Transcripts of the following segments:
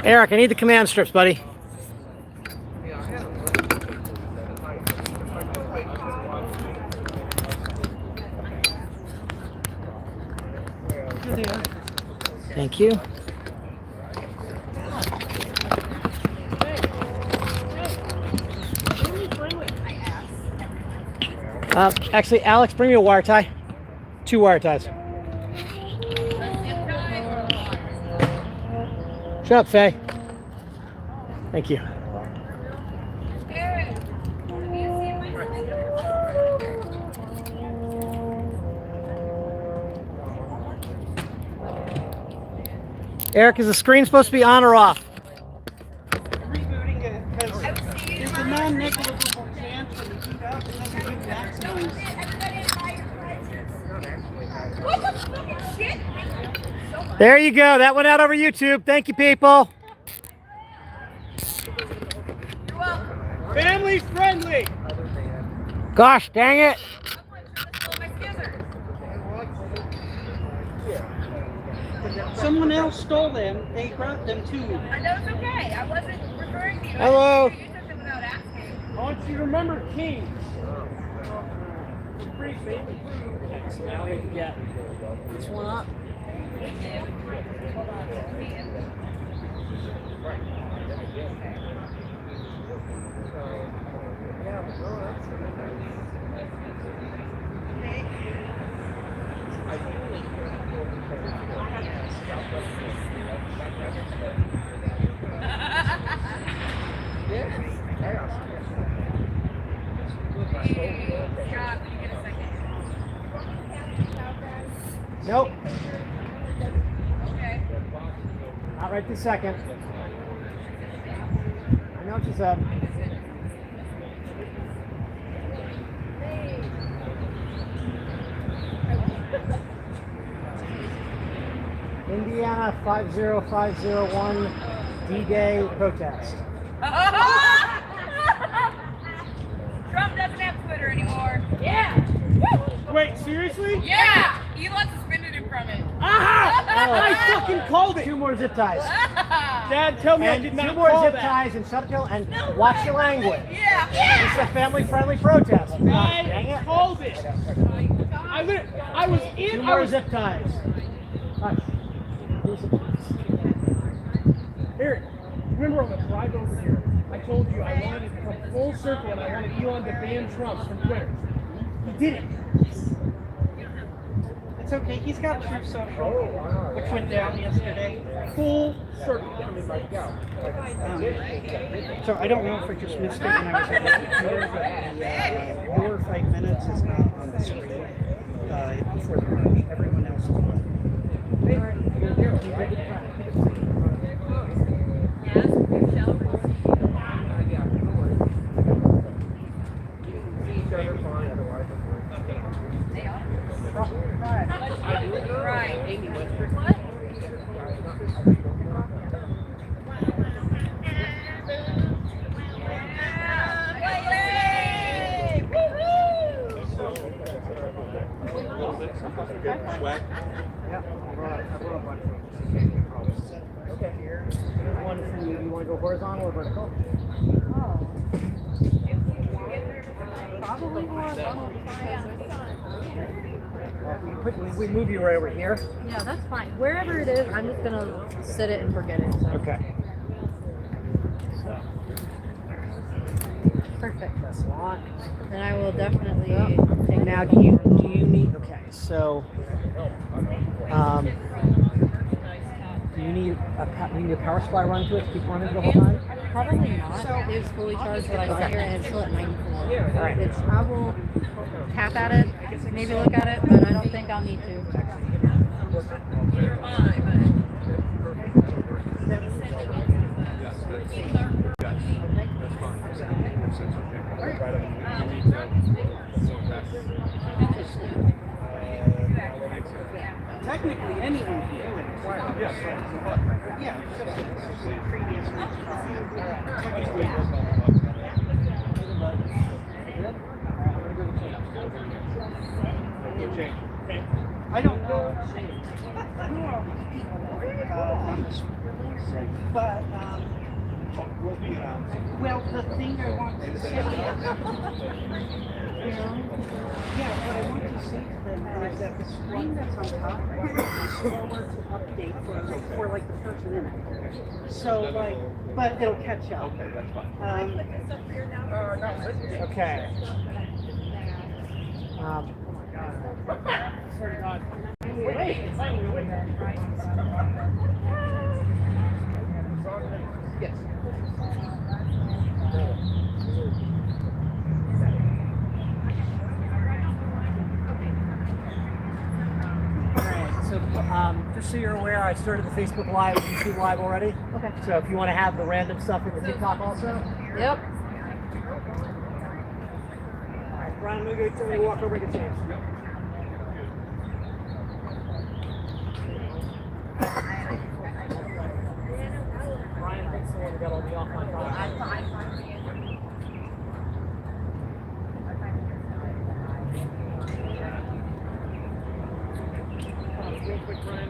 Eric, I need the command strips, buddy. Thank you. Actually, Alex, bring me a wire tie. 2 wire ties. Shut up, Faye. Thank you. Eric, is the screen supposed to be on or off? Rebooting it because there's a non-negligible chance when you boot up it doesn't boot maximize. There you go. That went out over YouTube. Thank you, people. You're welcome. Family friendly. Gosh, dang it. Someone else stole them. They brought them to me. That's okay. I wasn't referring to you. Hello. You took them without asking. I want you to remember King. Now we can get this one up. Nope. Okay. Not right this second. I know what you said. Indiana 50501 D-Day protest. Trump doesn't have Twitter anymore. Yeah. Wait, seriously? Yeah. Elon suspended him from it. Aha! I fucking called it. 2 more zip ties. Dad, tell me I And did 2 not more call zip that. ties and shut up and watch your language. Yeah. This is a family-friendly protest. Dang I it. called it. I was 2 in. I more was zip ties. Hush. Eric, remember on the drive over here, I told you I wanted to come full circle and I wanted Elon to ban Trump from Twitter. He did it. It's okay. He's got Truth Social, which went down yesterday. Full circle. So I don't know if I just missed it when I was at the computer, but your 5 minutes is not on the screen for the march. Everyone else is on. Right. Yeah, I brought a bunch of okay. Here's one for you. You want to go horizontal or vertical? Probably horizontal. We move you right over here. Yeah, that's fine. Wherever it is, I'm just gonna sit it and forget it. So. Okay. Perfect. Press lock. Then I will definitely take Now, do you need? Okay, so do you need a power supply run to it to keep running the whole time? probably not. It was fully charged, but I got here and it's still at 94. All right. I will tap at it, maybe look at it, but I don't think I'll need to. Technically, anyone can do it. Yes. Yeah. Previous I don't know who all these people are on this release, but well, the thing I want to say is, yeah, what I want to say to them is that the screen that's on top is slower to update for like the person in it. So like, but it'll catch up. Okay, that's fine. Okay. Swear to God. Wait. Yes. So, just so you're aware, I started the Facebook Live and YouTube Live already. Okay. So if you want to have the random stuff in the TikTok also. Yep. Alright, Brian, I'm going to walk over and get changed. Brian, thanks for the one who got all the offline comments. Real quick, Brian.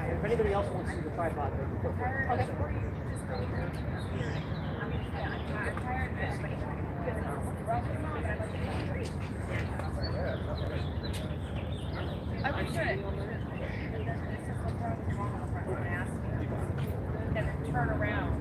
If anybody else wants to see the tripod, okay. I wish it. And then turn around.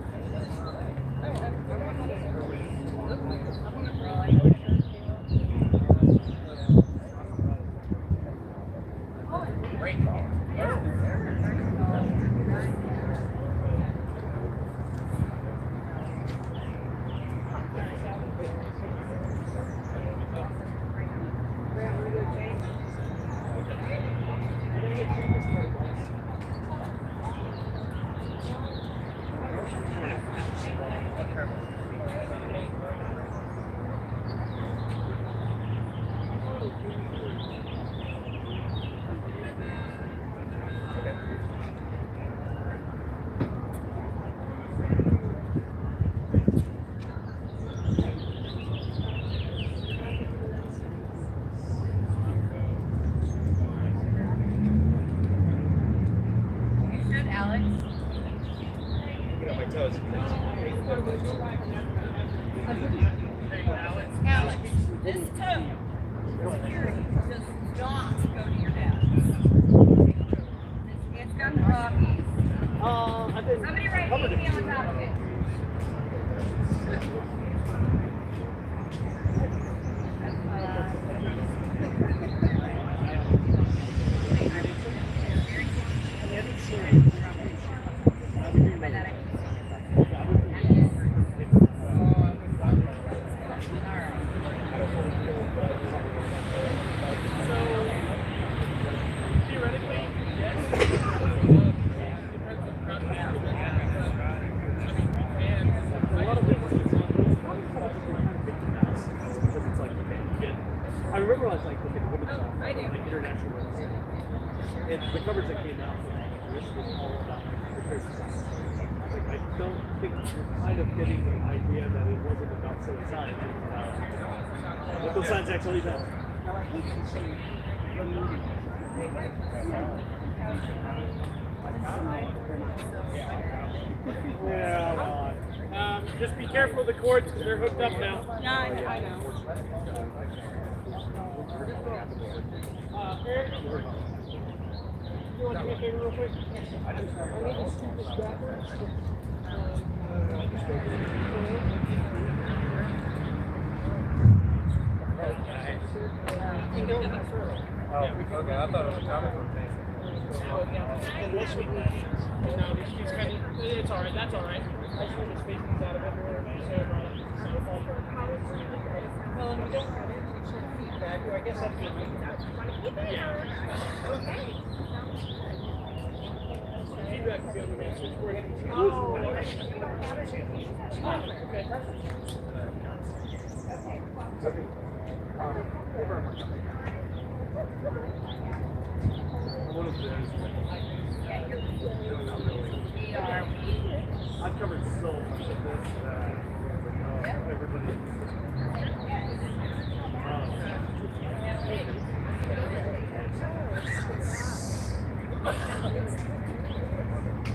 Alex, this toe does not go to your dad. It's got the Rockies. I've been Somebody write me on top of it. I remember I was like looking at women's soccer, like international women's soccer. And the coverage that came out this was all about the crazy soccer. Like I don't think you're kind of getting the idea that it wasn't about silly signs. It was about what those signs actually meant. Yeah, well, just be careful of the cords because they're hooked up now. Yeah, I know. Eric, you want to do me a favor real quick? I need to scoop this backwards. Oh, okay, I thought it was a comic book thing. Unless we need no, these kind of, it's all right. That's all right. I just want to space these out of everywhere. Well, and we don't have any sort of feedback, or I guess that's good. Yeah. Feedback would be on the main switchboard. Oh, okay. What is this? we are. I've covered so much of this that everybody.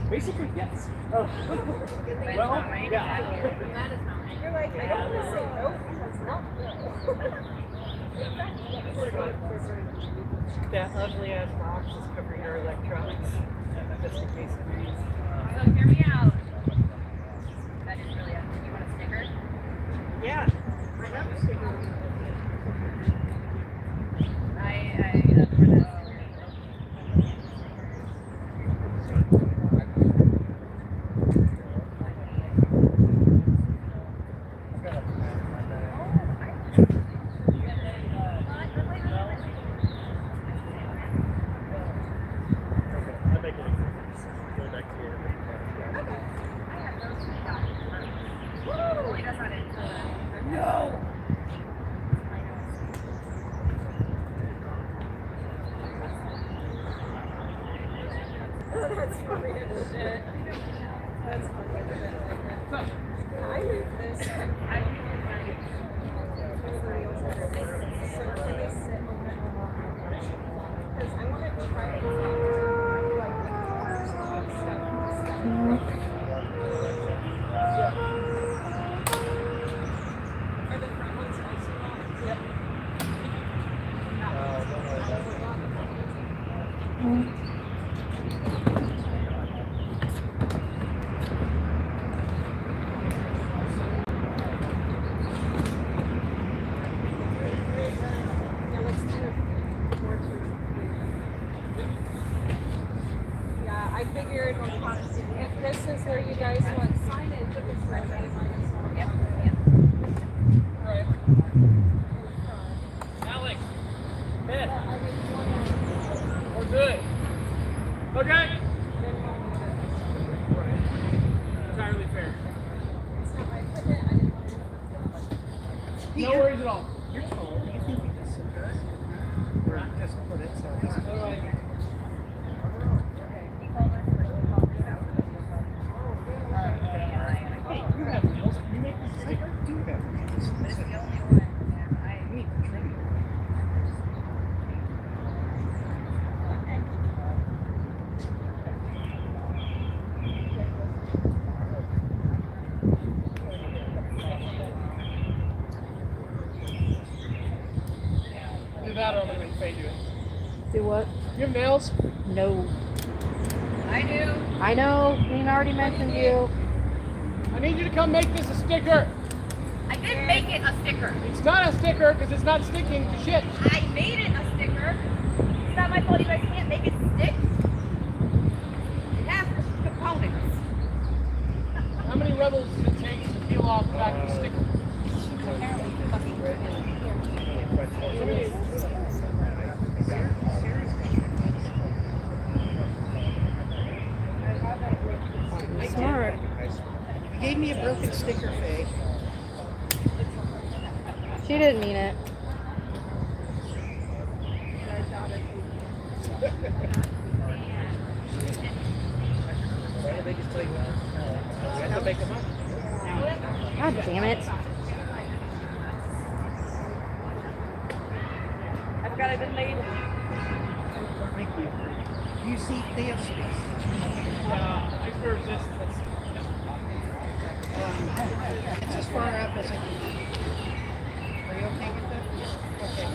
Basically, yes. Well, yeah. You're like, I don't want to say no because no. That ugly ass box is covering our electronics, just in case it reads. So hear me out. That is really up. You want a sticker? Yeah, I have a sticker. For that. I make it go back to your. Woo! That's not it. No! That's funny as shit. That's funny as shit. I use this. Because I want to try Are the front ones also on? Yep. Yeah, I figured if this is where you guys want signage, it's right by the Yep. Alright. Alex, Ben, we're good. Okay. Entirely fair. No worries at all. Your phone, do you think we can sit there? Or just put it so it's Hey, you have wheels. You make this sticker? Do have wheels. But it's the only one. Yeah, I Neat, trim. Do that or I'm going to fade you it. Do what? You have nails? No. I do. I know. Dean already mentioned you. I need you to come make this a sticker. I did make it a sticker. It's not a sticker because it's not sticking to shit. I made it a sticker. It's not my fault you guys can't make it stick. It has components. How many rebels does it take to peel off the back of the sticker? Smart. You gave me a broken sticker, Faye. She didn't mean it. They just tell you you have to make them up. God damn it. I've got it made. Thank you. You see, they have space. I prefer this. It's as far up as I can get. Are you okay with that? Okay.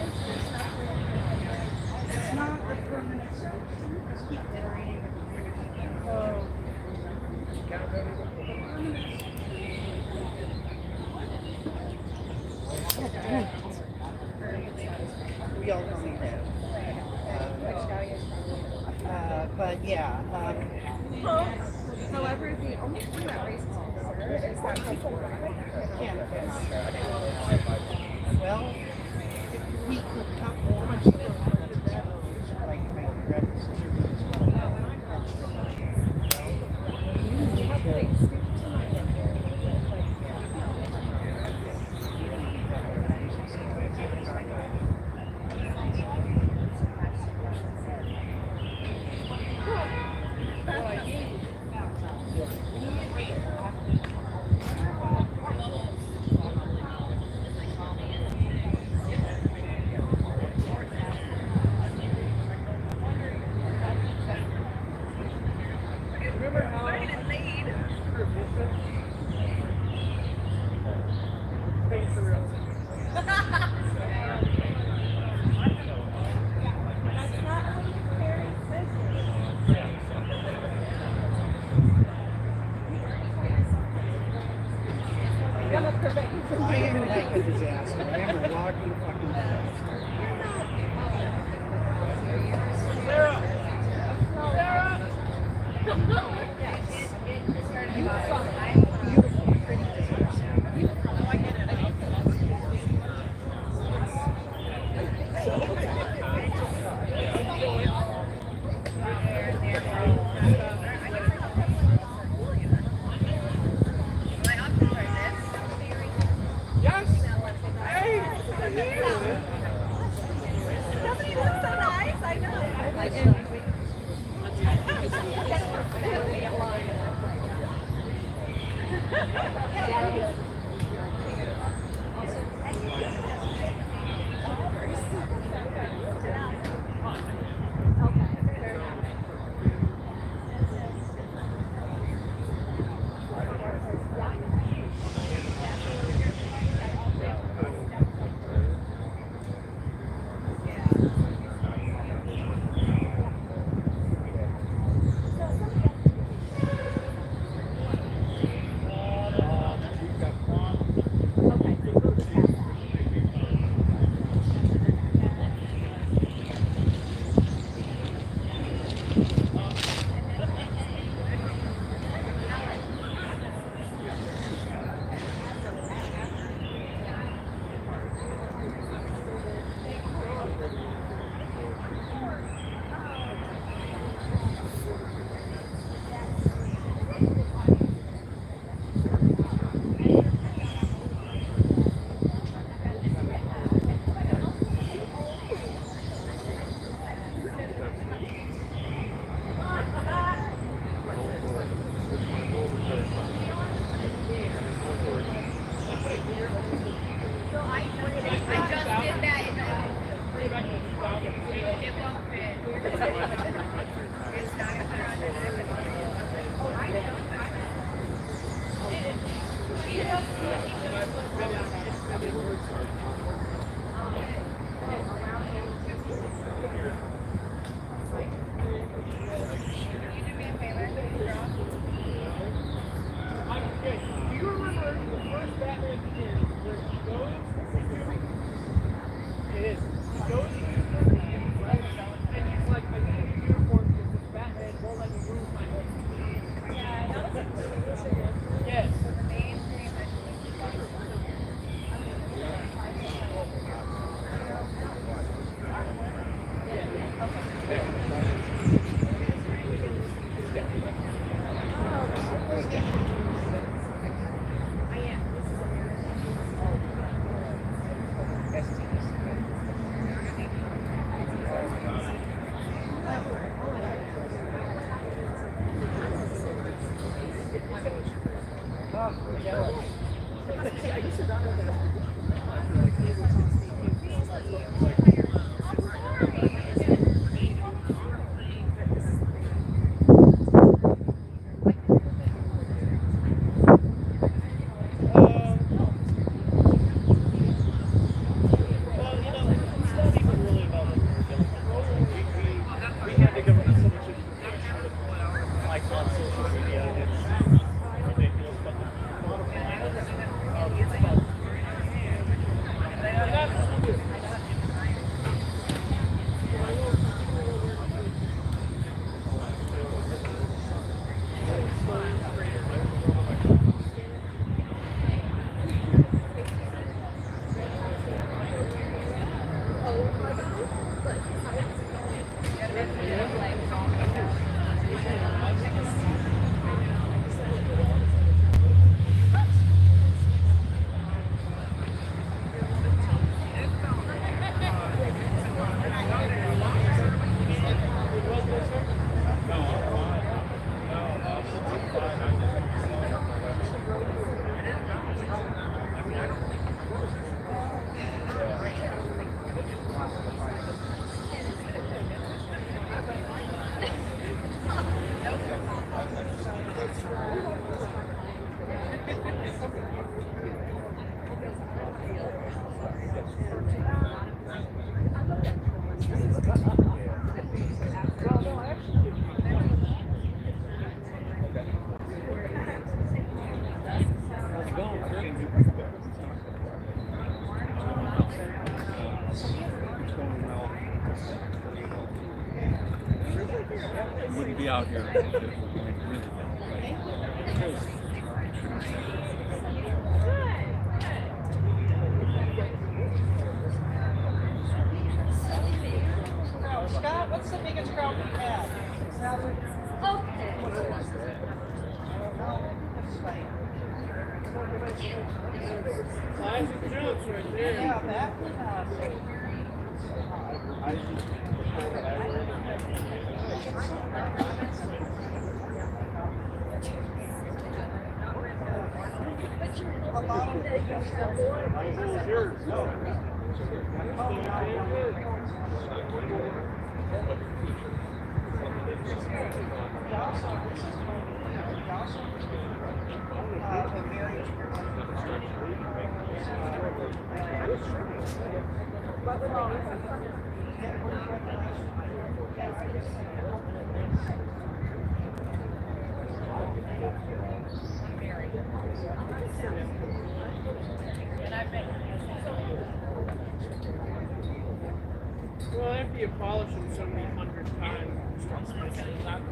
It's not a permanent solution. Just keep iterating. Oh. We all don't need that. But yeah. However, the only thing that raises concern is that people Well, we could cut punch the like make red. a disaster. I am a walking fucking disaster. wouldn't be out here if it was really bad. Now, Scott, what's the biggest crowd we've had? Classic jumps right there. Yeah, that Well, after you polish them so many hundred times, it starts messing up.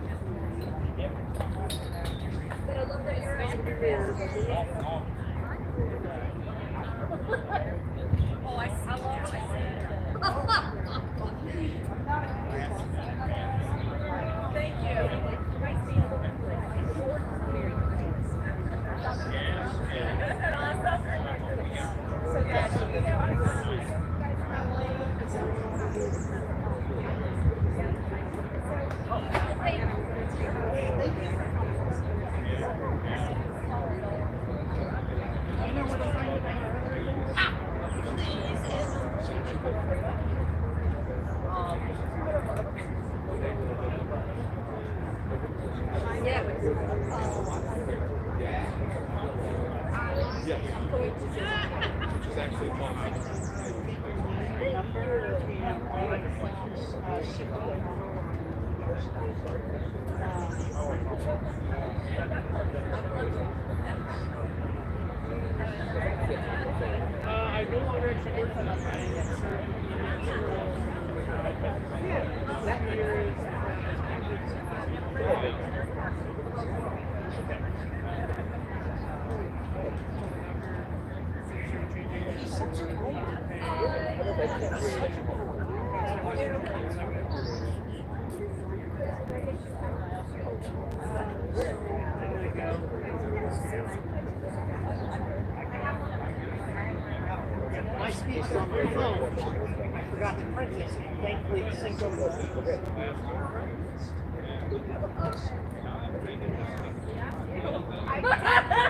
I no longer actually work for the my speaker on my phone. I forgot to print this. Thankfully, it synced over.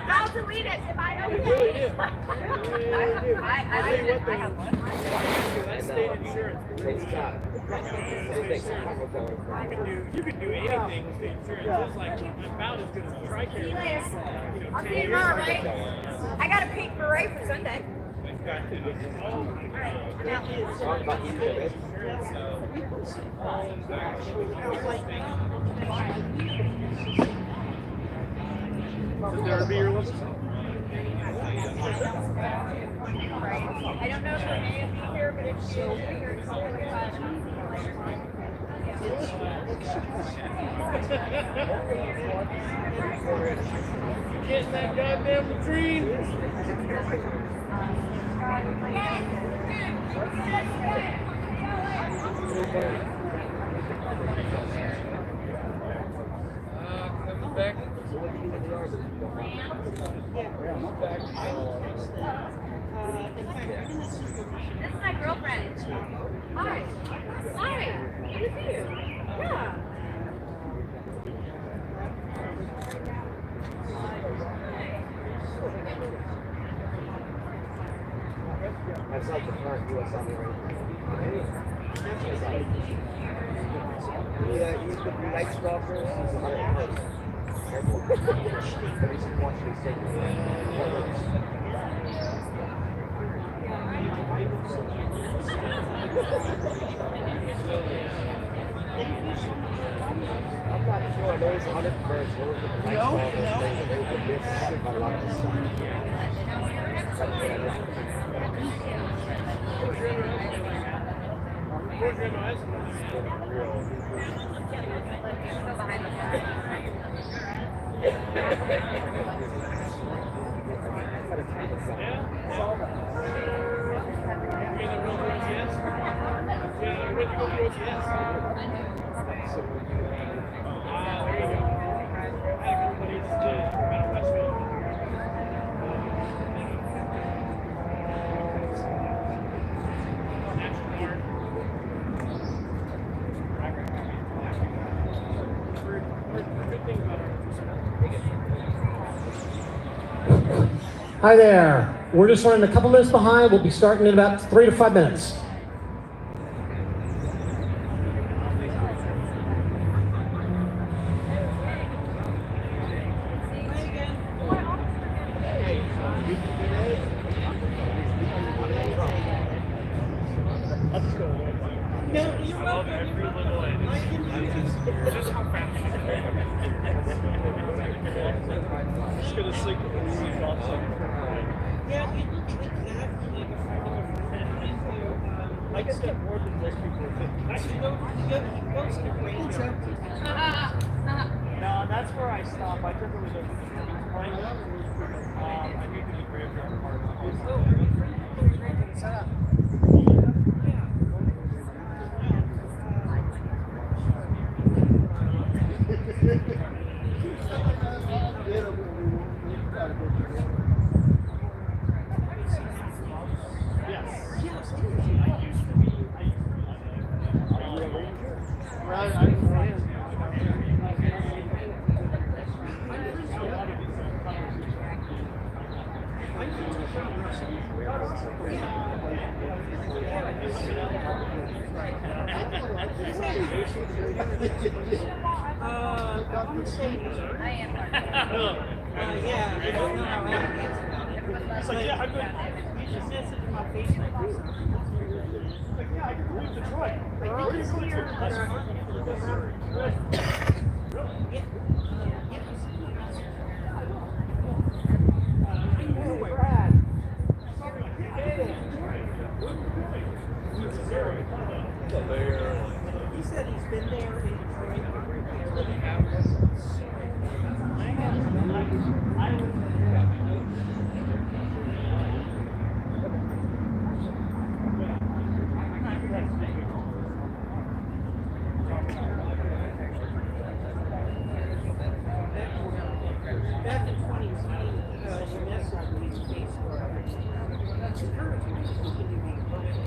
I'll delete it if I don't. really do. I have one. That's state insurance. You can do anything with state insurance. It's like about as good as TRICARE. See you later. I'll see you tomorrow, right? I got a pink beret for Sunday. There be your list. I don't know if Renee will be here, but if she will be here, it's really Get in that goddamn latrine. Coming back. This is my girlfriend. Hi. Hi. Good to see you. Yeah. That's like the current US Army right he's the Night Stalker. He's 100%. Careful. Every single one should be safe. I'm not sure. There was 100 birds. What was the Night Stalker thing that they would miss by a lot of stuff? Hi there. We're just running a couple minutes behind. We'll be starting in about 3 to 5 minutes. Just gonna sleep with the sleep off Yeah, it looks exactly like a I get that more than most people think. Actually, go to the range. No, that's where I stop. I took it with a I need to be graveyard part of It's like, yeah, I'm good. You just message in my face like this. Like, yeah, I can believe Detroit. Like, where are you going to? He said he's been there in Detroit. Back in 2020, she messaged me on Facebook. She encouraged me to continue being approached.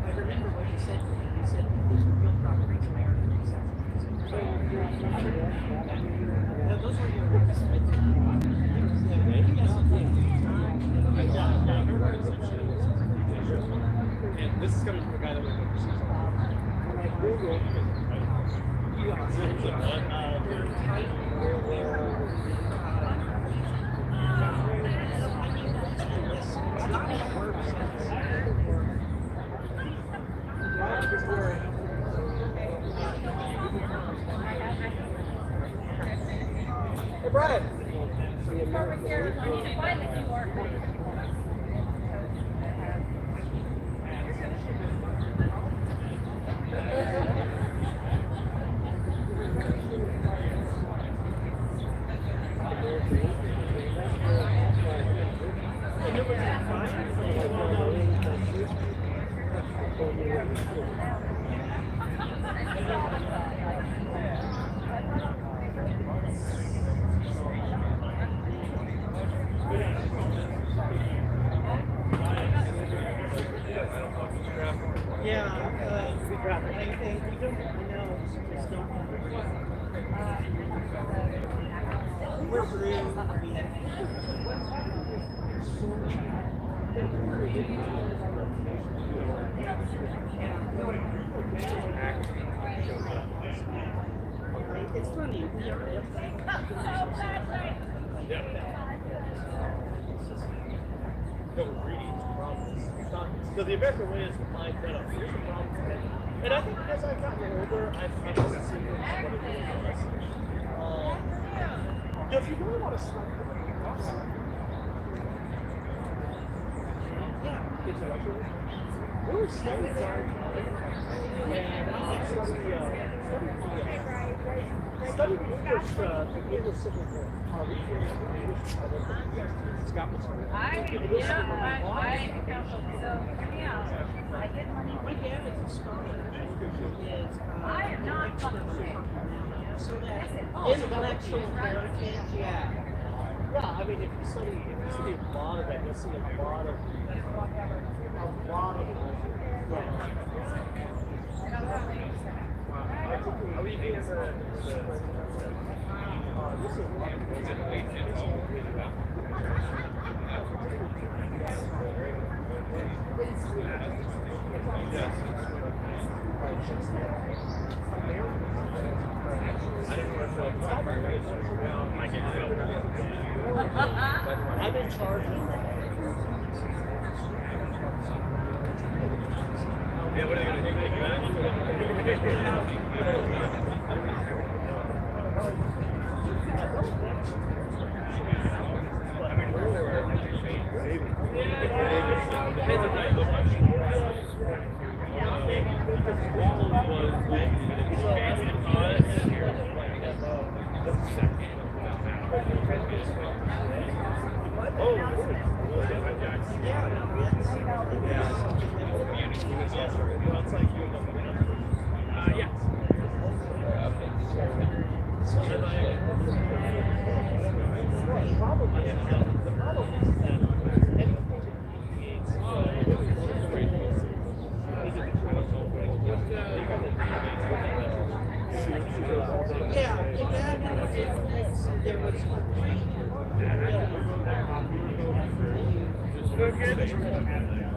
I remember what you said to me. You said, "These are real properties in America." So, those were your words. And this is coming from a guy that went overseas. When I Googled, Hey, Brad. Over here, I need to find the QR code. Yeah, we dropped it. And we don't really know. It's not. We're through. It's funny. We are. So the American way is to find that up. Here's the problem. And I think as I've gotten older, I've seen what it really was. If you really want to start it's actually we were studying and studying studied English Civil War. Scott was My dad is a scholar. I am not so that intellectual heritage, yeah. Yeah, I mean, if you study a lot of that, you'll see a lot of. Are we being this is I'm in charge of yeah, what are they going to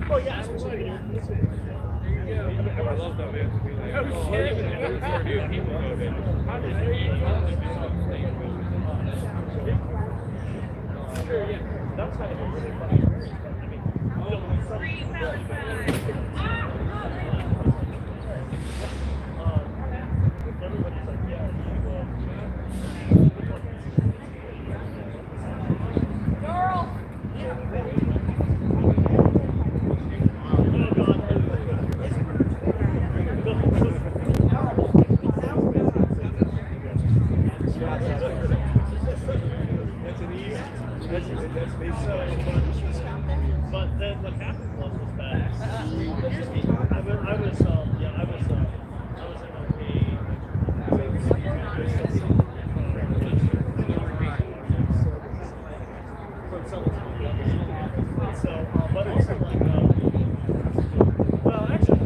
Oh yeah, absolutely. I love that man to be like, oh shit. Sure, yeah. That's kind of really funny. Everybody's like, yeah, but then what happened was that I was in so but it's like well actually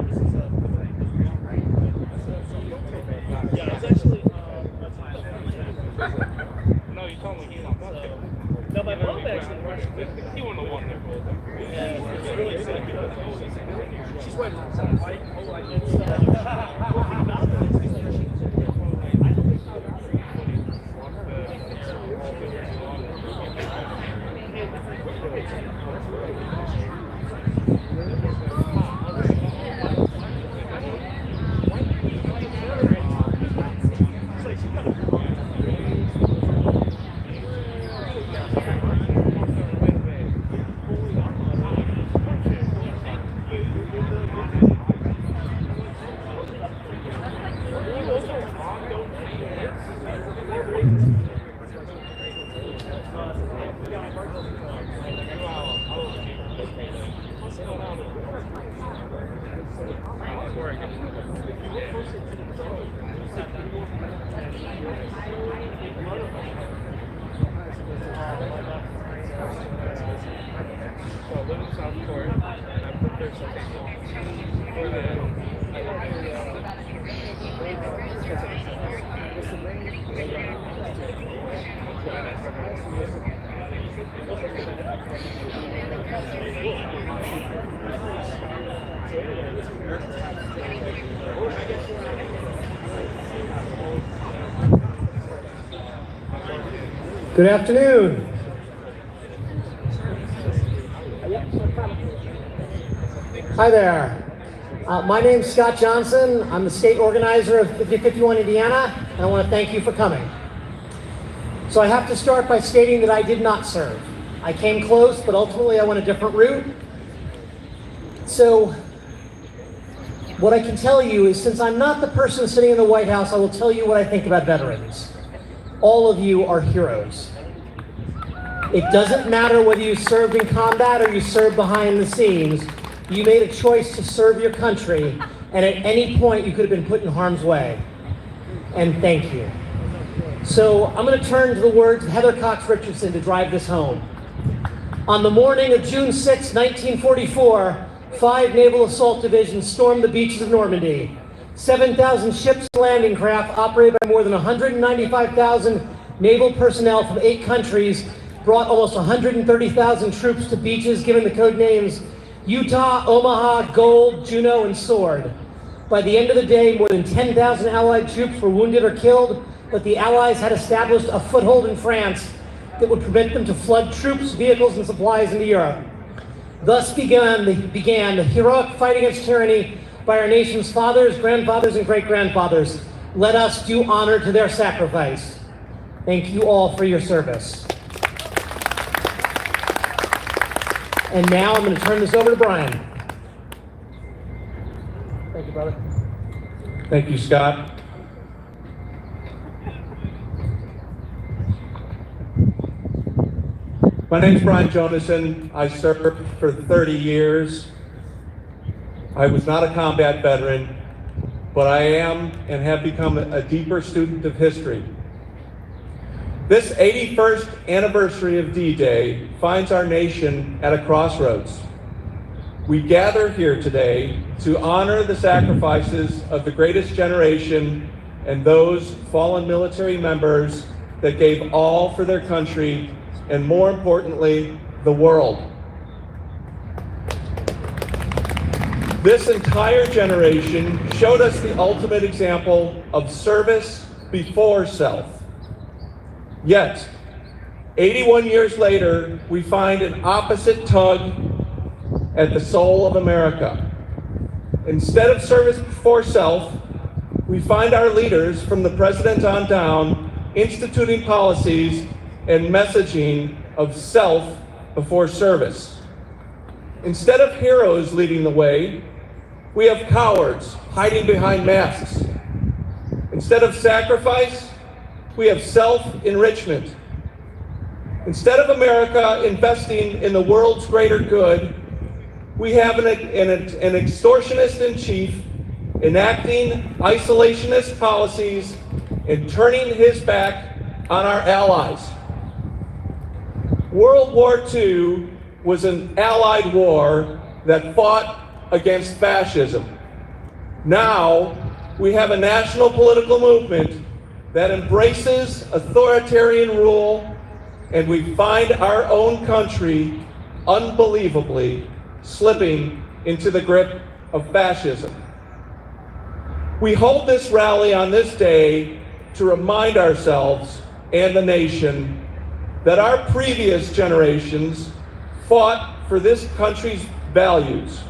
this is yeah it's actually No, you told me he's not that. no my mom actually works with He wouldn't have won that gold. it's really sick. She's waiting for Good afternoon. Hi there. My name's Scott Johnson. I'm the state organizer of 5051 Indiana, and I want to thank you for coming. So I have to start by stating that I did not serve. I came close, but ultimately I went a different route. So what I can tell you is, since I'm not the person sitting in the White House, I will tell you what I think about veterans. All of you are heroes. It doesn't matter whether you served in combat or you served behind the scenes. You made a choice to serve your country, and at any point you could have been put in harm's way. And thank you. So I'm going to turn to the words of Heather Cox Richardson to drive this home. On the morning of June 6, 1944, 5 naval assault divisions stormed the beaches of Normandy. 7,000 ships and landing craft operated by more than 195,000 naval personnel from 8 countries brought almost 130,000 troops to beaches given the code names Utah, Omaha, Gold, Juno, and Sword. By the end of the day, more than 10,000 Allied troops were wounded or killed, but the Allies had established a foothold in France that would prevent them to flood troops, vehicles, and supplies into Europe. Thus began the heroic fight against tyranny by our nation's fathers, grandfathers, and great-grandfathers. Let us do honor to their sacrifice. Thank you all for your service. And now I'm going to turn this over to Brian. Thank you, brother. Thank you, Scott. My name's Brian Jonason. I served for 30 years. I was not a combat veteran, but I am and have become a deeper student of history. This 81st anniversary of D-Day finds our nation at a crossroads. We gather here today to honor the sacrifices of the greatest generation and those fallen military members that gave all for their country and, more importantly, the world. This entire generation showed us the ultimate example of service before self. Yet, 81 years later, we find an opposite tug at the soul of America. Instead of service before self, we find our leaders from the president on down instituting policies and messaging of self before service. Instead of heroes leading the way, we have cowards hiding behind masks. Instead of sacrifice, we have self-enrichment. Instead of America investing in the world's greater good, we have an extortionist in chief enacting isolationist policies and turning his back on our allies. World War II was an allied war that fought against fascism. Now we have a national political movement that embraces authoritarian rule, and we find our own country unbelievably slipping into the grip of fascism. We hold this rally on this day to remind ourselves and the nation that our previous generations fought for this country's values,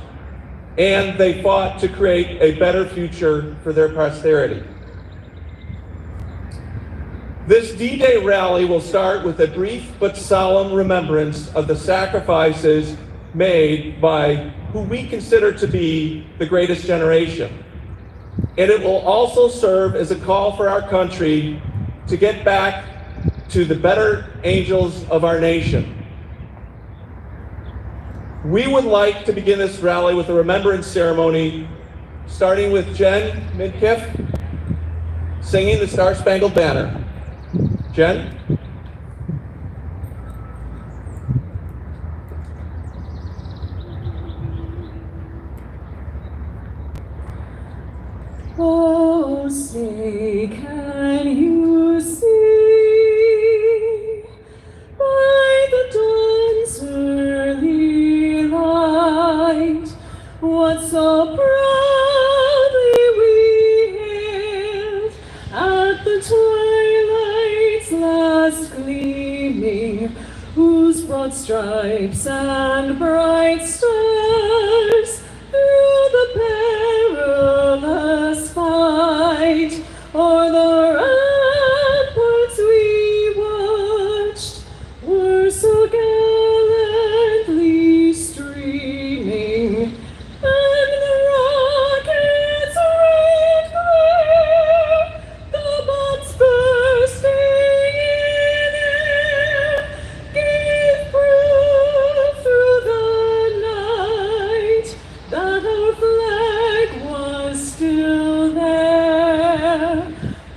and they fought to create a better future for their posterity. This D-Day rally will start with a brief but solemn remembrance of the sacrifices made by who we consider to be the greatest generation. And it will also serve as a call for our country to get back to the better angels of our nation. We would like to begin this rally with a remembrance ceremony, starting with Jen Midkiff singing the Star Spangled Banner. Jen? Oh, say, can you see by the dawn's early light what so proudly we hailed at the twilight's last gleaming, whose broad stripes and bright stars through the perilous fight o'er the ramparts we watched were so gallantly streaming, and the rocket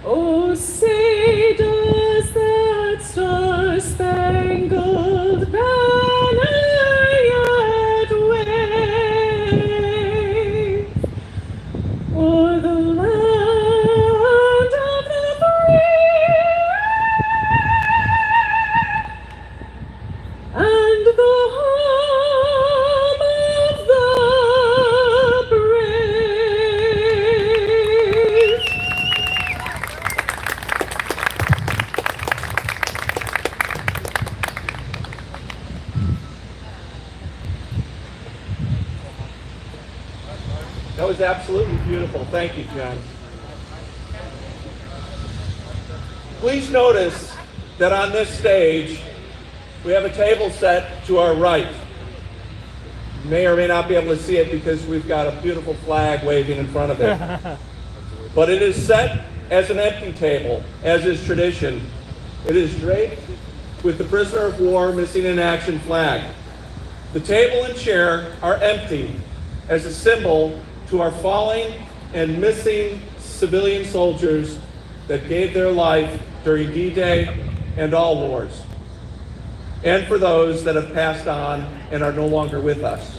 Oh, say does that star-spangled banner yet wave o'er the land of the free and the home of the brave? That was absolutely beautiful. Thank you, John. Please notice that on this stage, we have a table set to our right. You may or may not be able to see it because we've got a beautiful flag waving in front of it. But it is set as an empty table, as is tradition. It is draped with the prisoner of war missing in action flag. The table and chair are empty as a symbol to our falling and missing civilian soldiers that gave their life during D-Day and all wars, and for those that have passed on and are no longer with us.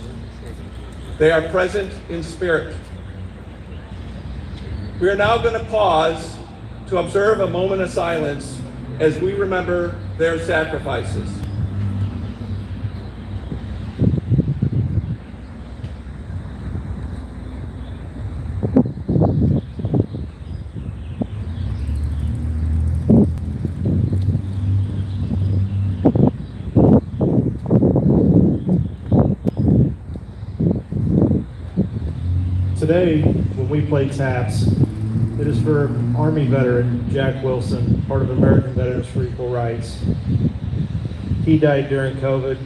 They are present in spirit. We are now going to pause to observe a moment of silence as we remember their sacrifices. Today, when we play taps, it is for Army veteran Jack Wilson, part of American Veterans for Equal Rights. He died during COVID.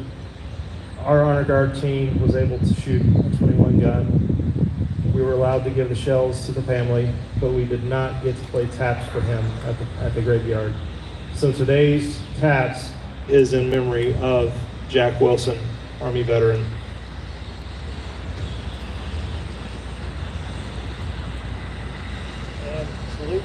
Our Honor Guard team was able to shoot a 21 gun. We were allowed to give the shells to the family, but we did not get to play taps for him at the graveyard. So today's taps is in memory of Jack Wilson, Army veteran. Salute.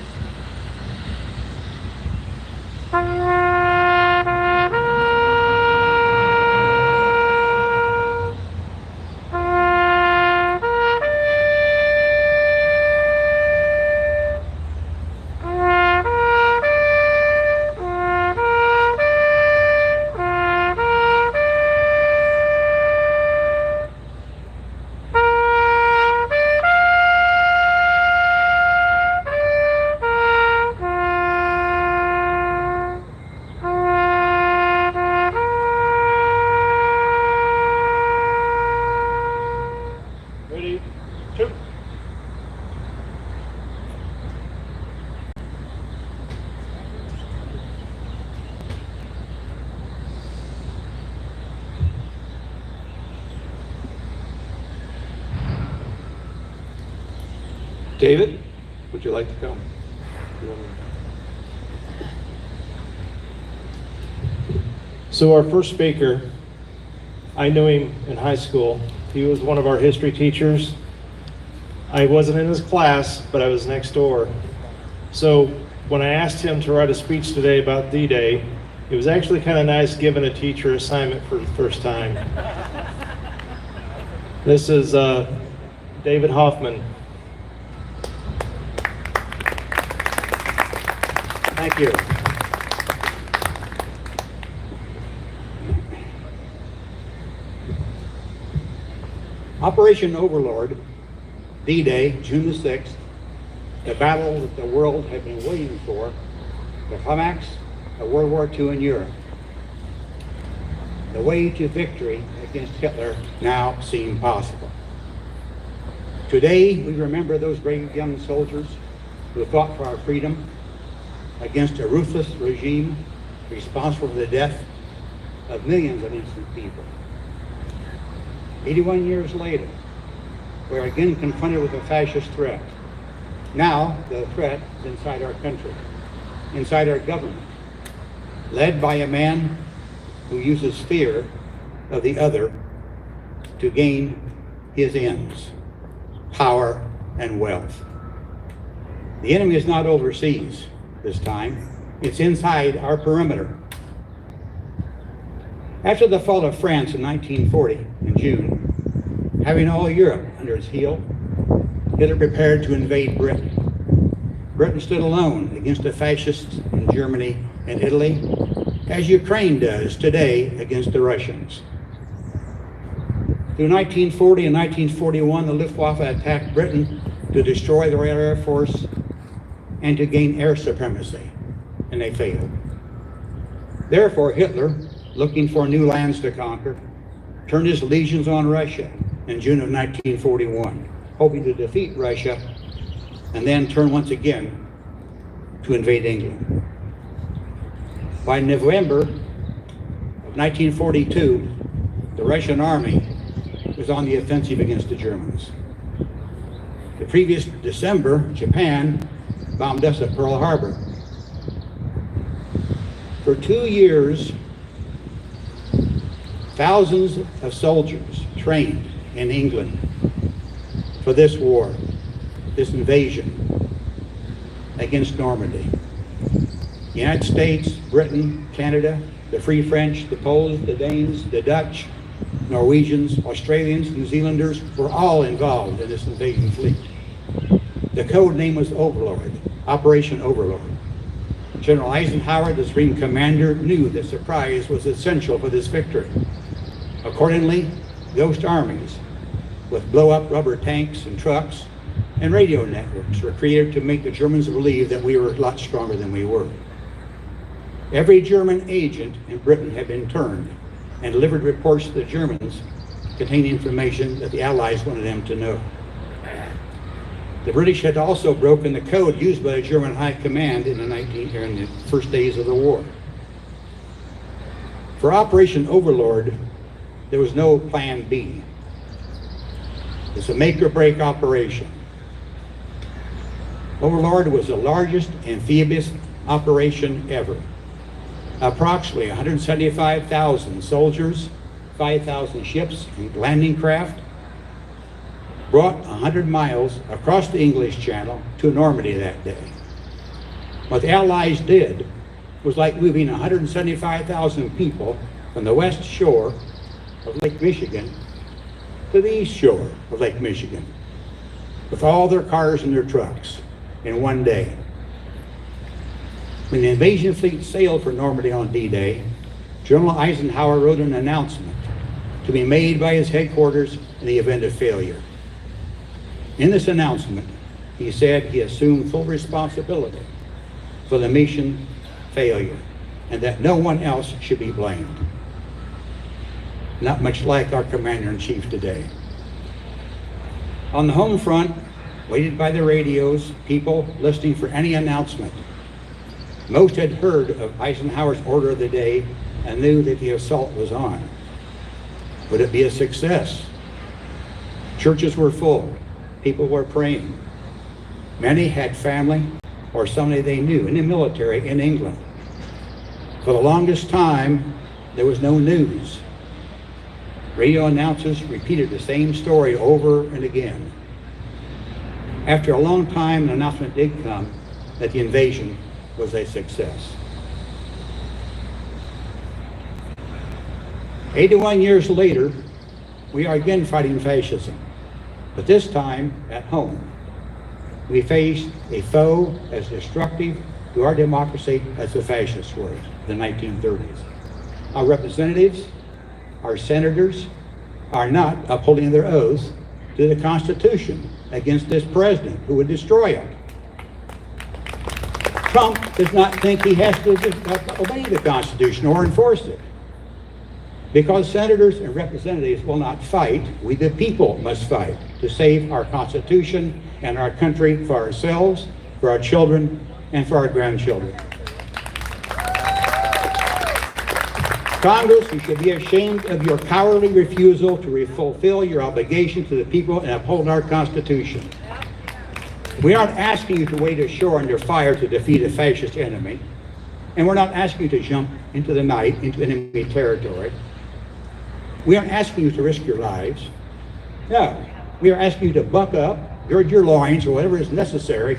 Ready, two. David, would you like to come? So our first speaker, I knew him in high school. He was one of our history teachers. I wasn't in his class, but I was next door. So when I asked him to write a speech today about D-Day, it was actually kind of nice giving a teacher assignment for the first time. This is David Hoffman. Thank you. Operation Overlord, D-Day, June the 6th, the battle that the world had been waiting for, the climax of World War II in Europe. The way to victory against Hitler now seemed possible. Today, we remember those brave young soldiers who fought for our freedom against a ruthless regime responsible for the death of millions of innocent people. 81 years later, we're again confronted with a fascist threat. Now, the threat is inside our country, inside our government, led by a man who uses fear of the other to gain his ends, power and wealth. The enemy is not overseas this time. It's inside our perimeter. After the fall of France in 1940, in June, having all Europe under his heel, Hitler prepared to invade Britain. Britain stood alone against the fascists in Germany and Italy, as Ukraine does today against the Russians. Through 1940 and 1941, the Luftwaffe attacked Britain to destroy the Royal Air Force and to gain air supremacy, and they failed. Therefore, Hitler, looking for new lands to conquer, turned his legions on Russia in June of 1941, hoping to defeat Russia and then turn once again to invade England. By November of 1942, the Russian army was on the offensive against the Germans. The previous December, Japan bombed us at Pearl Harbor. For 2 years, thousands of soldiers trained in England for this war, this invasion against Normandy. The United States, Britain, Canada, the Free French, the Poles, the Danes, the Dutch, Norwegians, Australians, New Zealanders were all involved in this invasion fleet. The code name was Overlord, Operation Overlord. General Eisenhower, the Supreme Commander, knew that surprise was essential for this victory. Accordingly, ghost armies with blow-up rubber tanks and trucks and radio networks were created to make the Germans believe that we were a lot stronger than we were. Every German agent in Britain had been turned and delivered reports to the Germans containing information that the Allies wanted them to know. The British had also broken the code used by the German High Command in the first days of the war. For Operation Overlord, there was no plan B. It's a make or break operation. Overlord was the largest amphibious operation ever. Approximately 175,000 soldiers, 5,000 ships and landing craft, brought 100 miles across the English Channel to Normandy that day. What the Allies did was like moving 175,000 people from the west shore of Lake Michigan to the east shore of Lake Michigan with all their cars and their trucks in one day. When the invasion fleet sailed for Normandy on D-Day, General Eisenhower wrote an announcement to be made by his headquarters in the event of failure. In this announcement, he said he assumed full responsibility for the mission failure and that no one else should be blamed. Not much like our Commander-in-Chief today. On the home front, weighted by the radios, people listening for any announcement. Most had heard of Eisenhower's order of the day and knew that the assault was on. Would it be a success? Churches were full. People were praying. Many had family or somebody they knew in the military in England. For the longest time, there was no news. Radio announcers repeated the same story over and again. After a long time, an announcement did come that the invasion was a success. 81 years later, we are again fighting fascism, but this time at home. We faced a foe as destructive to our democracy as the fascists were in the 1930s. Our representatives, our senators, are not upholding their oaths to the Constitution against this president who would destroy it. Trump does not think he has to obey the Constitution or enforce it. Because senators and representatives will not fight, we the people must fight to save our Constitution and our country for ourselves, for our children, and for our grandchildren. Congress, you should be ashamed of your cowardly refusal to fulfill your obligation to the people and uphold our Constitution. We aren't asking you to wade ashore under fire to defeat a fascist enemy, and we're not asking you to jump into the night into enemy territory. We aren't asking you to risk your lives. No, we are asking you to buck up, gird your loins, or whatever is necessary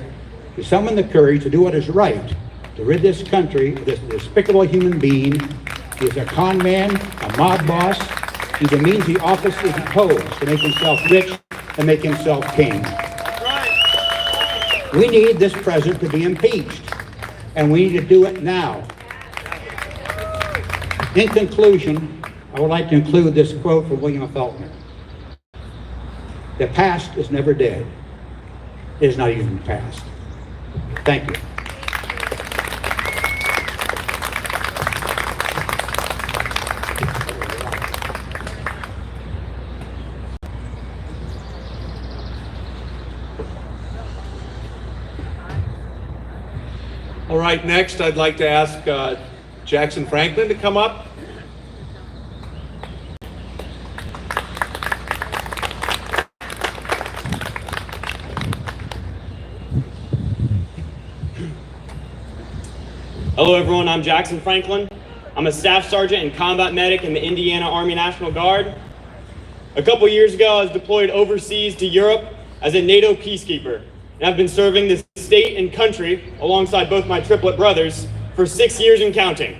to summon the courage to do what is right, to rid this country of this despicable human being. He is a con man, a mob boss. He demeans the office he holds to make himself rich and make himself king. We need this president to be impeached, and we need to do it now. In conclusion, I would like to include this quote from William Faulkner. The past is never dead. It is not even past. Thank you. All right, next I'd like to ask Jackson Franklin to come up. Hello everyone, I'm Jackson Franklin. I'm a staff sergeant and combat medic in the Indiana Army National Guard. A couple years ago, I was deployed overseas to Europe as a NATO peacekeeper. And I've been serving this state and country alongside both my triplet brothers for 6 years and counting.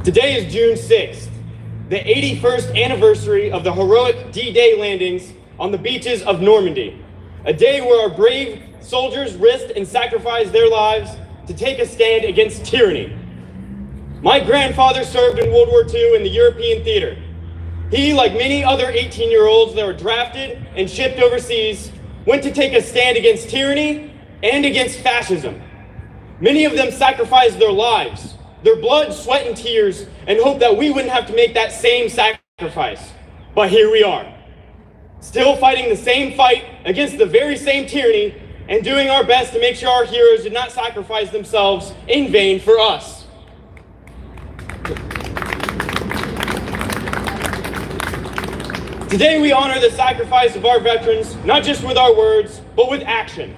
Today is June 6th, the 81st anniversary of the heroic D-Day landings on the beaches of Normandy. A day where our brave soldiers risked and sacrificed their lives to take a stand against tyranny. My grandfather served in World War II in the European theater. He, like many other 18-year-olds that were drafted and shipped overseas, went to take a stand against tyranny and against fascism. Many of them sacrificed their lives, their blood, sweat, and tears, and hoped that we wouldn't have to make that same sacrifice. But here we are, still fighting the same fight against the very same tyranny and doing our best to make sure our heroes did not sacrifice themselves in vain for us. Today we honor the sacrifice of our veterans, not just with our words, but with action.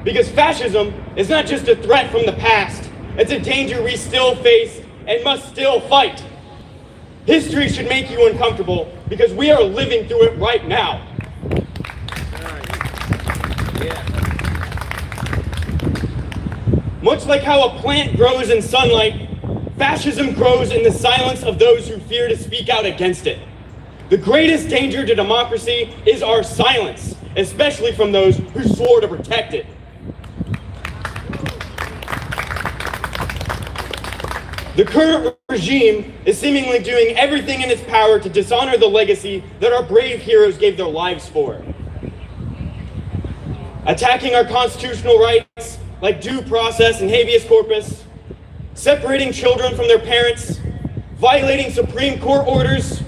Because fascism is not just a threat from the past, it's a danger we still face and must still fight. History should make you uncomfortable because we are living through it right now. Much like how a plant grows in sunlight, fascism grows in the silence of those who fear to speak out against it. The greatest danger to democracy is our silence, especially from those who swore to protect it. The current regime is seemingly doing everything in its power to dishonor the legacy that our brave heroes gave their lives for. Attacking our constitutional rights like due process and habeas corpus, separating children from their parents, violating Supreme Court orders,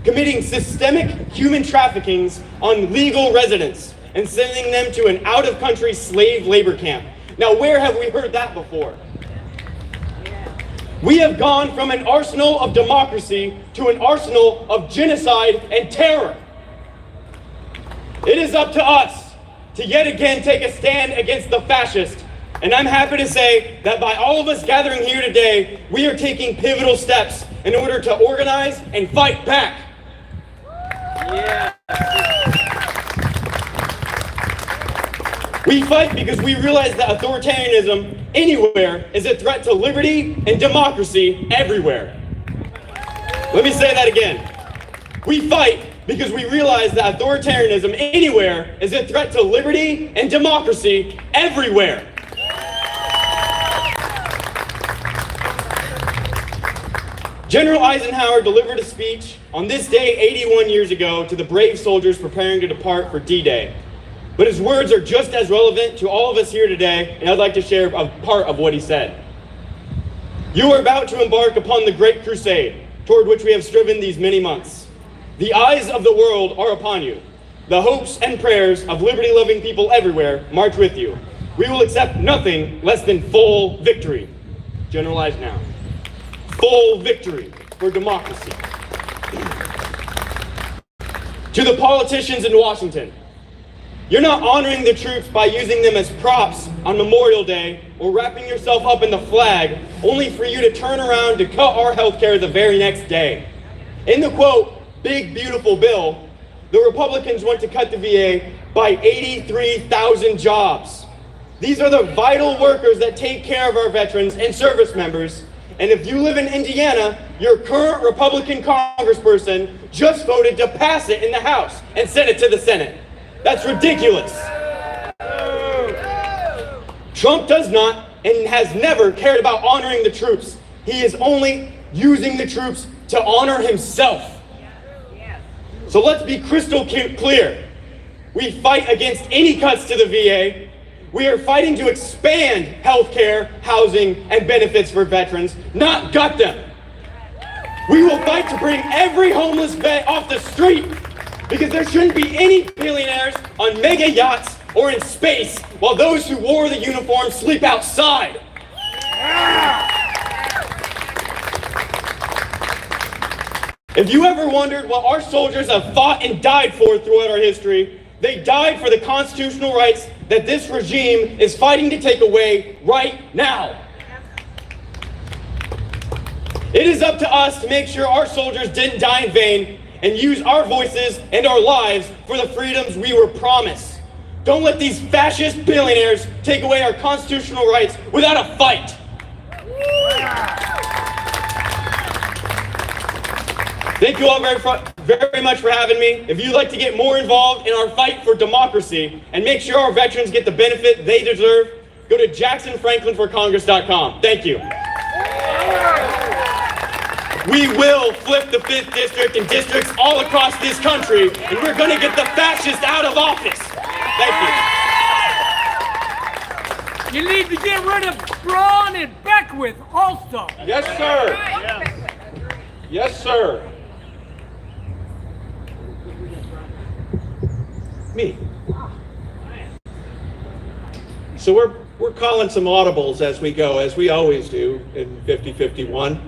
committing systemic human traffickings on legal residents, and sending them to an out-of-country slave labor camp. Now, where have we heard that before? We have gone from an arsenal of democracy to an arsenal of genocide and terror. It is up to us to yet again take a stand against the fascist. And I'm happy to say that by all of us gathering here today, we are taking pivotal steps in order to organize and fight back. Yeah. We fight because we realize that authoritarianism anywhere is a threat to liberty and democracy everywhere. Let me say that again. We fight because we realize that authoritarianism anywhere is a threat to liberty and democracy everywhere. General Eisenhower delivered a speech on this day 81 years ago to the brave soldiers preparing to depart for D-Day. But his words are just as relevant to all of us here today, and I'd like to share a part of what he said. You are about to embark upon the great crusade toward which we have striven these many months. The eyes of the world are upon you. The hopes and prayers of liberty-loving people everywhere march with you. We will accept nothing less than full victory. General Eisenhower. Full victory for democracy. To the politicians in Washington, you're not honoring the troops by using them as props on Memorial Day or wrapping yourself up in the flag only for you to turn around to cut our health care the very next day. In the quote, big beautiful bill, the Republicans want to cut the VA by 83,000 jobs. These are the vital workers that take care of our veterans and service members. And if you live in Indiana, your current Republican congressperson just voted to pass it in the House and send it to the Senate. That's ridiculous. Trump does not and has never cared about honoring the troops. He is only using the troops to honor himself. So let's be crystal clear. We fight against any cuts to the VA. We are fighting to expand health care, housing, and benefits for veterans, not gut them. We will fight to bring every homeless vet off the street, because there shouldn't be any billionaires on mega yachts or in space while those who wore the uniform sleep outside. If you ever wondered what our soldiers have fought and died for throughout our history, they died for the constitutional rights that this regime is fighting to take away right now. It is up to us to make sure our soldiers didn't die in vain and use our voices and our lives for the freedoms we were promised. Don't let these fascist billionaires take away our constitutional rights without a fight. Thank you all very much for having me. If you'd like to get more involved in our fight for democracy and make sure our veterans get the benefit they deserve, go to JacksonFranklinForCongress.com. Thank you. We will flip the 5th District and districts all across this country, and we're going to get the fascists out of office. Thank you. You need to get rid of Braun and Beckwith also. Yes, sir. Yes, sir. Me. So we're calling some audibles as we go, as we always do in 5051.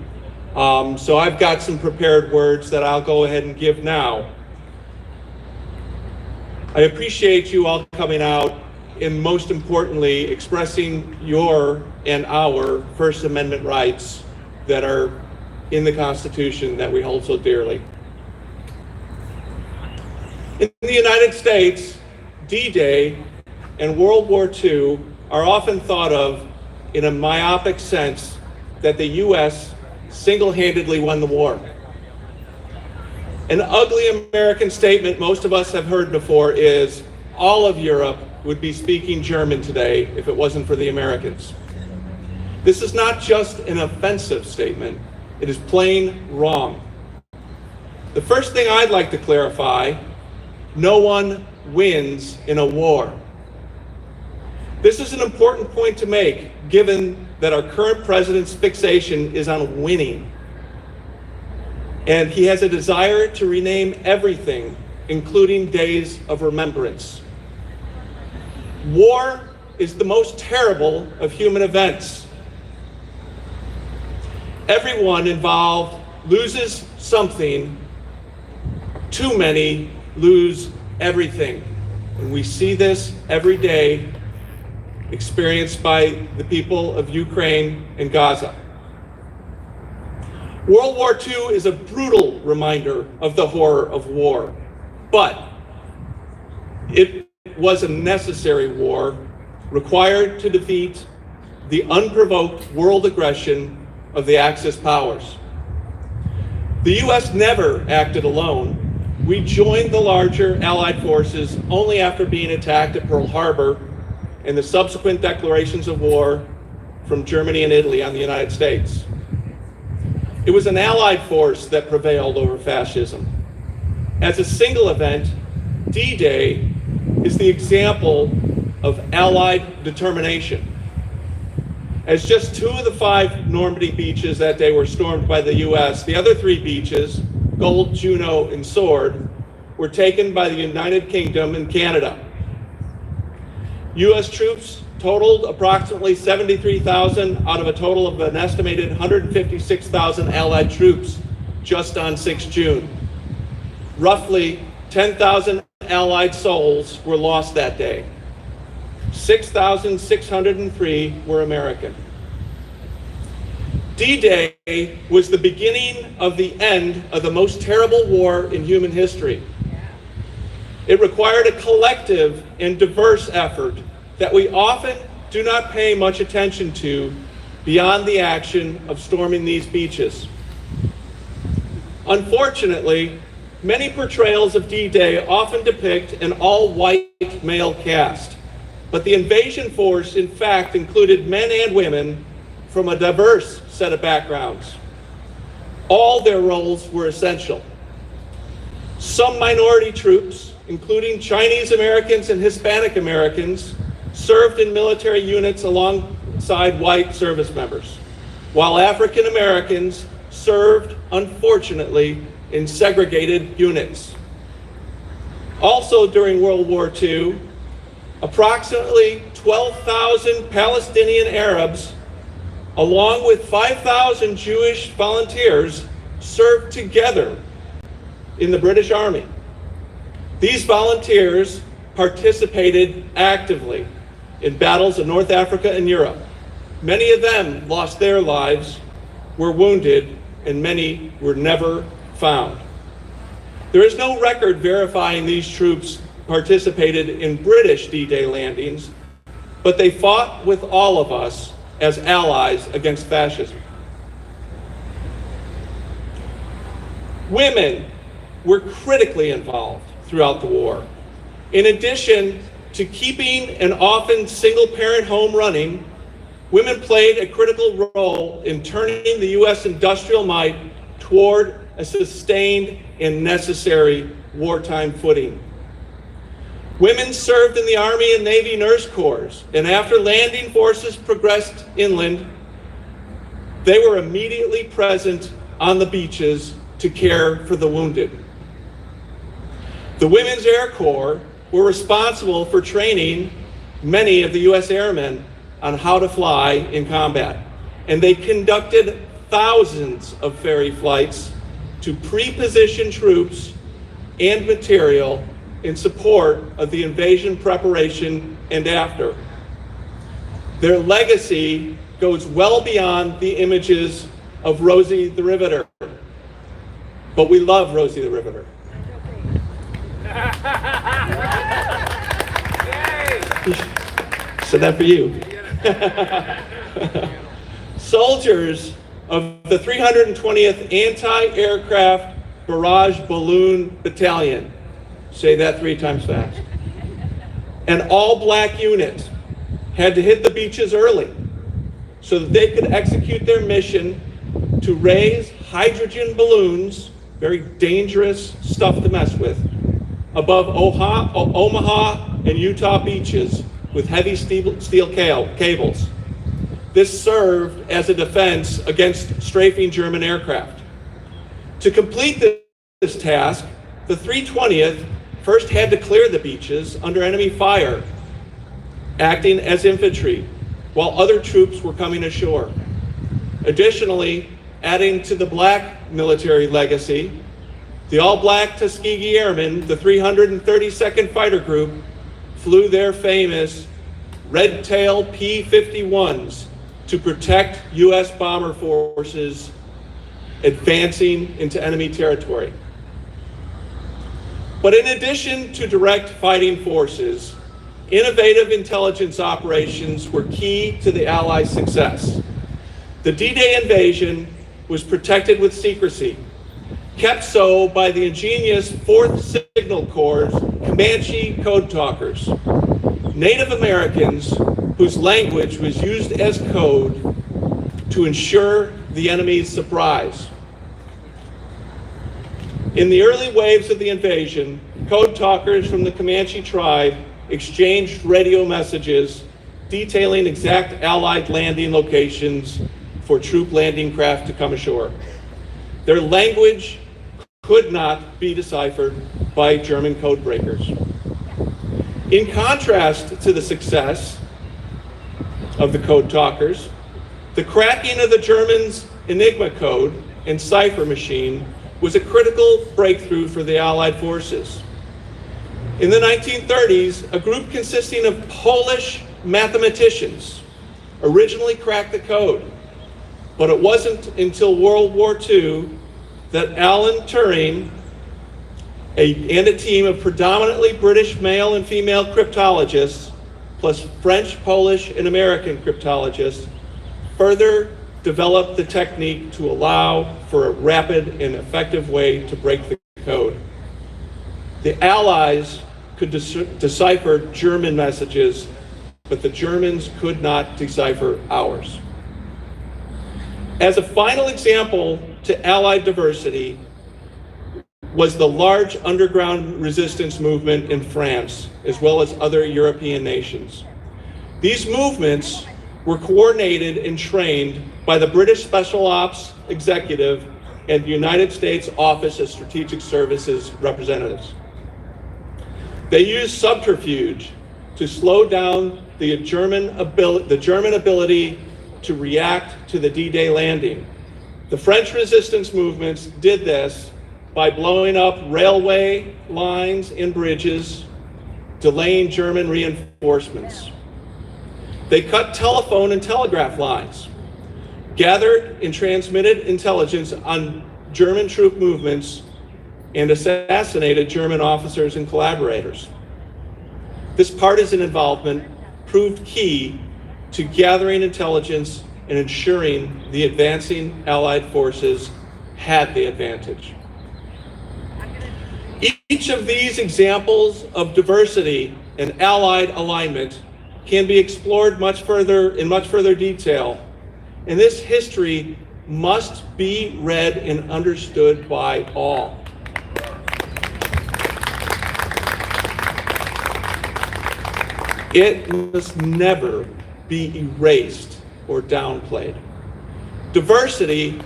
So I've got some prepared words that I'll go ahead and give now. I appreciate you all coming out and most importantly expressing your and our First Amendment rights that are in the Constitution that we hold so dearly. In the United States, D-Day and World War II are often thought of in a myopic sense that the U.S. single-handedly won the war. An ugly American statement most of us have heard before is, all of Europe would be speaking German today if it wasn't for the Americans. This is not just an offensive statement, it is plain wrong. The first thing I'd like to clarify, no one wins in a war. This is an important point to make, given that our current president's fixation is on winning. And he has a desire to rename everything, including days of remembrance. War is the most terrible of human events. Everyone involved loses something. Too many lose everything. And we see this every day, experienced by the people of Ukraine and Gaza. World War II is a brutal reminder of the horror of war, but it was a necessary war required to defeat the unprovoked world aggression of the Axis powers. The U.S. never acted alone. We joined the larger Allied forces only after being attacked at Pearl Harbor and the subsequent declarations of war from Germany and Italy on the United States. It was an Allied force that prevailed over fascism. As a single event, D-Day is the example of Allied determination. As just 2 of the 5 Normandy beaches that day were stormed by the US, the other 3 beaches, Gold, Juno, and Sword, were taken by the United Kingdom and Canada. US troops totaled approximately 73,000 out of a total of an estimated 156,000 Allied troops just on 6 June. Roughly 10,000 Allied souls were lost that day. 6,603 were American. D-Day was the beginning of the end of the most terrible war in human history. It required a collective and diverse effort that we often do not pay much attention to beyond the action of storming these beaches. Unfortunately, many portrayals of D-Day often depict an all-white male cast, but the invasion force in fact included men and women from a diverse set of backgrounds. All their roles were essential. Some minority troops, including Chinese Americans and Hispanic Americans, served in military units alongside white service members, while African Americans served, unfortunately, in segregated units. Also during World War II, approximately 12,000 Palestinian Arabs, along with 5,000 Jewish volunteers, served together in the British Army. These volunteers participated actively in battles in North Africa and Europe. Many of them lost their lives, were wounded, and many were never found. There is no record verifying these troops participated in British D-Day landings, but they fought with all of us as allies against fascism. Women were critically involved throughout the war. In addition to keeping an often single-parent home running, women played a critical role in turning the U.S. industrial might toward a sustained and necessary wartime footing. Women served in the Army and Navy Nurse Corps, and after landing forces progressed inland, they were immediately present on the beaches to care for the wounded. The Women's Air Corps were responsible for training many of the U.S. airmen on how to fly in combat, and they conducted thousands of ferry flights to pre-position troops and material in support of the invasion preparation and after. Their legacy goes well beyond the images of Rosie the Riveter, but we love Rosie the Riveter. So that for you. Soldiers of the 320th Anti-Aircraft Barrage Balloon Battalion, say that 3 times fast, an all-black unit had to hit the beaches early so that they could execute their mission to raise hydrogen balloons, very dangerous stuff to mess with, above Omaha and Utah beaches with heavy steel cables. This served as a defense against strafing German aircraft. To complete this task, the 320th first had to clear the beaches under enemy fire, acting as infantry, while other troops were coming ashore. Additionally, adding to the black military legacy, the all-black Tuskegee Airmen, the 332nd Fighter Group, flew their famous Red Tail P-51s to protect U.S. bomber forces advancing into enemy territory. But in addition to direct fighting forces, innovative intelligence operations were key to the Allies' success. The D-Day invasion was protected with secrecy, kept so by the ingenious 4th Signal Corps' Comanche code talkers, Native Americans whose language was used as code to ensure the enemy's surprise. In the early waves of the invasion, code talkers from the Comanche tribe exchanged radio messages detailing exact Allied landing locations for troop landing craft to come ashore. Their language could not be deciphered by German code breakers. In contrast to the success of the code talkers, the cracking of the Germans' Enigma code and cipher machine was a critical breakthrough for the Allied forces. In the 1930s, a group consisting of Polish mathematicians originally cracked the code, but it wasn't until World War II that Alan Turing and a team of predominantly British male and female cryptologists, plus French, Polish, and American cryptologists, further developed the technique to allow for a rapid and effective way to break the code. The Allies could decipher German messages, but the Germans could not decipher ours. As a final example to Allied diversity was the large underground resistance movement in France, as well as other European nations. These movements were coordinated and trained by the British Special Ops Executive and the United States Office of Strategic Services representatives. They used subterfuge to slow down the German ability to react to the D-Day landing. The French resistance movements did this by blowing up railway lines and bridges, delaying German reinforcements. They cut telephone and telegraph lines, gathered and transmitted intelligence on German troop movements, and assassinated German officers and collaborators. This partisan involvement proved key to gathering intelligence and ensuring the advancing Allied forces had the advantage. Each of these examples of diversity and Allied alignment can be explored in much further detail, and this history must be read and understood by all. It must never be erased or downplayed. Diversity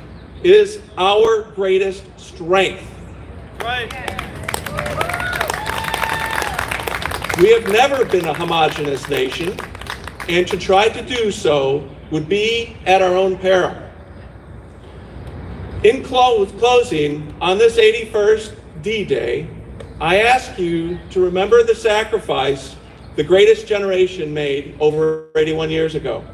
is our greatest strength. Right. We have never been a homogeneous nation, and to try to do so would be at our own peril. In closing, on this 81st D-Day, I ask you to remember the sacrifice the greatest generation made over 81 years ago.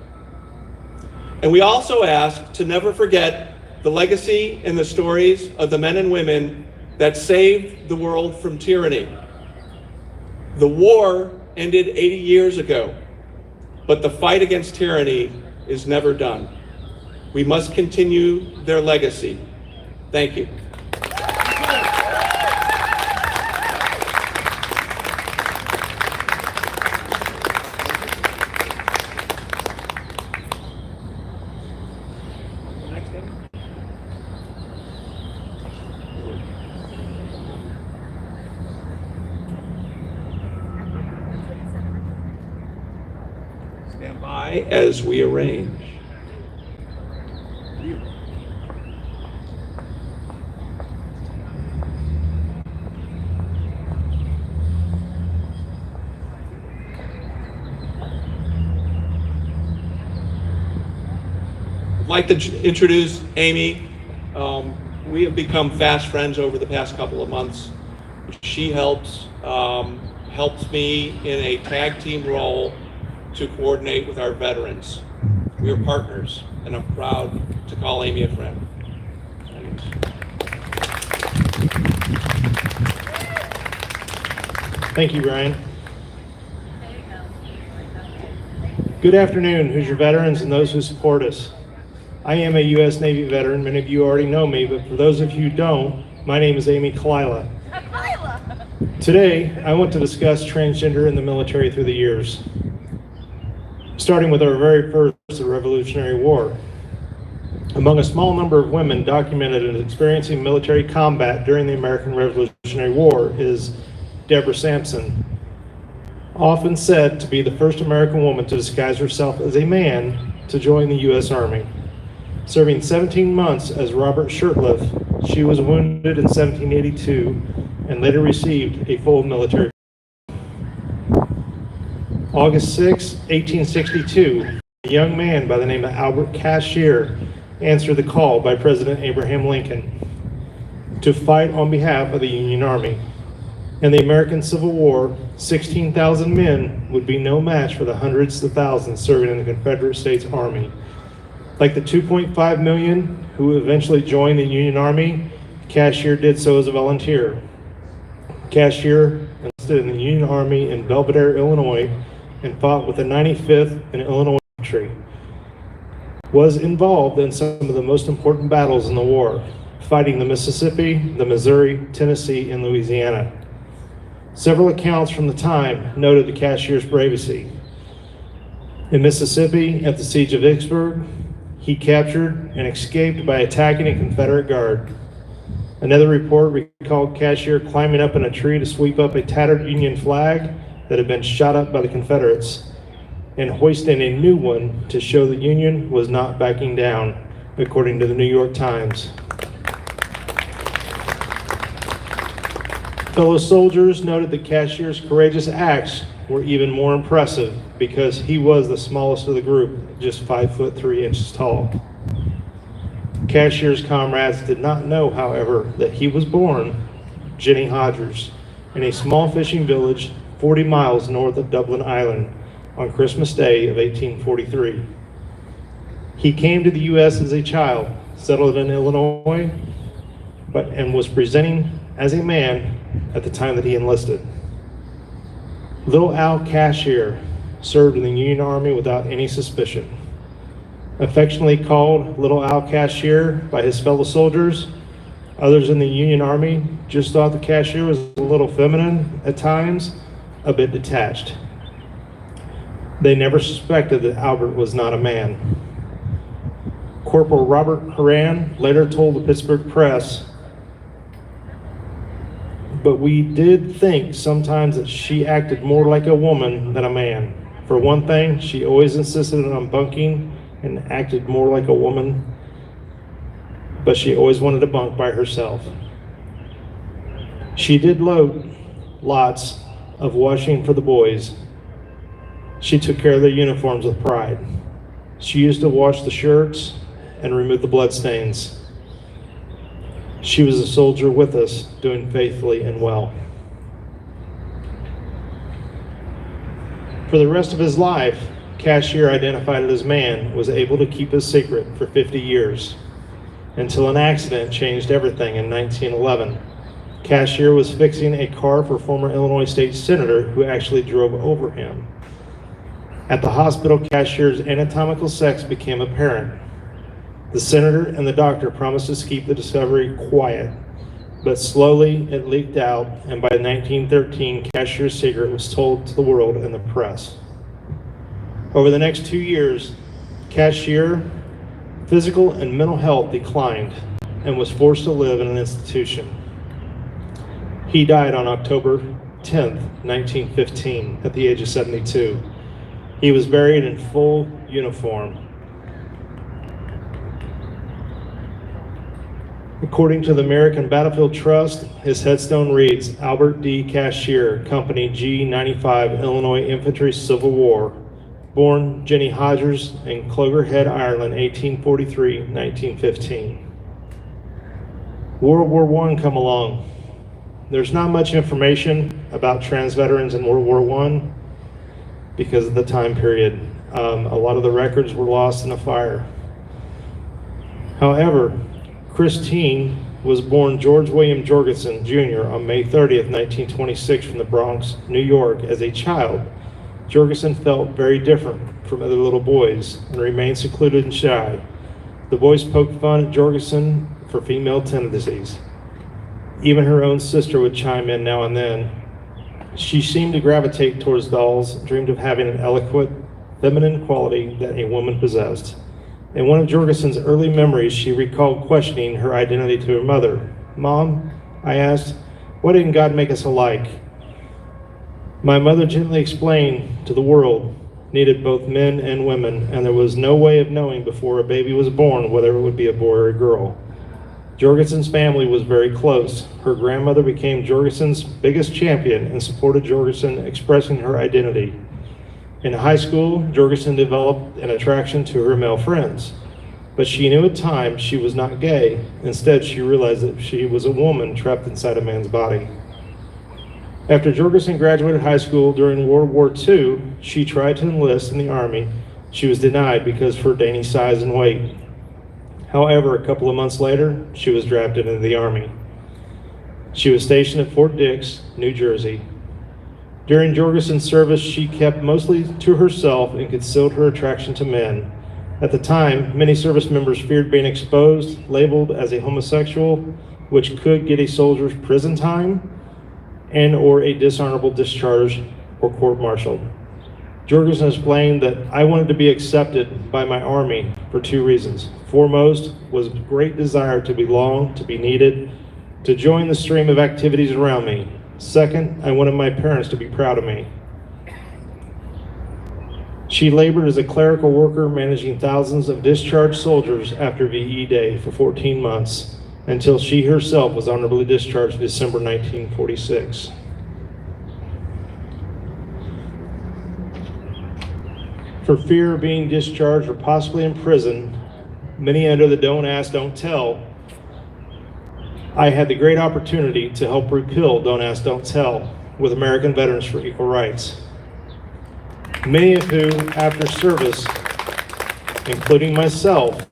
And we also ask to never forget the legacy and the stories of the men and women that saved the world from tyranny. The war ended 80 years ago, but the fight against tyranny is never done. We must continue their legacy. Thank you. Stand by as we arrange. I'd like to introduce Amy. We have become fast friends over the past couple of months. She helps me in a tag team role to coordinate with our veterans. We are partners, and I'm proud to call Amy a friend. Thank you, Ryan. Good afternoon, Hoosier veterans and those who support us. I am a U.S. Navy veteran. Many of you already know me, but for those of you who don't, my name is Amy Kalila. Today, I want to discuss transgender in the military through the years, starting with our very first, the Revolutionary War. Among a small number of women documented as experiencing military combat during the American Revolutionary War is Deborah Sampson, often said to be the first American woman to disguise herself as a man to join the U.S. Army. Serving 17 months as Robert Shurtleff, she was wounded in 1782 and later received a full military. August 6, 1862, a young man by the name of Albert Cashier answered the call by President Abraham Lincoln to fight on behalf of the Union Army. In the American Civil War, 16,000 men would be no match for the hundreds of thousands serving in the Confederate States Army. Like the 2.5 million who eventually joined the Union Army, Cashier did so as a volunteer. Cashier enlisted in the Union Army in Belvedere, Illinois, and fought with the 95th and Illinois Infantry. Was involved in some of the most important battles in the war, fighting the Mississippi, the Missouri, Tennessee, and Louisiana. Several accounts from the time noted the Cashier's bravery. In Mississippi, at the Siege of Vicksburg, he captured and escaped by attacking a Confederate guard. Another report recalled Cashier climbing up in a tree to sweep up a tattered Union flag that had been shot up by the Confederates and hoisting a new one to show the Union was not backing down, according to the New York Times. Fellow soldiers noted that Cashier's courageous acts were even more impressive because he was the smallest of the group, just 5 foot 3 inches tall. Cashier's comrades did not know, however, that he was born Jenny Hodgers in a small fishing village 40 miles north of Dublin Island on Christmas Day of 1843. He came to the U.S. as a child, settled in Illinois, and was presenting as a man at the time that he enlisted. Little Al Cashier served in the Union Army without any suspicion. Affectionately called Little Al Cashier by his fellow soldiers, others in the Union Army just thought the Cashier was a little feminine at times, a bit detached. They never suspected that Albert was not a man. Corporal Robert Horan later told the Pittsburgh Press, "But we did think sometimes that she acted more like a woman than a man. For one thing, she always insisted on bunking and acted more like a woman, but she always wanted to bunk by herself. She did lots of washing for the boys. She took care of their uniforms with pride. She used to wash the shirts and remove the bloodstains. She was a soldier with us, doing faithfully and well." For the rest of his life, Cashier, identified as man, was able to keep his secret for 50 years, until an accident changed everything in 1911. Cashier was fixing a car for former Illinois State Senator who actually drove over him. At the hospital, Cashier's anatomical sex became apparent. The senator and the doctor promised to keep the discovery quiet, but slowly it leaked out, and by 1913, Cashier's secret was told to the world and the press. Over the next 2 years, Cashier, physical and mental health declined and was forced to live in an institution. He died on October 10th, 1915, at the age of 72. He was buried in full uniform. According to the American Battlefield Trust, his headstone reads, Albert D. Cashier, Company G95, Illinois Infantry, Civil War. Born Jenny Hodgers in Cloger Head, Ireland, 1843-1915. World War I come along. There's not much information about trans veterans in World War I because of the time period. A lot of the records were lost in a fire. However, Christine was born George William Jorgensen Jr. on May 30th, 1926 from the Bronx, New York. As a child, Jorgensen felt very different from other little boys and remained secluded and shy. The boys poked fun at Jorgensen for female tendencies. Even her own sister would chime in now and then. She seemed to gravitate towards dolls, dreamed of having an eloquent, feminine quality that a woman possessed. In one of Jorgensen's early memories, she recalled questioning her identity to her mother. "Mom," I asked, "why didn't God make us alike?" My mother gently explained to the world needed both men and women, and there was no way of knowing before a baby was born whether it would be a boy or a girl. Jorgensen's family was very close. Her grandmother became Jorgensen's biggest champion and supported Jorgensen expressing her identity. In high school, Jorgensen developed an attraction to her male friends, but she knew at times she was not gay. Instead, she realized that she was a woman trapped inside a man's body. After Jorgensen graduated high school during World War II, she tried to enlist in the Army. She was denied because of her dainty size and weight. However, a couple of months later, she was drafted into the Army. She was stationed at Fort Dix, New Jersey. During Jorgensen's service, she kept mostly to herself and concealed her attraction to men. At the time, many service members feared being exposed, labeled as a homosexual, which could get a soldier's prison time and or a dishonorable discharge or court-martialed. Jorgensen explained that I wanted to be accepted by my Army for 2 reasons. Foremost was a great desire to belong, to be needed, to join the stream of activities around me. Second, I wanted my parents to be proud of me. She labored as a clerical worker, managing thousands of discharged soldiers after VE Day for 14 months, until she herself was honorably discharged in December 1946. For fear of being discharged or possibly imprisoned, many under the Don't Ask, Don't Tell, I had the great opportunity to help repeal Don't Ask, Don't Tell with American Veterans for Equal Rights. Many of who, after service, including myself,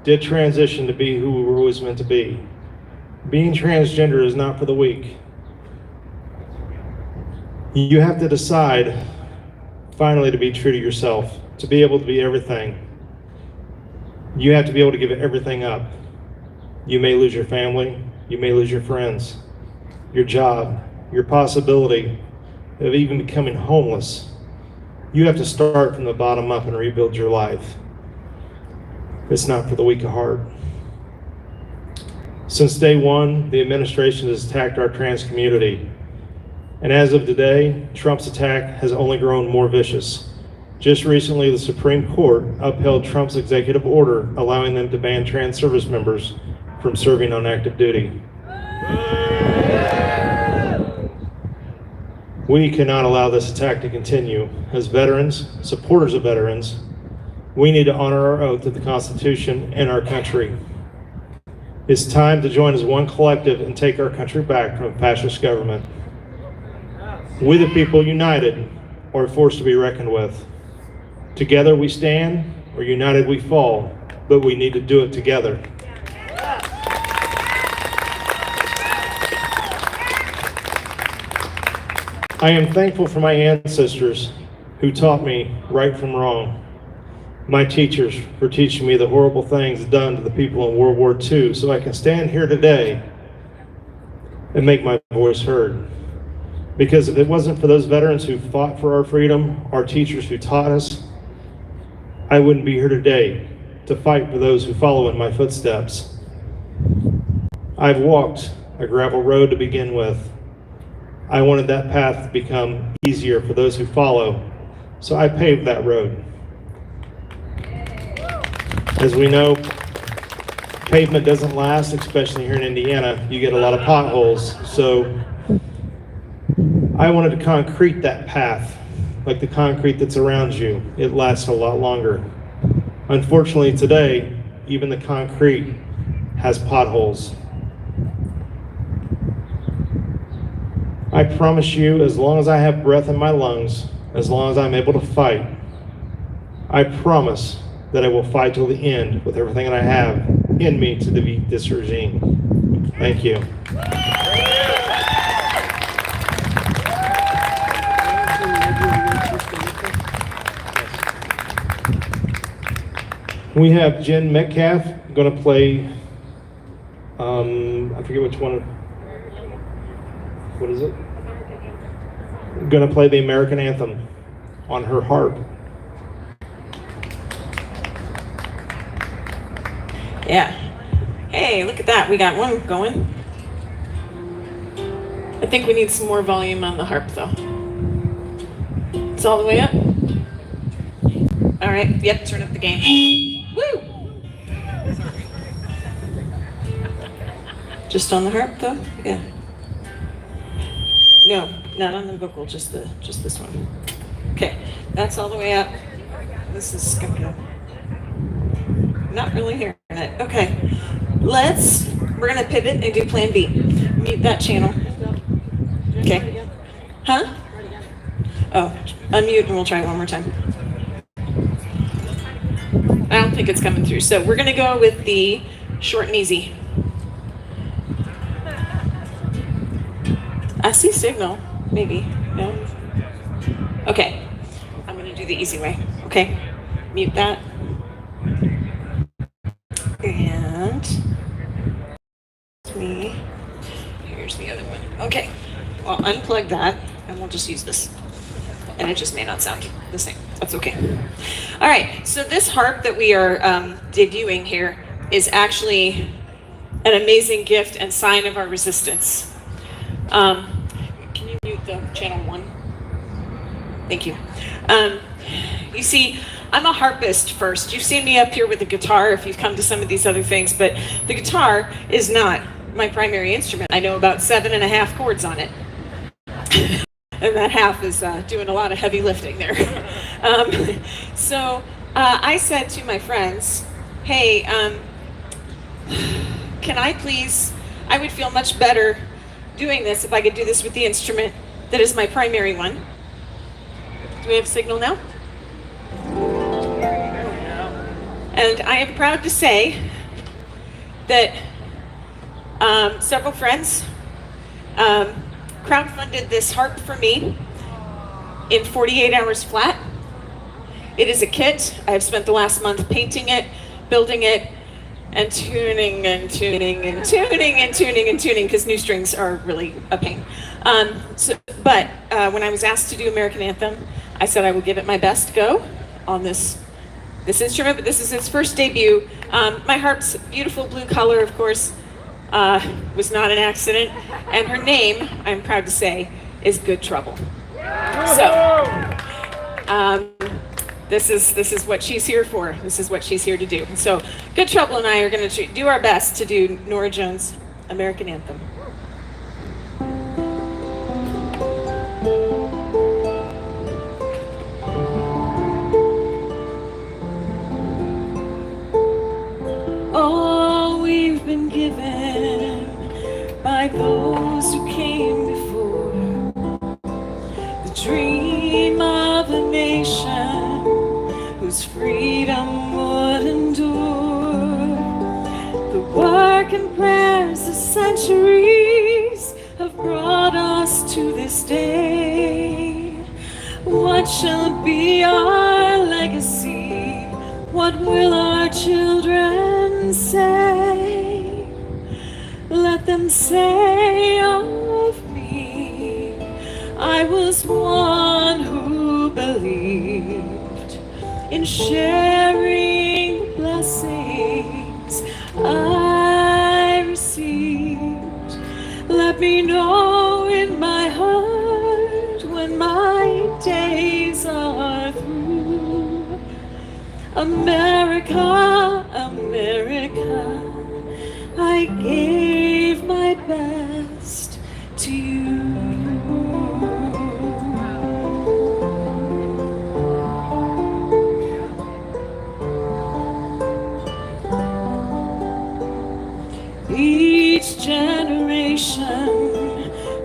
did transition to be who we were always meant to be. Being transgender is not for the weak. You have to decide, finally, to be true to yourself, to be able to be everything. You have to be able to give everything up. You may lose your family, you may lose your friends, your job, your possibility of even becoming homeless. You have to start from the bottom up and rebuild your life. It's not for the weak of heart. Since day one, the administration has attacked our trans community. And as of today, Trump's attack has only grown more vicious. Just recently, the Supreme Court upheld Trump's executive order allowing them to ban trans service members from serving on active duty. We cannot allow this attack to continue. As veterans, supporters of veterans, we need to honor our oath to the Constitution and our country. It's time to join as one collective and take our country back from a fascist government. We the people united are a force to be reckoned with. Together we stand, or united we fall, but we need to do it together. I am thankful for my ancestors who taught me right from wrong. My teachers for teaching me the horrible things done to the people in World War II so I can stand here today and make my voice heard. Because if it wasn't for those veterans who fought for our freedom, our teachers who taught us, I wouldn't be here today to fight for those who follow in my footsteps. I've walked a gravel road to begin with. I wanted that path to become easier for those who follow, so I paved that road. As we know, pavement doesn't last, especially here in Indiana. You get a lot of potholes, so I wanted to concrete that path, like the concrete that's around you. It lasts a lot longer. Unfortunately, today, even the concrete has potholes. I promise you, as long as I have breath in my lungs, as long as I'm able to fight, I promise that I will fight till the end with everything that I have in me to defeat this regime. Thank you. We have Jen Metcalf going to play, I forget which one. What is it? Going to play the American anthem on her harp. Yeah. Hey, look at that. We got one going. I think we need some more volume on the harp, though. It's all the way up? All right. Yep, turn up the gain. Woo! Just on the harp, though? Yeah. No, not on the vocal, just this one. Okay, that's all the way up. This is gonna not really hearing it. Okay, we're gonna pivot and do plan B. Mute that channel. Okay. Huh? Oh, unmute and we'll try it one more time. I don't think it's coming through. So we're gonna go with the short and easy. I see signal, maybe. No? Okay. I'm going to do the easy way. Okay. Mute that. And me. Here's the other one. Okay. Well, unplug that and we'll just use this. And it just may not sound the same. That's okay. All right. So this harp that we are debuting here is actually an amazing gift and sign of our resistance. Can you mute the channel 1? Thank you. You see, I'm a harpist first. You've seen me up here with the guitar if you've come to some of these other things, but the guitar is not my primary instrument. I know about 7.5 chords on it. And that half is doing a lot of heavy lifting there. So I said to my friends, hey, can I please, I would feel much better doing this if I could do this with the instrument that is my primary one. Do we have signal now? And I am proud to say that several friends crowdfunded this harp for me in 48 hours flat. It is a kit. I have spent the last month painting it, building it, and tuning and tuning and tuning and tuning and tuning because new strings are really a pain. But when I was asked to do American Anthem, I said I would give it my best go on this instrument, but this is its first debut. My harp's beautiful blue color, of course, was not an accident, and her name, I'm proud to say, is Good Trouble. So, this is what she's here for. This is what she's here to do. So, Good Trouble and I are going to do our best to do Norah Jones' American Anthem. All we've been given by those who came before, the dream of a nation whose freedom would endure. The work and prayers of centuries have brought us to this day. What shall be our legacy? What will our children say? Let them say of me, I was one who believed in sharing blessings I received. Let me know in my heart when my days are through. America, America, I gave my best to you. Each generation,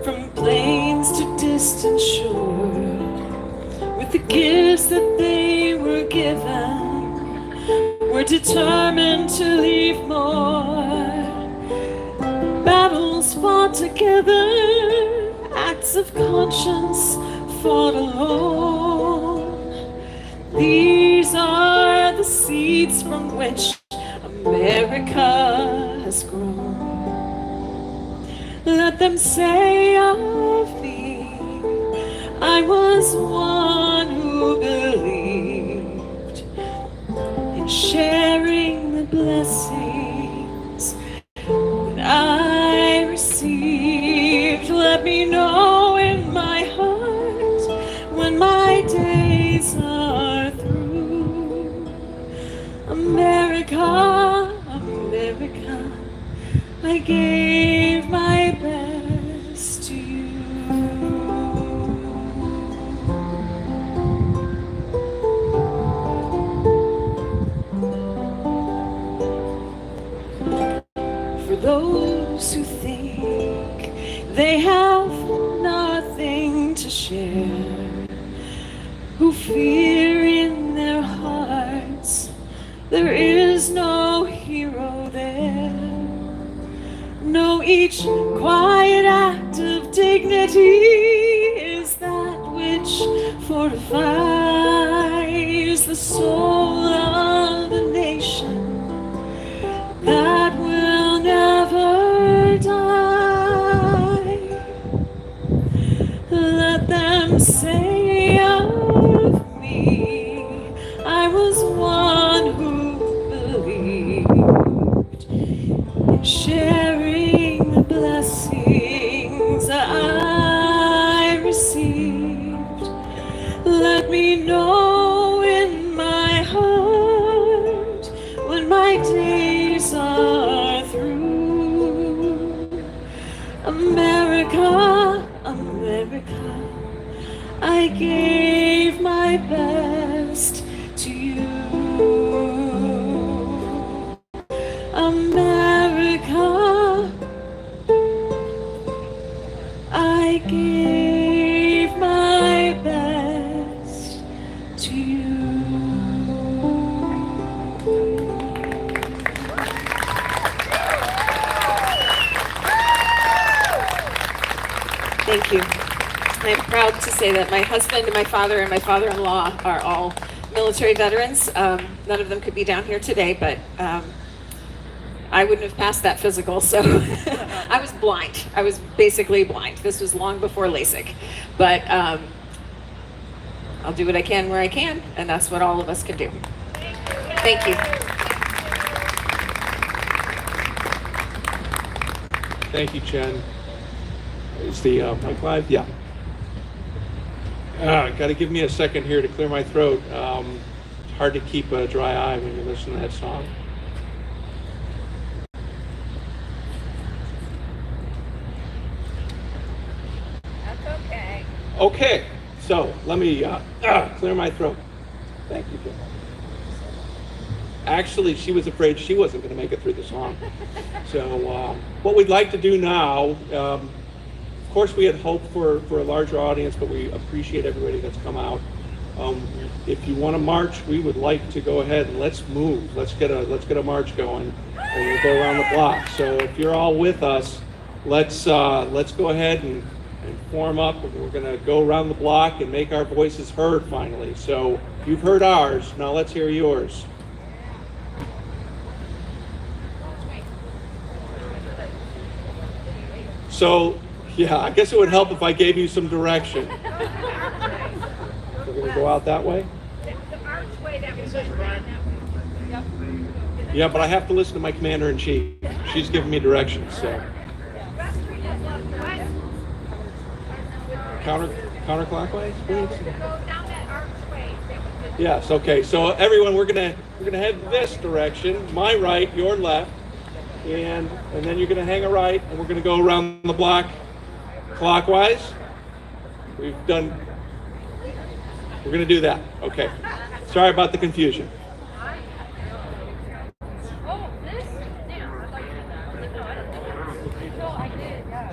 from plains to distant shore, with the gifts that they were given, were determined to leave more. Battles fought together, acts of conscience fought alone. These are the seeds from which America has grown. Let them say of me, I was one who believed in sharing the blessings that I received. Let me know in my heart when my days are through. America, America, I gave my best to you. For those who think they have nothing to share, who fear in their hearts there is no hero there. Know each quiet act of day dignity is that which fortifies the soul of the nation, that will never die. Let them say of me, I was one who believed in sharing the blessings I received. Let me know in my heart when my days are through. America, America, I gave my best to you. America, I gave my best to you. Thank you. I'm proud to say that my husband and my father and my father-in-law are all military veterans. None of them could be down here today, but I wouldn't have passed that physical, so I was blind. I was basically blind. This was long before LASIK, but I'll do what I can where I can, and that's what all of us can do. Thank you. Thank you, Jen. Is the mic live? Yeah. Got to give me a second here to clear my throat. It's hard to keep a dry eye when you listen to that song. That's okay. Okay, so let me clear my throat. Thank you, Jen. Actually, she was afraid she wasn't going to make it through the song. So what we'd like to do now, of course we had hoped for a larger audience, but we appreciate everybody that's come out. If you want to march, we would like to go ahead and let's move. Let's get a march going, and we'll go around the block. So if you're all with us, let's go ahead and form up. We're going to go around the block and make our voices heard finally. So you've heard ours, now let's hear yours. So, yeah, I guess it would help if I gave you some direction. We're going to go out that way? The archway that was going down that way. Yep. Yeah, but I have to listen to my commander-in-chief. She's giving me directions, so. Counterclockwise, please? Go down that archway. Yes, okay. So everyone, we're gonna head this direction, my right, your left, and then you're gonna hang a right, and we're gonna go around the block clockwise. We're gonna do that. Okay. Sorry about the confusion. Oh, this? Yeah, I'd like to. No, I don't think no, I did, yeah.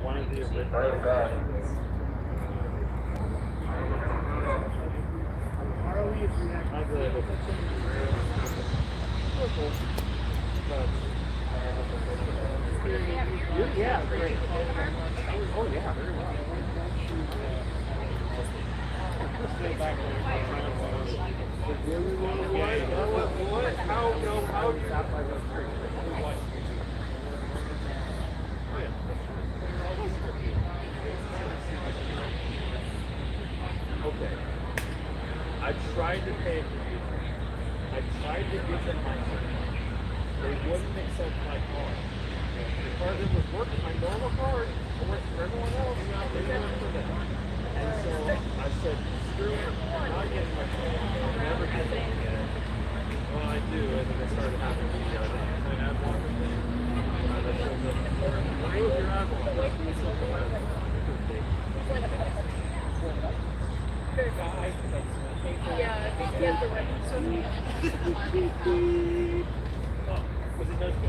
One of the original. Yeah, great. Oh, yeah, very well. Okay. I tried to pay for it. I tried to give them my card. They wouldn't accept my card. The card that was working, my normal card, I worked for everyone else, they went for that. And so I said, screw it, I'm not getting my card. I'll never get it again. Well, I do, and then it started happening to me. I had one thing. That shows up. Remove your Avalon. Yeah, I think you have to register. Oh, because it does go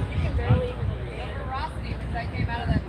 You can barely even ferocity because that came out of that.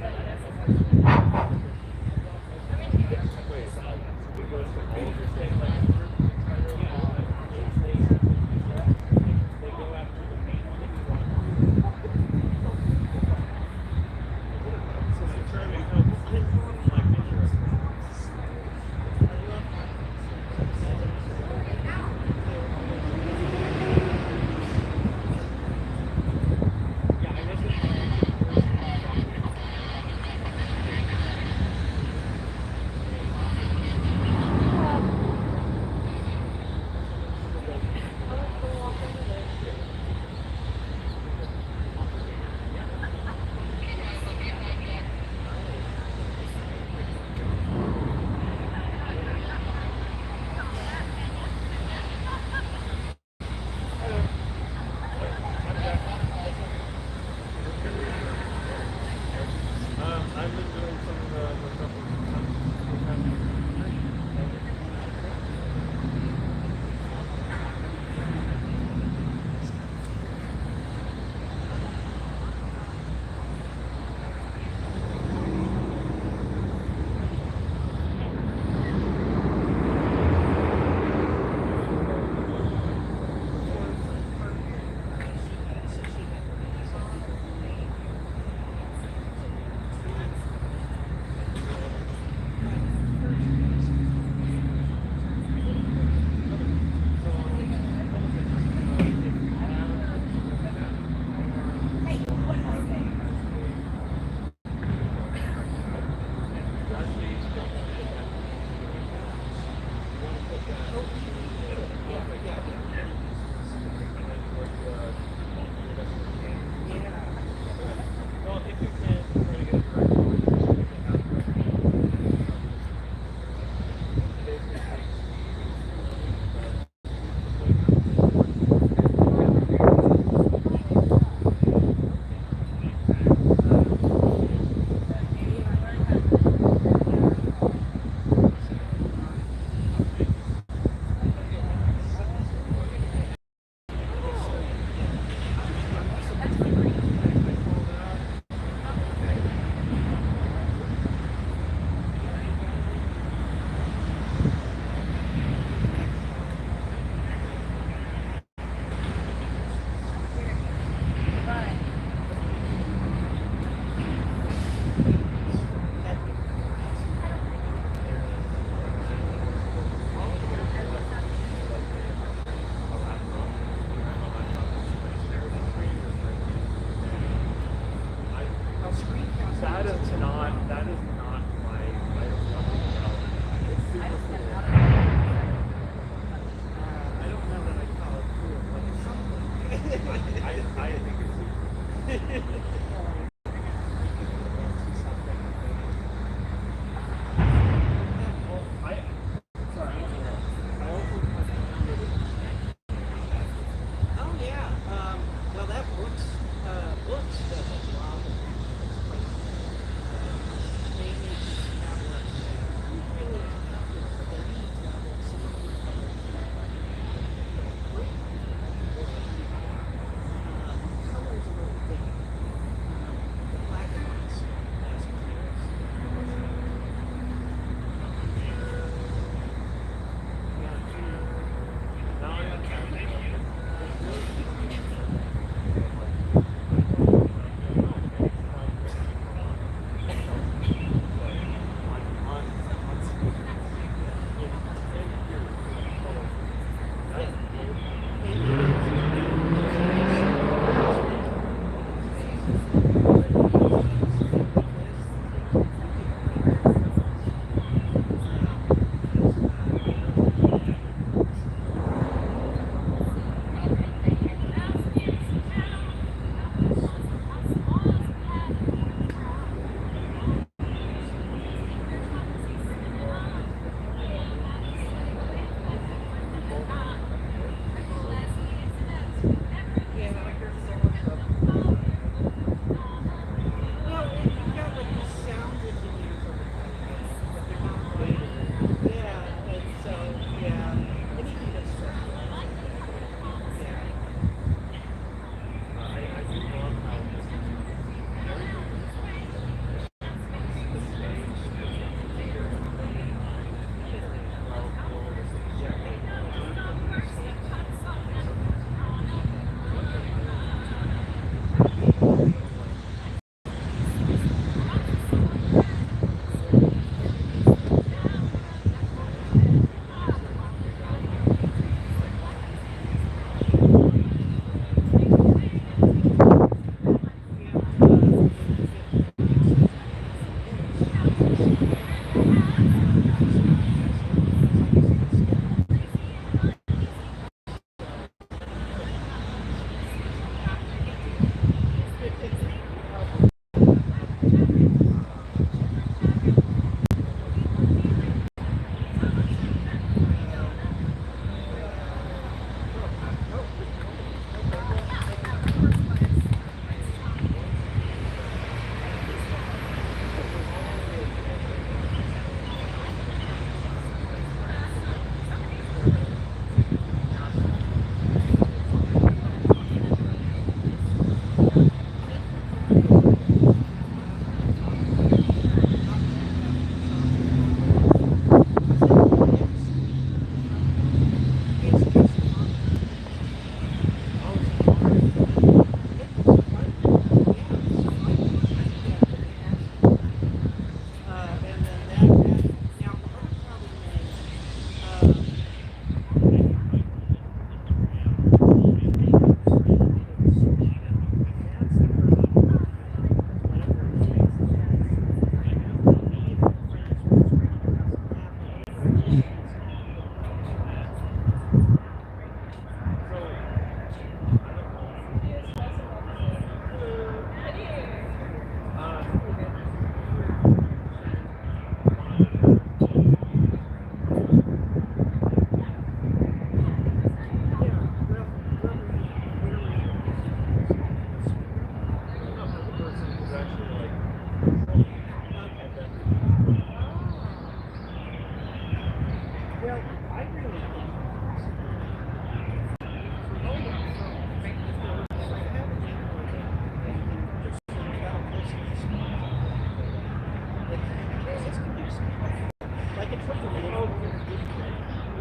like a triple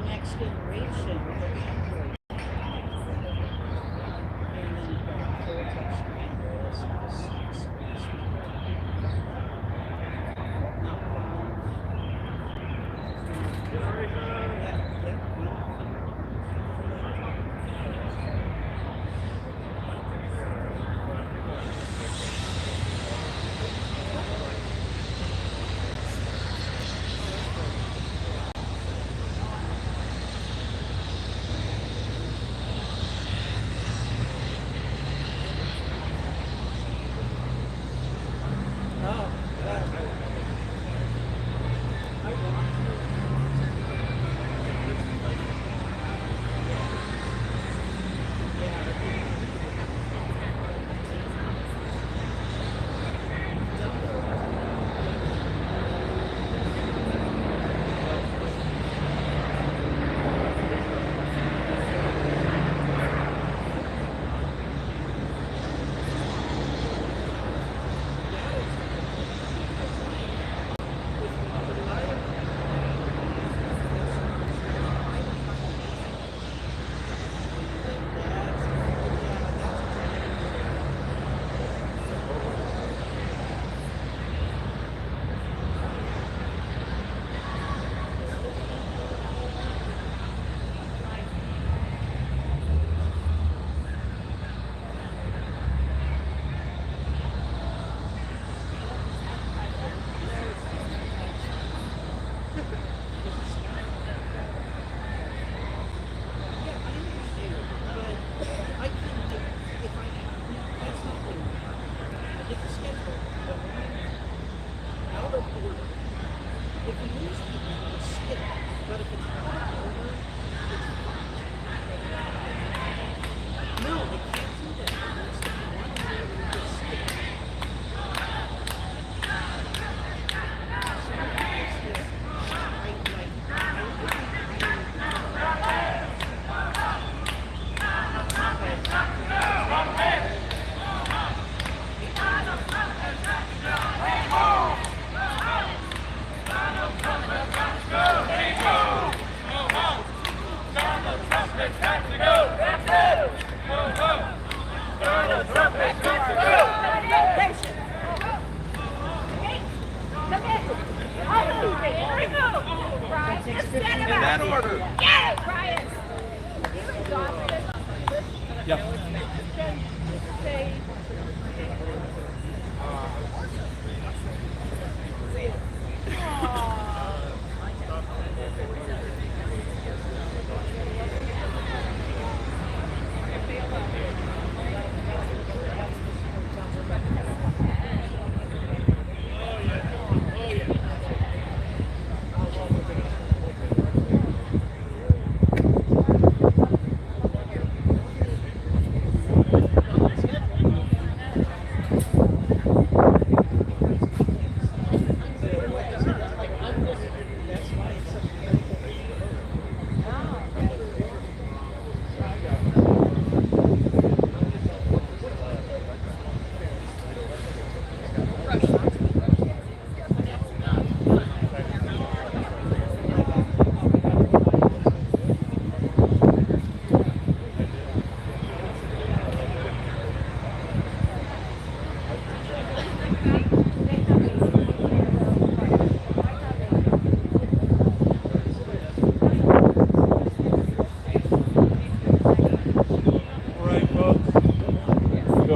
next generation. And then full touchscreen.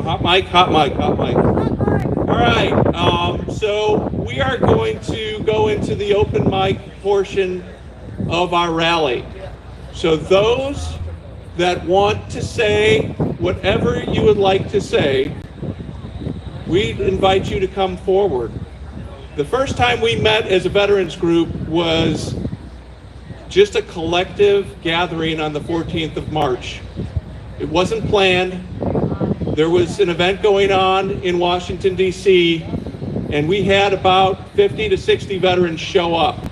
Hot mic. All right, so we are going to go into the open mic portion of our rally. So those that want to say whatever you would like to say, we invite you to come forward. The first time we met as a veterans group was just a collective gathering on the 14th of March. It wasn't planned. There was an event going on in Washington, D.C., and we had about 50 to 60 veterans show up.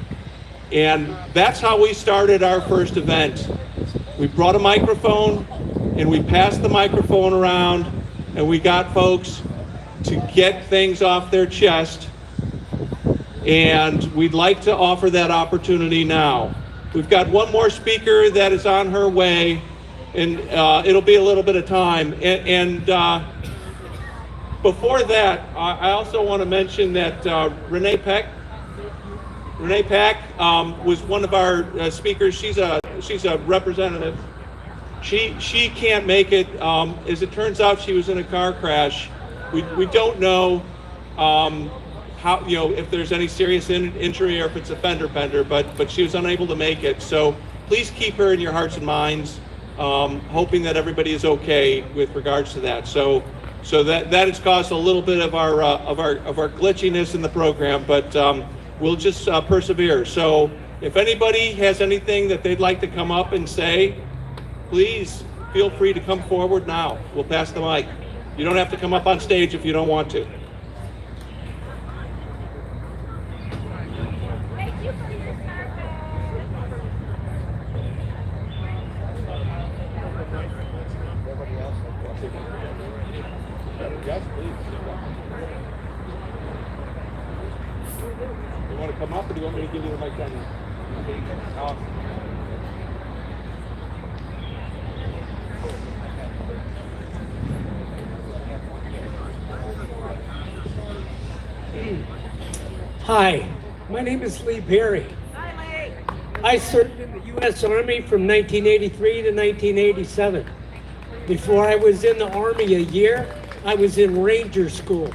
And that's how we started our first event. We brought a microphone, and we passed the microphone around, and we got folks to get things off their chest and we'd like to offer that opportunity now. We've got one more speaker that is on her way, and it'll be a little bit of time. And before that, I also want to mention that Renee Peck was one of our speakers. She's a representative. She can't make it. As it turns out, she was in a car crash. We don't know how, if there's any serious injury or if it's a fender bender, but she was unable to make it. So please keep her in your hearts and minds, hoping that everybody is okay with regards to that. So that has caused a little bit of our glitchiness in the program, but we'll just persevere. So if anybody has anything that they'd like to come up and say, please feel free to come forward now. We'll pass the mic. You don't have to come up on stage if you don't want to. Thank you for your Yes, please. You want to come up, or do you want me to give you the mic down here? Hi, my name is Lee Perry. I served in the U.S. Army from 1983 to 1987. Before I was in the Army a year, I was in Ranger School.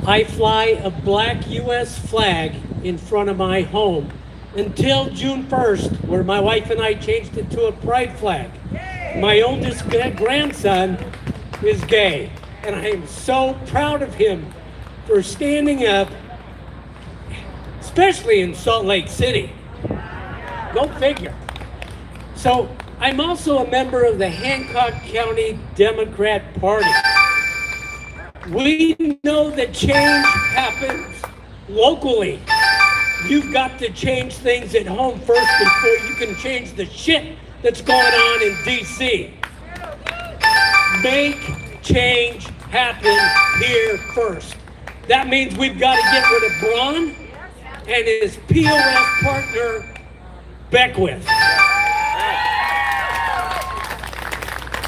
I fly a black U.S. flag in front of my home until June 1st, where my wife and I changed it to a pride flag. My oldest grandson is gay, and I am so proud of him for standing up, especially in Salt Lake City. Go figure. So I'm also a member of the Hancock County Democrat Party. We know that change happens locally. You've got to change things at home first before you can change the shit that's going on in DC. Make change happen here first. That means we've got to get rid of Braun and his POS partner, Beckwith.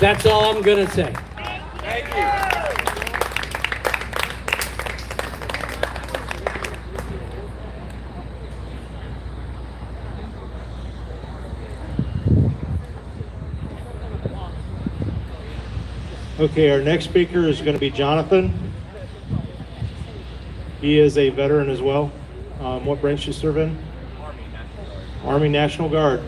That's all I'm going to say. Thank you. Okay, our next speaker is going to be Jonathan. He is a veteran as well. What branch do you serve in? Army National Guard.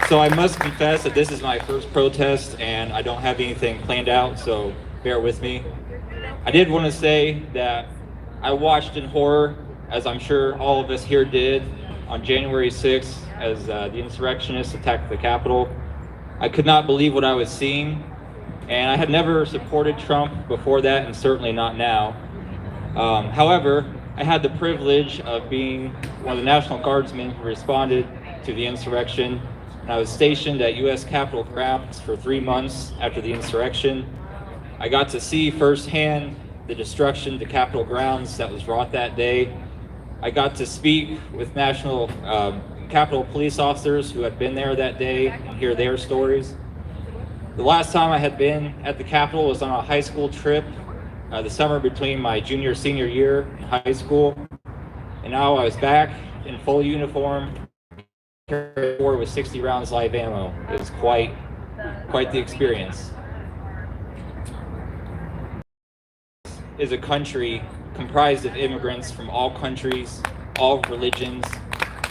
So I must confess that this is my first protest and I don't have anything planned out, so bear with me. I did want to say that I watched in horror, as I'm sure all of us here did, on January 6th as the insurrectionists attacked the Capitol. I could not believe what I was seeing, and I had never supported Trump before that, and certainly not now. However, I had the privilege of being one of the National Guardsmen who responded to the insurrection, and I was stationed at U.S. Capitol grounds for 3 months after the insurrection. I got to see firsthand the destruction to Capitol grounds that was wrought that day. I got to speak with Capitol police officers who had been there that day and hear their stories. The last time I had been at the Capitol was on a high school trip, the summer between my senior year in high school. And now I was back in full uniform, carrying forward with 60 rounds live ammo. It was quite the experience. Is a country comprised of immigrants from all countries, all religions,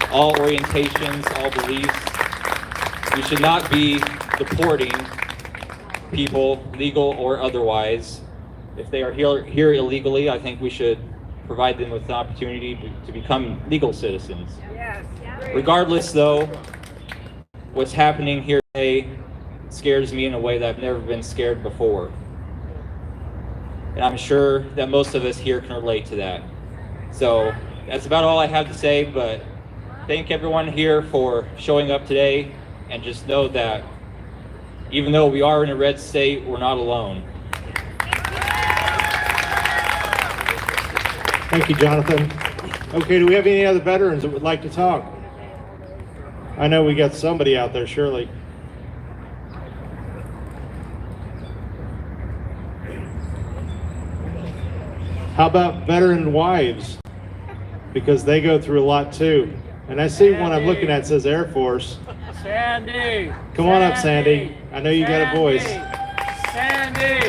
all orientations, all beliefs. We should not be deporting people, legal or otherwise. If they are here illegally, I think we should provide them with the opportunity to become legal citizens. Yes. Regardless, though, what's happening here today scares me in a way that I've never been scared before. And I'm sure that most of us here can relate to that. So that's about all I have to say, but thank everyone here for showing up today, and just know that Even though we are in a red state, we're not alone. Thank you, Jonathan. Okay, do we have any other veterans that would like to talk? I know we got somebody out there, surely. How about veteran wives? Because they go through a lot too. And I see one I'm looking at says Air Force. Sandy. Come on up, Sandy. I know you got a voice. Sandy.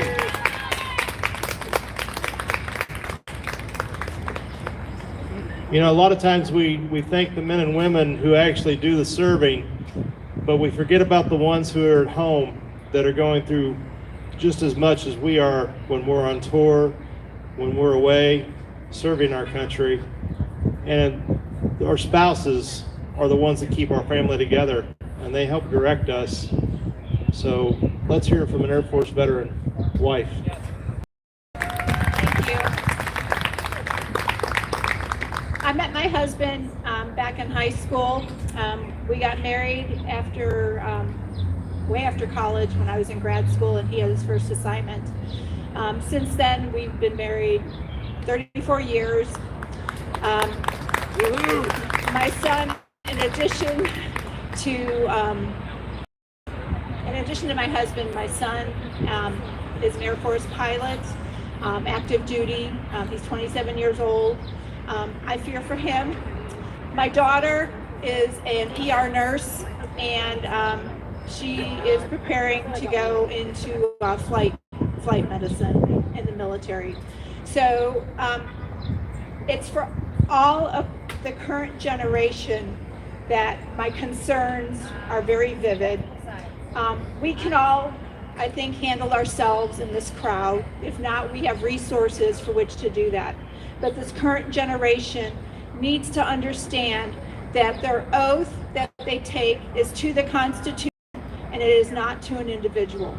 You know, a lot of times we thank the men and women who actually do the serving, but we forget about the ones who are at home that are going through just as much as we are when we're on tour, when we're away, serving our country. And our spouses are the ones that keep our family together, and they help direct us. So let's hear from an Air Force veteran wife. Thank you. I met my husband back in high school. We got married after way after college when I was in grad school, and he had his first assignment. Since then, we've been married 34 years. My son, in addition to my husband, my son is an Air Force pilot, active duty. He's 27 years old. I fear for him. My daughter is an ER nurse, and she is preparing to go into flight medicine in the military. So it's for all of the current generation that my concerns are very vivid. We can all, I think, handle ourselves in this crowd. If not, we have resources for which to do that. But this current generation needs to understand that their oath that they take is to the Constitution, and it is not to an individual.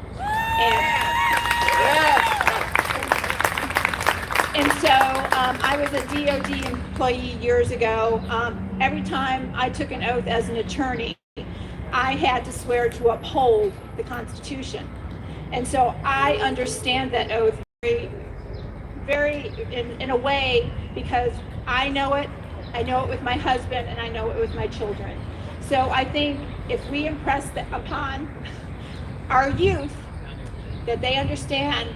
And so I was a DOD employee years ago. Every time I took an oath as an attorney, I had to swear to uphold the Constitution. And so I understand that oath very in a way, because I know it with my husband, and I know it with my children. So I think if we impress upon our youth that they understand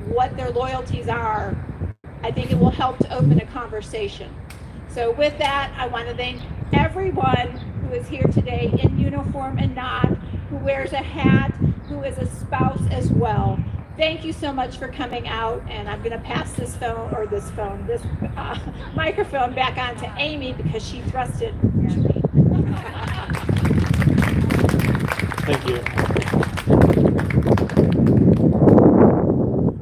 what their loyalties are, I think it will help to open a conversation. So with that, I want to thank everyone who is here today in uniform and not, who wears a hat, who is a spouse as well. Thank you so much for coming out, and I'm going to pass this microphone back on to Amy because she thrust it to me. Thank you.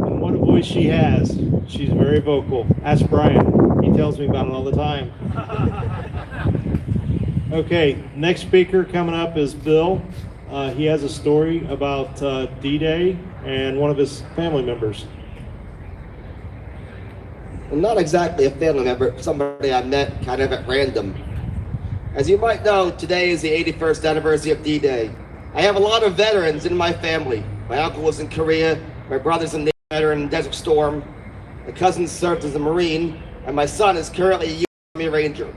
And what a voice she has. She's very vocal. Ask Brian. He tells me about it all the time. Okay, next speaker coming up is Bill. He has a story about D-Day and one of his family members. Well, not exactly a family member, somebody I met kind of at random. As you might know, today is the 81st anniversary of D-Day. I have a lot of veterans in my family. My uncle was in Korea, my brother's a veteran in Desert Storm, my cousin served as a Marine, and my son is currently a U.S. Army Ranger.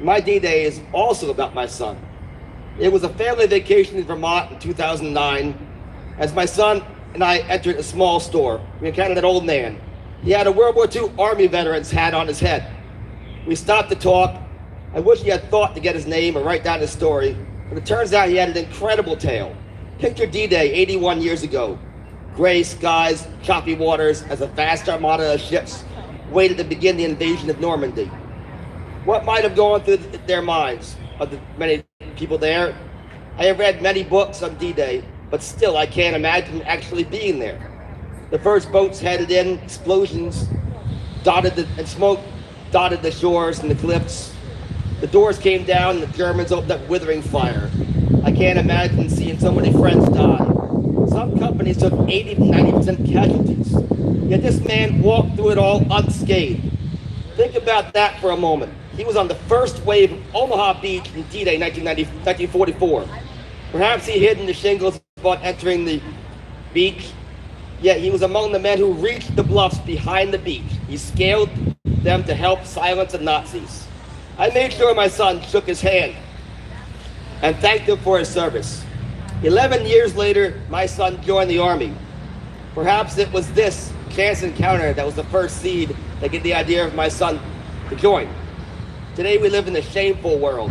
My D-Day is also about my son. It was a family vacation in Vermont in 2009. As my son and I entered a small store, we encountered an old man. He had a World War II Army veteran's hat on his head. We stopped to talk. I wish he had thought to get his name or write down his story, but it turns out he had an incredible tale. Picture D-Day 81 years ago. Gray skies, choppy waters, as a vast armada of ships waited to begin the invasion of Normandy. What might have gone through their minds of the many people there? I have read many books on D-Day, but still I can't imagine actually being there. The first boats headed in, explosions and smoke dotted the shores and the cliffs. The doors came down and the Germans opened up withering fire. I can't imagine seeing so many friends die. Some companies took 80 to 90% casualties. Yet this man walked through it all unscathed. Think about that for a moment. He was on the first wave of Omaha Beach in D-Day 1944. Perhaps he hid in the shingles upon entering the beach, yet he was among the men who reached the bluffs behind the beach. He scaled them to help silence the Nazis. I made sure my son shook his hand and thanked him for his service. 11 years later, my son joined the Army. Perhaps it was this chance encounter that was the first seed that gave the idea of my son to join. Today we live in a shameful world.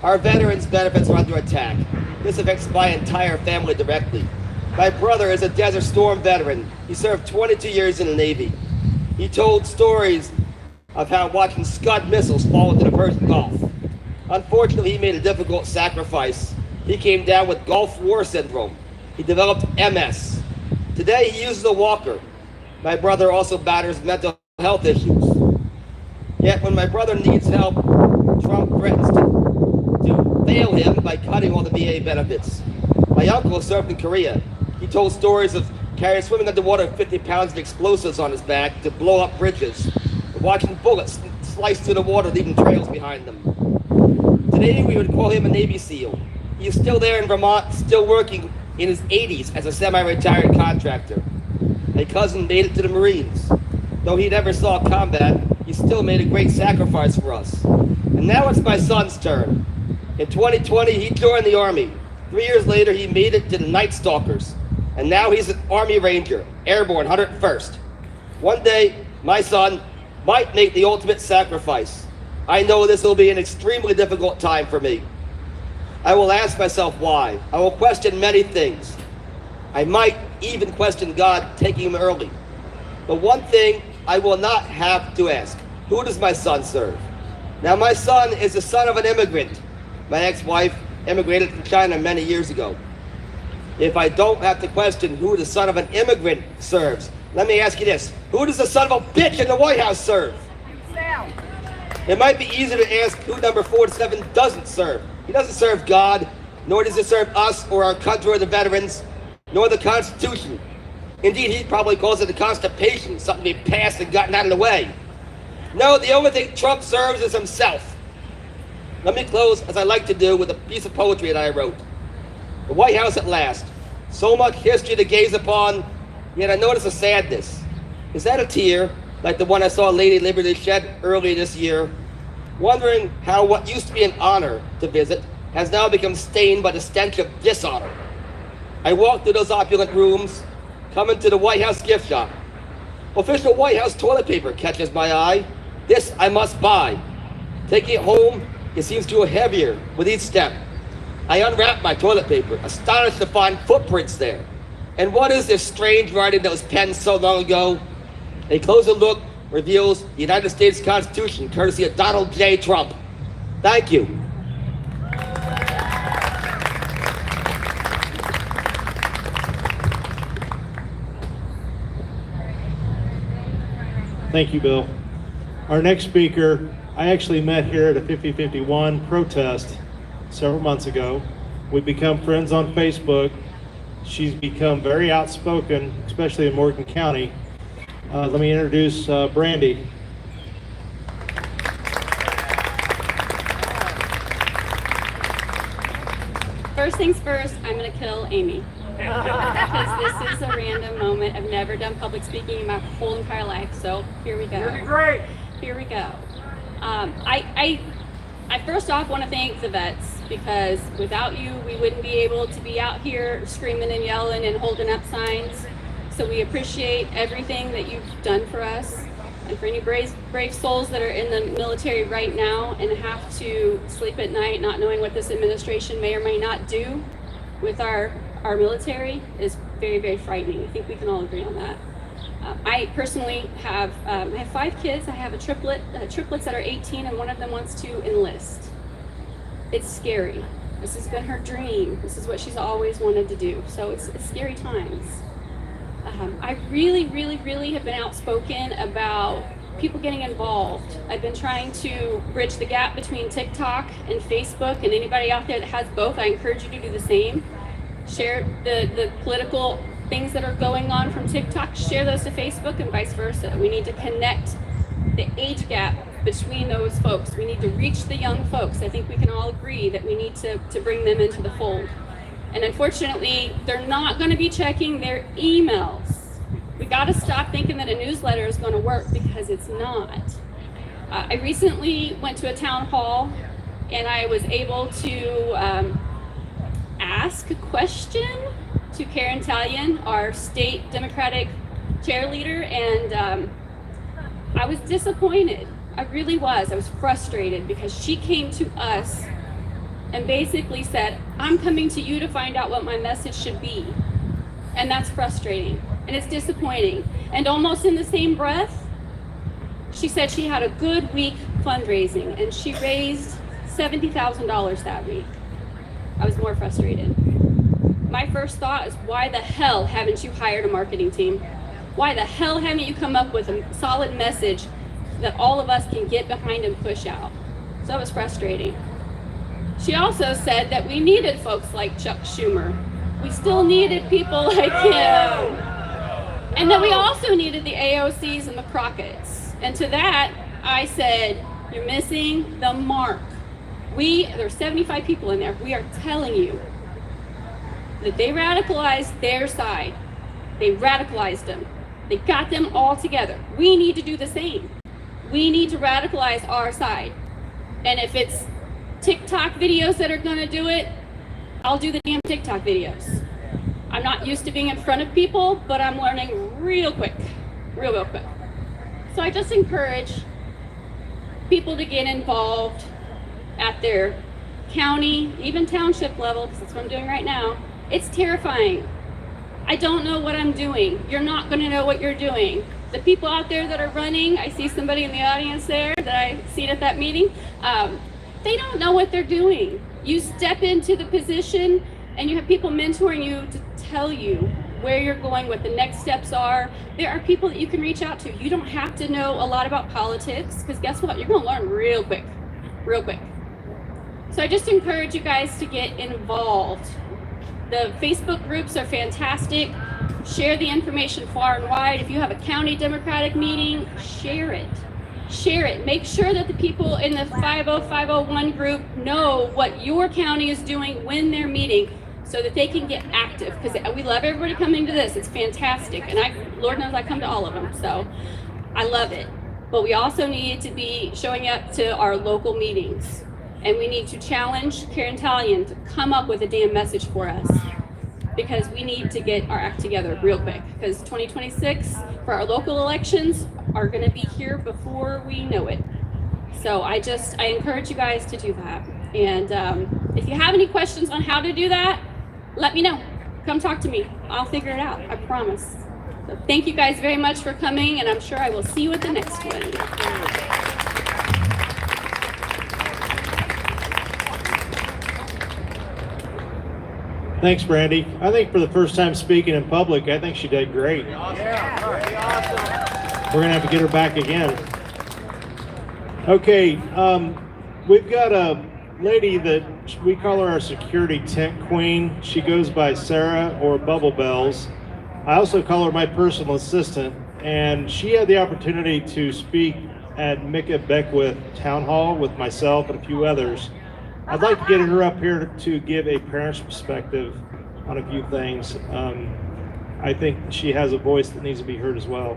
Our veterans' benefits are under attack. This affects my entire family directly. My brother is a Desert Storm veteran. He served 22 years in the Navy. He told stories of how watching Scud missiles fall into the Persian Gulf. Unfortunately, he made a difficult sacrifice. He came down with Gulf War syndrome. He developed MS. Today, he uses a walker. My brother also batters mental health issues. Yet, when my brother needs help, Trump threatens to fail him by cutting all the VA benefits. My uncle served in Korea. He told stories of carrying swimming underwater with 50 pounds of explosives on his back to blow up bridges, and watching bullets slice through the water, leaving trails behind them. Today, we would call him a Navy SEAL. He is still there in Vermont, still working in his 80s as a semi-retired contractor. My cousin made it to the Marines. Though he never saw combat, he still made a great sacrifice for us. And now it's my son's turn. In 2020, he joined the Army. 3 years later, he made it to the Night Stalkers. And now he's an Army Ranger, airborne, 101st. One day, my son might make the ultimate sacrifice. I know this will be an extremely difficult time for me. I will ask myself why. I will question many things. I might even question God taking him early. But one thing I will not have to ask, who does my son serve? Now, my son is the son of an immigrant. My ex-wife immigrated from China many years ago. If I don't have to question who the son of an immigrant serves, let me ask you this. Who does the son of a bitch in the White House serve? It might be easier to ask who number 47 doesn't serve. He doesn't serve God, nor does he serve us or our country or the veterans, nor the Constitution. Indeed, he probably calls it the constipation, something to be passed and gotten out of the way. No, the only thing Trump serves is himself. Let me close, as I like to do, with a piece of poetry that I wrote. The White House at last. So much history to gaze upon, yet I notice a sadness. Is that a tear, like the one I saw Lady Liberty shed earlier this year? Wondering how what used to be an honor to visit has now become stained by the stench of dishonor. I walk through those opulent rooms, come into the White House gift shop. Official White House toilet paper catches my eye. This I must buy. Taking it home, it seems to grow heavier with each step. I unwrap my toilet paper, astonished to find footprints there. And what is this strange writing that was penned so long ago? A closer look reveals the United States Constitution, courtesy of Donald J. Trump. Thank you. Thank you, Bill. Our next speaker, I actually met here at a 5051 protest several months ago. We've become friends on Facebook. She's become very outspoken, especially in Morgan County. Let me introduce Brandy. First things first, I'm going to kill Amy. Because this is a random moment. I've never done public speaking in my whole entire life, so here we go. You're doing great. Here we go. I first off want to thank the vets, because without you, we wouldn't be able to be out here screaming and yelling and holding up signs. So we appreciate everything that you've done for us. And for any brave souls that are in the military right now and have to sleep at night not knowing what this administration may or may not do with our military is very, very frightening. I think we can all agree on that. I personally have I have 5 kids. I have triplets that are 18, and one of them wants to enlist. It's scary. This has been her dream. This is what she's always wanted to do. So it's scary times. I really, really, really have been outspoken about people getting involved. I've been trying to bridge the gap between TikTok and Facebook, and anybody out there that has both, I encourage you to do the same. Share the political things that are going on from TikTok, share those to Facebook and vice versa. We need to connect the age gap between those folks. We need to reach the young folks. I think we can all agree that we need to bring them into the fold. And unfortunately, they're not going to be checking their emails. We got to stop thinking that a newsletter is going to work, because it's not. I recently went to a town hall and I was able to ask a question to Karen Talion, our state Democratic chairleader, and I was disappointed. I really was. I was frustrated because she came to us and basically said, I'm coming to you to find out what my message should be. And that's frustrating and it's disappointing. And almost in the same breath, she said she had a good week fundraising and she raised $70,000 that week. I was more frustrated. My first thought is, why the hell haven't you hired a marketing team? Why the hell haven't you come up with a solid message that all of us can get behind and push out? So it was frustrating. She also said that we needed folks like Chuck Schumer. We still needed people like him. And that we also needed the AOCs and the Crockett's. And to that, I said, you're missing the mark. There's 75 people in there. We are telling you that they radicalized their side. They radicalized them. They got them all together. We need to do the same. We need to radicalize our side. And if it's TikTok videos that are gonna do it, I'll do the damn TikTok videos. I'm not used to being in front of people, but I'm learning real quick, real quick. So I just encourage people to get involved at their county, even township level, because that's what I'm doing right now. It's terrifying. I don't know what I'm doing. You're not gonna know what you're doing. The people out there that are running, I see somebody in the audience there that I seen at that meeting, they don't know what they're doing. You step into the position and you have people mentoring you to tell you where you're going, what the next steps are. There are people that you can reach out to. You don't have to know a lot about politics, because guess what? You're gonna learn real quick, real quick. So I just encourage you guys to get involved. The Facebook groups are fantastic. Share the information far and wide. If you have a county Democratic meeting, share it. Share it. Make sure that the people in the 50501 group know what your county is doing when they're meeting, so that they can get active, because we love everybody coming to this. It's fantastic. And Lord knows I come to all of them, so I love it. But we also need to be showing up to our local meetings. And we need to challenge Karen Talion to come up with a damn message for us, because we need to get our act together real quick, because 2026 for our local elections are going to be here before we know it. So I encourage you guys to do that. And if you have any questions on how to do that, let me know. Come talk to me. I'll figure it out. I promise. So thank you guys very much for coming, and I'm sure I will see you at the next one. Thanks, Brandy. I think for the first time speaking in public, I think she did great. We're gonna have to get her back again. Okay, we've got a lady that we call her our security tent queen. She goes by Sarah or Bubble Bells. I also call her my personal assistant, and she had the opportunity to speak at Micah Beckwith Town Hall with myself and a few others. I'd like to get her up here to give a parent's perspective on a few things. I think she has a voice that needs to be heard as well.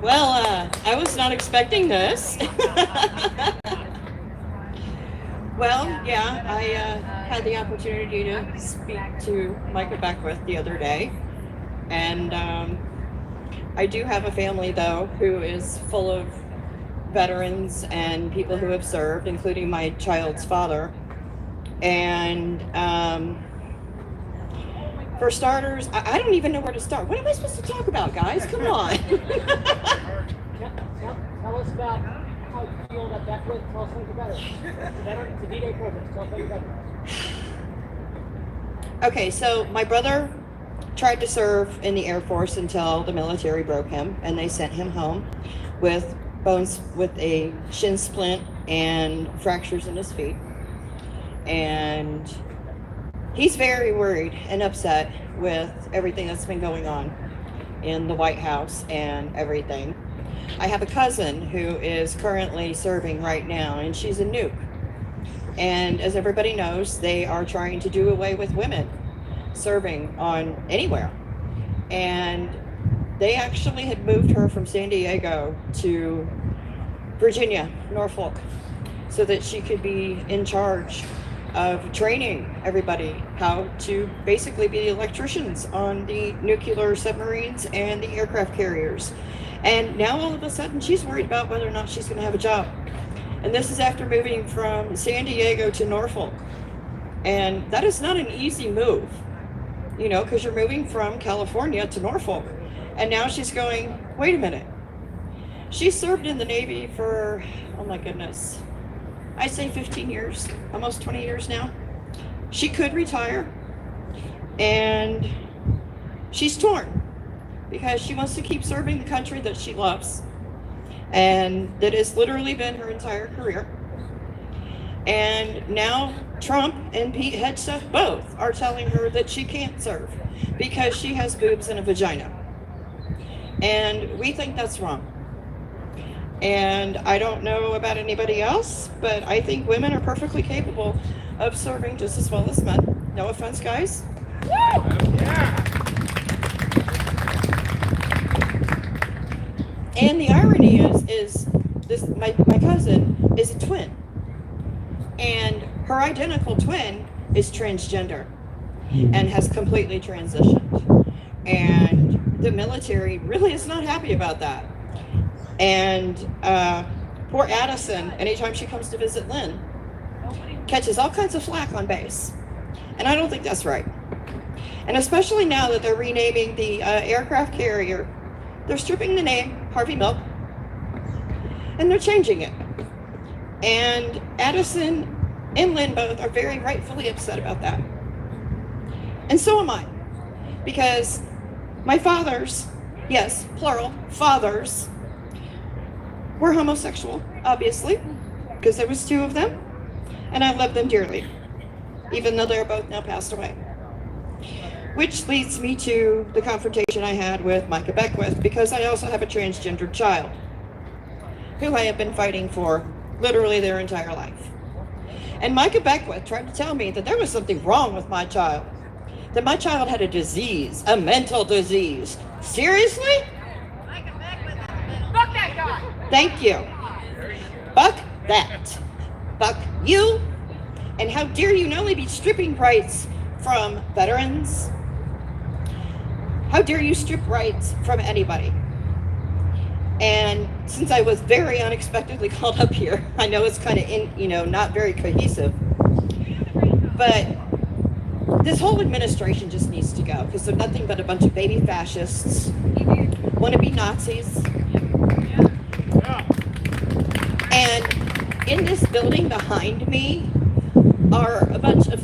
Well, I was not expecting this. Well, yeah, I had the opportunity to speak to Micah Beckwith the other day. And I do have a family, though, who is full of veterans and people who have served, including my child's father. And for starters, I don't even know where to start. What am I supposed to talk about, guys? Come on. Tell us about how you feel about Beckwith. Tell us something about it. It's a D-Day program. Tell us about your veterans. Okay, so my brother tried to serve in the Air Force until the military broke him and they sent him home with a shin splint and fractures in his feet. And he's very worried and upset with everything that's been going on in the White House and everything. I have a cousin who is currently serving right now, and she's a nuke. And as everybody knows, they are trying to do away with women serving on anywhere. And they actually had moved her from San Diego to Virginia, Norfolk, so that she could be in charge of training everybody how to basically be electricians on the nuclear submarines and the aircraft carriers. And now all of a sudden she's worried about whether or not she's going to have a job. And this is after moving from San Diego to Norfolk. And that is not an easy move, you know, because you're moving from California to Norfolk. And now she's going, wait a minute. She served in the Navy for, oh my goodness, I'd say 15 years, almost 20 years now. She could retire, and she's torn because she wants to keep serving the country that she loves and that has literally been her entire career. And now Trump and Pete Hegseth both are telling her that she can't serve because she has boobs and a vagina. And we think that's wrong. And I don't know about anybody else, but I think women are perfectly capable of serving just as well as men. No offense, guys. And the irony is this: my cousin is a twin, and her identical twin is transgender and has completely transitioned. And the military really is not happy about that. And poor Addison, anytime she comes to visit Lynn, catches all kinds of flack on base. And I don't think that's right. And especially now that they're renaming the aircraft carrier, they're stripping the name Harvey Milk, and they're changing it. And Addison and Lynn both are very rightfully upset about that. And so am I, because my fathers, yes, plural, fathers, were homosexual, obviously, because there was two of them, and I love them dearly, even though they're both now passed away. Which leads me to the confrontation I had with Micah Beckwith, because I also have a transgendered child who I have been fighting for literally their entire life. And Micah Beckwith tried to tell me that there was something wrong with my child, that my child had a disease, a mental disease. Seriously? Fuck that guy. Thank you. Fuck that. Fuck you. And how dare you not only be stripping rights from veterans, how dare you strip rights from anybody? And since I was very unexpectedly called up here, I know it's kind of not very cohesive, but this whole administration just needs to go because they're nothing but a bunch of baby fascists, wannabe Nazis. And in this building behind me are a bunch of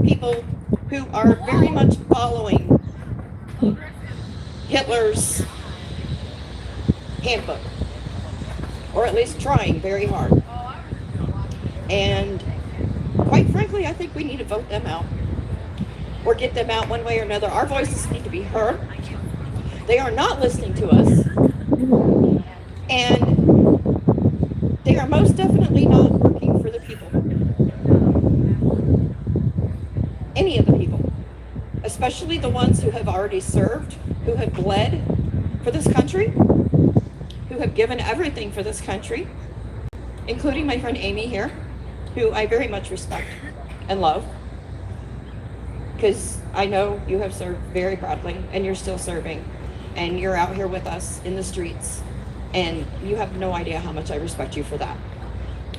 people who are very much following Hitler's handbook, or at least trying very hard. And quite frankly, I think we need to vote them out or get them out one way or another. Our voices need to be heard. They are not listening to us. And they are most definitely not working for the people. Any of the people, especially the ones who have already served, who have bled for this country, who have given everything for this country, including my friend Amy here, who I very much respect and love, because I know you have served very proudly and you're still serving, and you're out here with us in the streets. And you have no idea how much I respect you for that.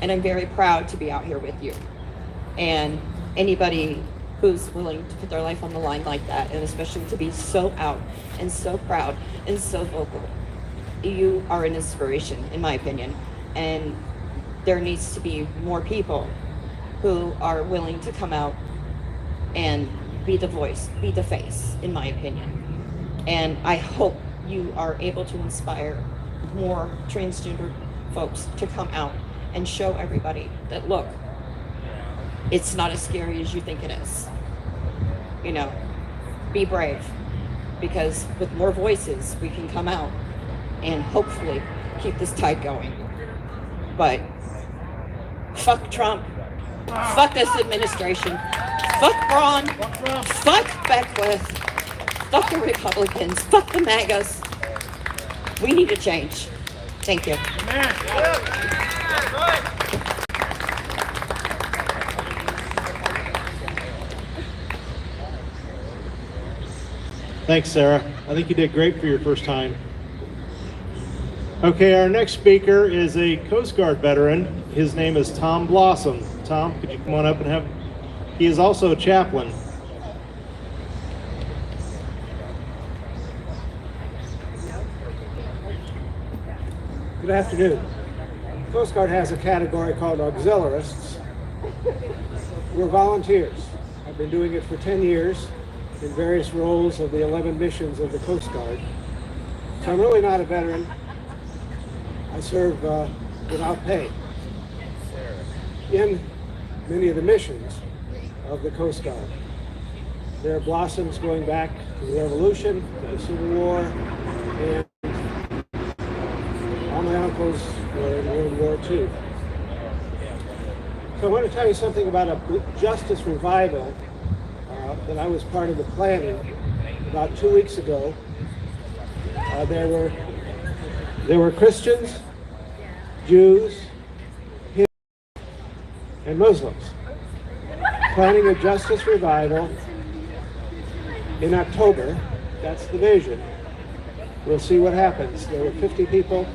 And I'm very proud to be out here with you. And anybody who's willing to put their life on the line like that, and especially to be so out and so proud and so vocal, you are an inspiration, in my opinion. And there needs to be more people who are willing to come out and be the voice, be the face, in my opinion. And I hope you are able to inspire more transgender folks to come out and show everybody that, look, it's not as scary as you think it is. You know, be brave, because with more voices, we can come out and hopefully keep this tide going. But fuck Trump, fuck this administration, fuck Braun, fuck Beckwith, fuck the Republicans, fuck the MAGAs. We need a change. Thank you. Thanks, Sarah. I think you did great for your first time. Okay, our next speaker is a Coast Guard veteran. His name is Tom Blossom. Tom, could you come on up and have... He is also a chaplain. Good afternoon. Coast Guard has a category called auxiliarists. We're volunteers. I've been doing it for 10 years in various roles of the 11 missions of the Coast Guard. So I'm really not a veteran. I serve without pay in many of the missions of the Coast Guard. There are blossoms going back to the Revolution, to the Civil War, and all my uncles were in World War II. So I want to tell you something about a justice revival that I was part of the planning about 2 weeks ago. There were Christians, Jews, Hindus, and Muslims planning a justice revival in October. That's the vision. We'll see what happens. There were 50 people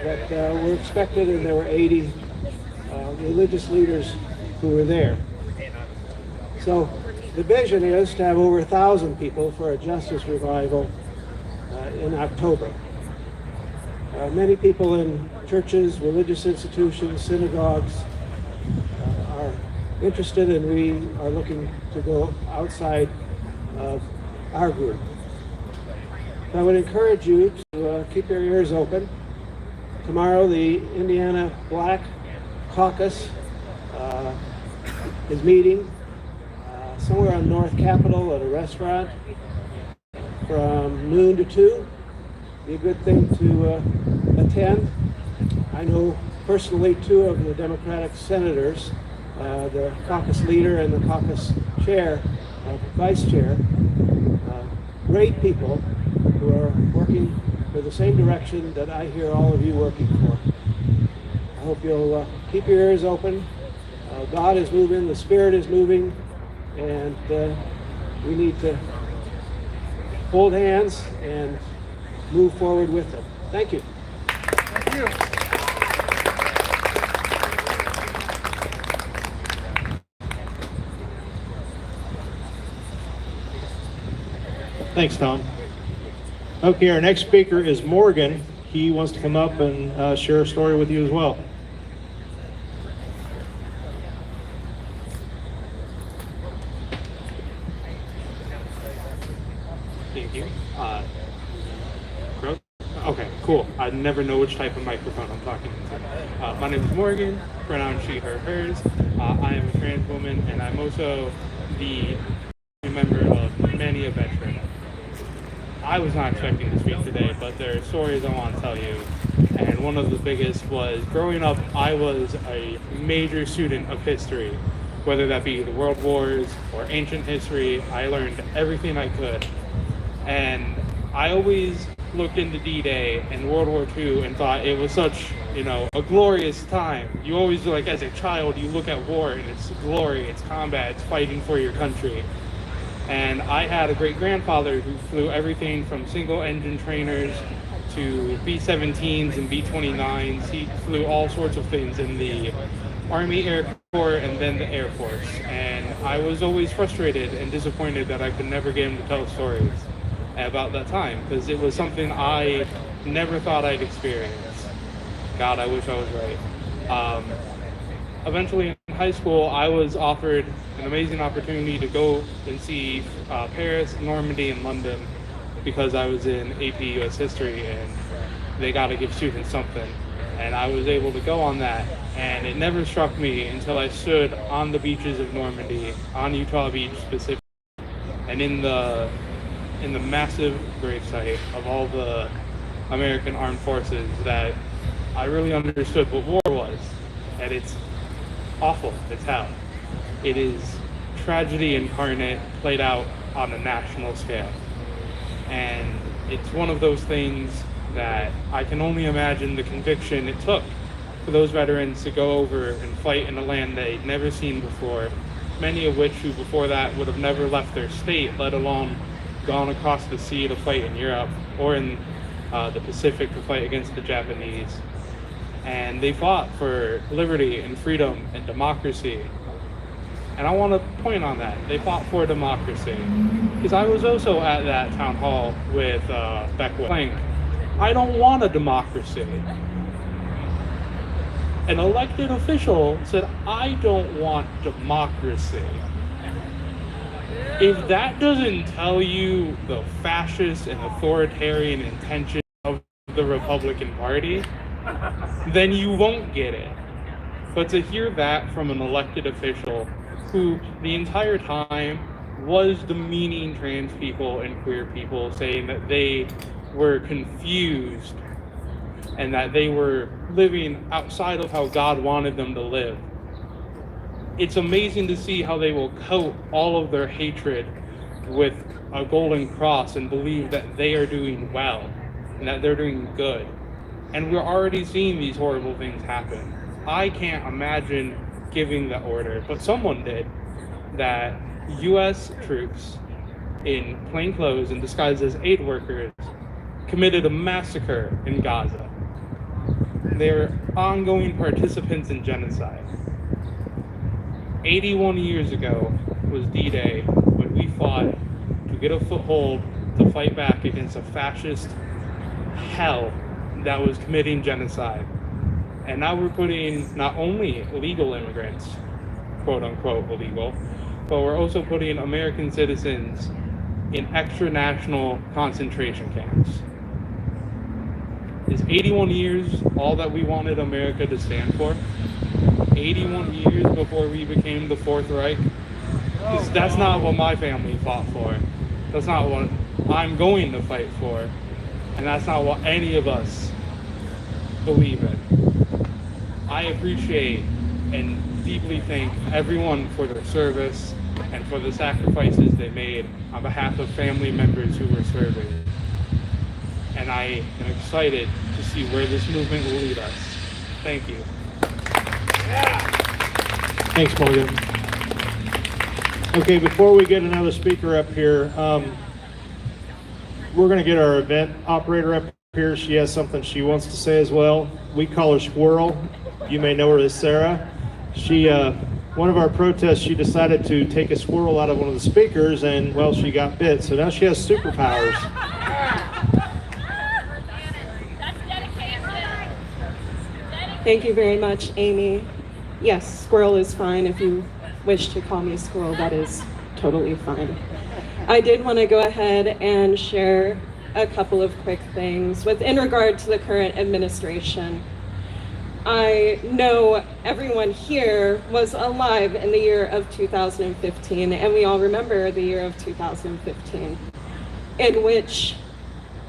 that were expected, and there were 80 religious leaders who were there. So the vision is to have over 1,000 people for a justice revival in October. Many people in churches, religious institutions, synagogues are interested, and we are looking to go outside of our group. So I would encourage you to keep your ears open. Tomorrow, the Indiana Black Caucus is meeting somewhere on North Capitol at a restaurant from noon to 2. Be a good thing to attend. I know personally 2 of the Democratic senators, the caucus leader and the caucus chair, vice chair, great people who are working for the same direction that I hear all of you working for. I hope you'll keep your ears open. God is moving, the Spirit is moving, and we need to hold hands and move forward with them. Thank you. Thank you. Thanks, Tom. Okay, our next speaker is Morgan. He wants to come up and share a story with you as well. Thank you. Okay, cool. I never know which type of microphone I'm talking into. My name is Morgan, pronouns she, her, hers. I am a trans woman, and I'm also the member of many a veteran. I was not expecting to speak today, but there are stories I want to tell you. And one of the biggest was, growing up, I was a major student of history, whether that be the World Wars or ancient history. I learned everything I could. And I always looked into D-Day and World War II and thought it was such, a glorious time. You always, like, as a child, you look at war and it's glory, it's combat, it's fighting for your country. And I had a great-grandfather who flew everything from single-engine trainers to B-17s and B-29s. He flew all sorts of things in the Army, Air Corps, and then the Air Force. And I was always frustrated and disappointed that I could never get him to tell stories about that time, because it was something I never thought I'd experience. God, I wish I was right. Eventually in high school, I was offered an amazing opportunity to go and see Paris, Normandy, and London because I was in AP US History and they got to give students something. And I was able to go on that, and it never struck me until I stood on the beaches of Normandy, on Utah Beach specifically, and in the massive gravesite of all the American armed forces, that I really understood what war was. And it's awful, it's hell. It is tragedy incarnate, played out on a national scale. And it's one of those things that I can only imagine the conviction it took for those veterans to go over and fight in a land they'd never seen before, many of which who before that would have never left their state, let alone gone across the sea to fight in Europe or in the Pacific to fight against the Japanese. And they fought for liberty and freedom and democracy. And I want to point on that. They fought for democracy. Because I was also at that town hall with Beckwith. I don't want a democracy. An elected official said, I don't want democracy. If that doesn't tell you the fascist and authoritarian intention of the Republican Party, then you won't get it. But to hear that from an elected official who the entire time was demeaning trans people and queer people, saying that they were confused and that they were living outside of how God wanted them to live. It's amazing to see how they will coat all of their hatred with a golden cross and believe that they are doing well and that they're doing good. And we're already seeing these horrible things happen. I can't imagine giving the order, but someone did, that US troops in plain clothes and disguised as aid workers committed a massacre in Gaza. They're ongoing participants in genocide. 81 years ago was D-Day, when we fought to get a foothold to fight back against a fascist hell that was committing genocide. And now we're putting not only illegal immigrants, quote unquote illegal, but we're also putting American citizens in extra-national concentration camps. Is 81 years all that we wanted America to stand for? 81 years before we became the Fourth Reich? That's not what my family fought for. That's not what I'm going to fight for. And that's not what any of us believe in. I appreciate and deeply thank everyone for their service and for the sacrifices they made on behalf of family members who were serving. And I am excited to see where this movement will lead us. Thank you. Thanks, Morgan. Okay, before we get another speaker up here, we're going to get our event operator up here. She has something she wants to say as well. We call her Squirrel. You may know her as Sarah. She, one of our protests, she decided to take a squirrel out of one of the speakers, and well, she got bit. So now she has superpowers. Thank you very much, Amy. Yes, Squirrel is fine. If you wish to call me Squirrel, that is totally fine. I did want to go ahead and share a couple of quick things in regard to the current administration. I know everyone here was alive in the year of 2015, and we all remember the year of 2015, in which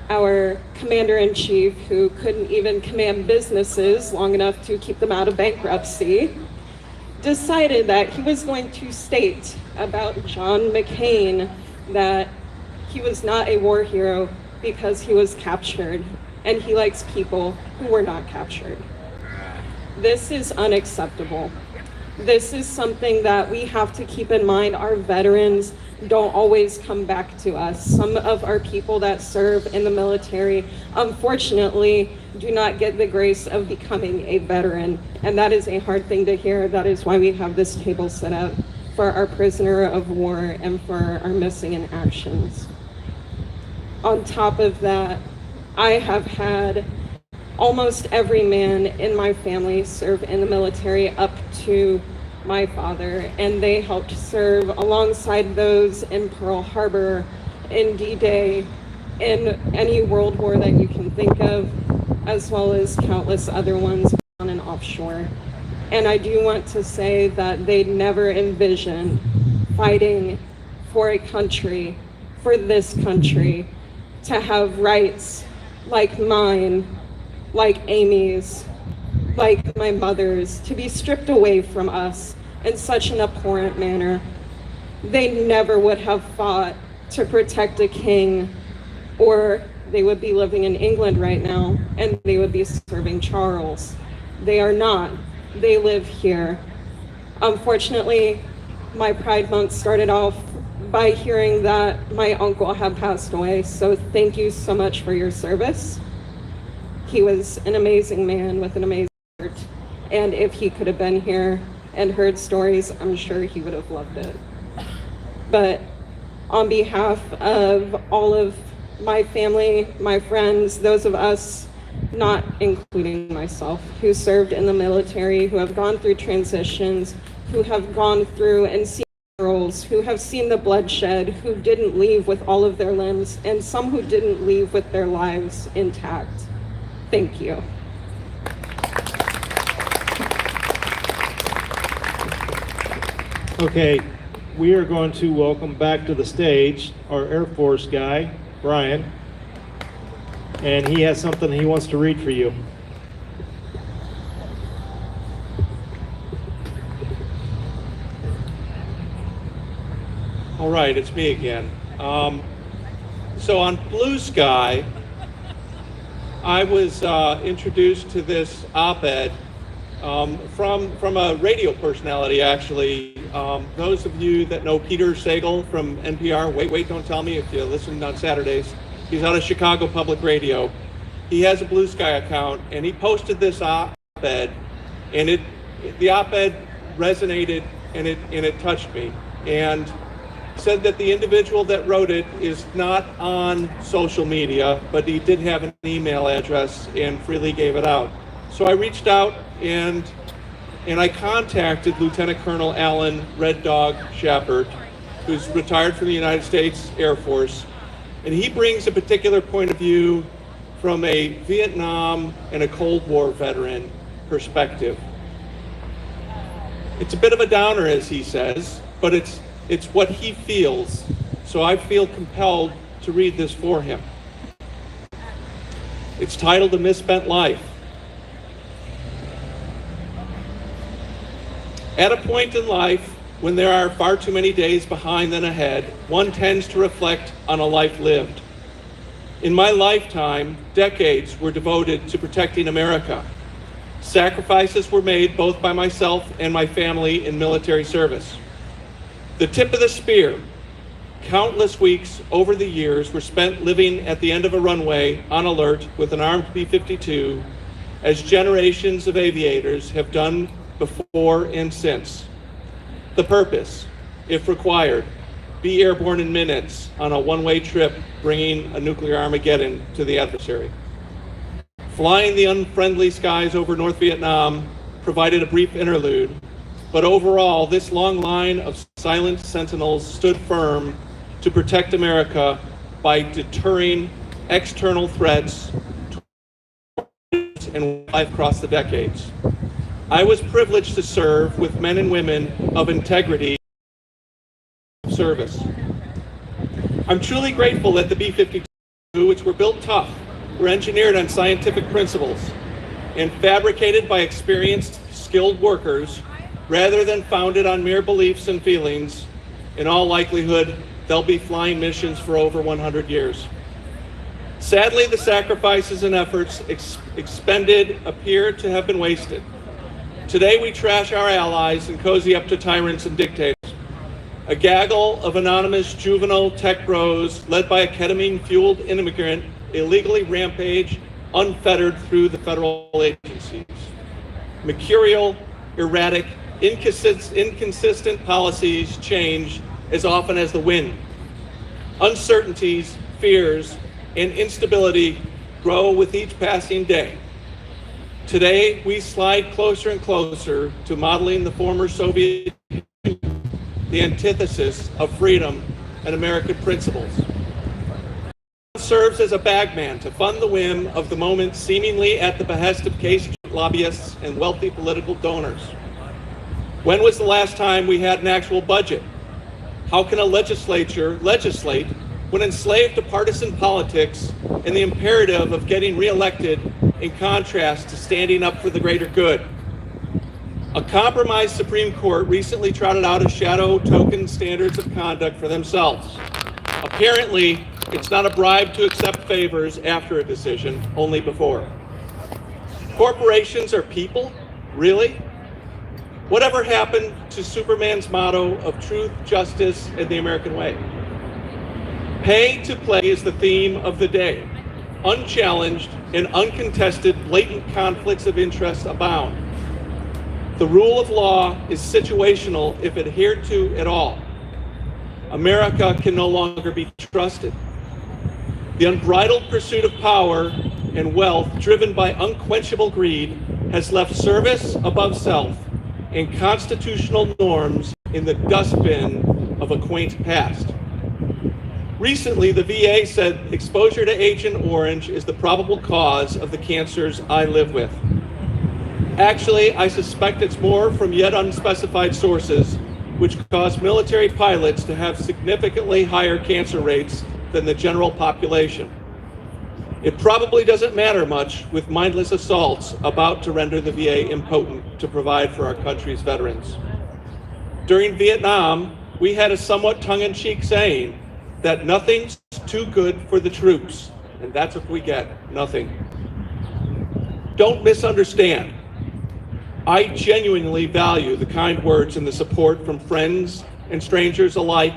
our commander-in-chief, who couldn't even command businesses long enough to keep them out of bankruptcy, decided that he was going to state about John McCain that he was not a war hero because he was captured, and he likes people who were not captured. This is unacceptable. This is something that we have to keep in mind. Our veterans don't always come back to us. Some of our people that serve in the military, unfortunately, do not get the grace of becoming a veteran. And that is a hard thing to hear. That is why we have this table set up for our prisoner of war and for our missing in actions. On top of that, I have had almost every man in my family serve in the military up to my father, and they helped serve alongside those in Pearl Harbor, in D-Day, in any world war that you can think of, as well as countless other ones on and offshore. And I do want to say that they never envisioned fighting for a country, for this country, to have rights like mine, like Amy's, like my mother's, to be stripped away from us in such an abhorrent manner. They never would have fought to protect a king, or they would be living in England right now and they would be serving Charles. They are not. They live here. Unfortunately, my Pride Month started off by hearing that my uncle had passed away, so thank you so much for your service. He was an amazing man with an amazing heart, and if he could have been here and heard stories, I'm sure he would have loved it. But on behalf of all of my family, my friends, those of us, not including myself, who served in the military, who have gone through transitions, who have gone through and seen girls, who have seen the bloodshed, who didn't leave with all of their limbs, and some who didn't leave with their lives intact. Thank you. Okay, we are going to welcome back to the stage our Air Force guy, Brian, and he has something he wants to read for you. All right, it's me again. So on Blue Sky, I was introduced to this op-ed from a radio personality, actually. Those of you that know Peter Sagal from NPR, Wait, Don't Tell Me, if you listen on Saturdays, he's out of Chicago Public Radio. He has a Blue Sky account, and he posted this op-ed, and the op-ed resonated, and it touched me, and said that the individual that wrote it is not on social media, but he did have an email address and freely gave it out. So I reached out and I contacted Lieutenant Colonel Alan Red Dog Shepard, who's retired from the United States Air Force, and he brings a particular point of view from a Vietnam and a Cold War veteran perspective. It's a bit of a downer, as he says, but it's what he feels, so I feel compelled to read this for him. It's titled A Misspent Life. At a point in life when there are far too many days behind than ahead, one tends to reflect on a life lived. In my lifetime, decades were devoted to protecting America. Sacrifices were made both by myself and my family in military service. The tip of the spear, countless weeks over the years were spent living at the end of a runway on alert with an armed B-52, as generations of aviators have done before and since. The purpose, if required, be airborne in minutes on a one-way trip bringing a nuclear Armageddon to the adversary. Flying the unfriendly skies over North Vietnam provided a brief interlude, but overall, this long line of silent sentinels stood firm to protect America by deterring external threats and life across the decades. I was privileged to serve with men and women of integrity and service. I'm truly grateful that the B-52, which were built tough, were engineered on scientific principles and fabricated by experienced, skilled workers, rather than founded on mere beliefs and feelings. In all likelihood, they'll be flying missions for over 100 years. Sadly, the sacrifices and efforts expended appear to have been wasted. Today, we trash our allies and cozy up to tyrants and dictators. A gaggle of anonymous juvenile tech bros led by a ketamine-fueled immigrant illegally rampage unfettered through the federal agencies. Mercurial, erratic, inconsistent policies change as often as the wind. Uncertainties, fears, and instability grow with each passing day. Today, we slide closer and closer to modeling the former Soviet Union, the antithesis of freedom and American principles. Serves as a bagman to fund the whim of the moment, seemingly at the behest of case lobbyists and wealthy political donors. When was the last time we had an actual budget? How can a legislature legislate when enslaved to partisan politics and the imperative of getting reelected in contrast to standing up for the greater good? A compromised Supreme Court recently trotted out a shadow token standards of conduct for themselves. Apparently, it's not a bribe to accept favors after a decision, only before. Corporations are people? Really? Whatever happened to Superman's motto of truth, justice, and the American way? Pay to play is the theme of the day. Unchallenged and uncontested, blatant conflicts of interest abound. The rule of law is situational if adhered to at all. America can no longer be trusted. The unbridled pursuit of power and wealth, driven by unquenchable greed, has left service above self and constitutional norms in the dustbin of a quaint past. Recently, the VA said exposure to Agent Orange is the probable cause of the cancers I live with. Actually, I suspect it's more from yet unspecified sources, which cause military pilots to have significantly higher cancer rates than the general population. It probably doesn't matter much with mindless assaults about to render the VA impotent to provide for our country's veterans. During Vietnam, we had a somewhat tongue-in-cheek saying that nothing's too good for the troops, and that's what we get, nothing. Don't misunderstand. I genuinely value the kind words and the support from friends and strangers alike,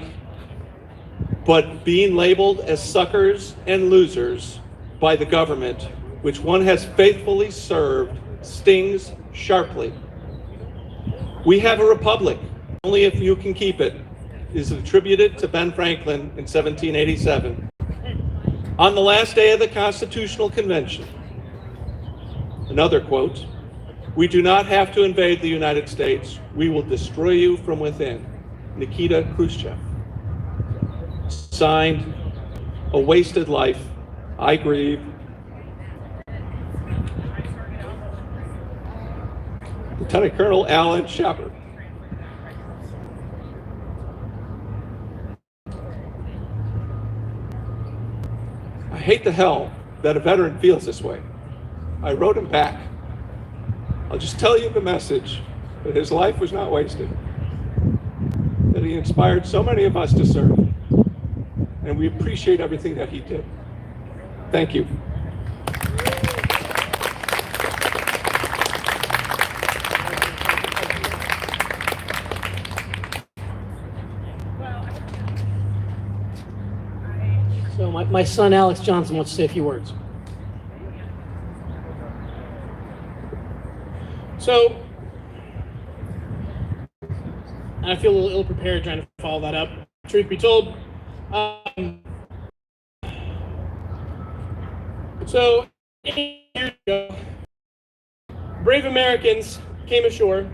but being labeled as suckers and losers by the government, which one has faithfully served, stings sharply. We have a republic, only if you can keep it, is attributed to Ben Franklin in 1787. On the last day of the Constitutional Convention, another quote, "We do not have to invade the United States. We will destroy you from within." Nikita Khrushchev. Signed, "A wasted life. I grieve." Lieutenant Colonel Alan Shepard. I hate the hell that a veteran feels this way. I wrote him back. I'll just tell you the message, that his life was not wasted, that he inspired so many of us to serve, and we appreciate everything that he did. Thank you. So my son, Alex Johnson, wants to say a few words. So, I feel a little ill-prepared trying to follow that up. Truth be told, so 8 years ago, brave Americans came ashore,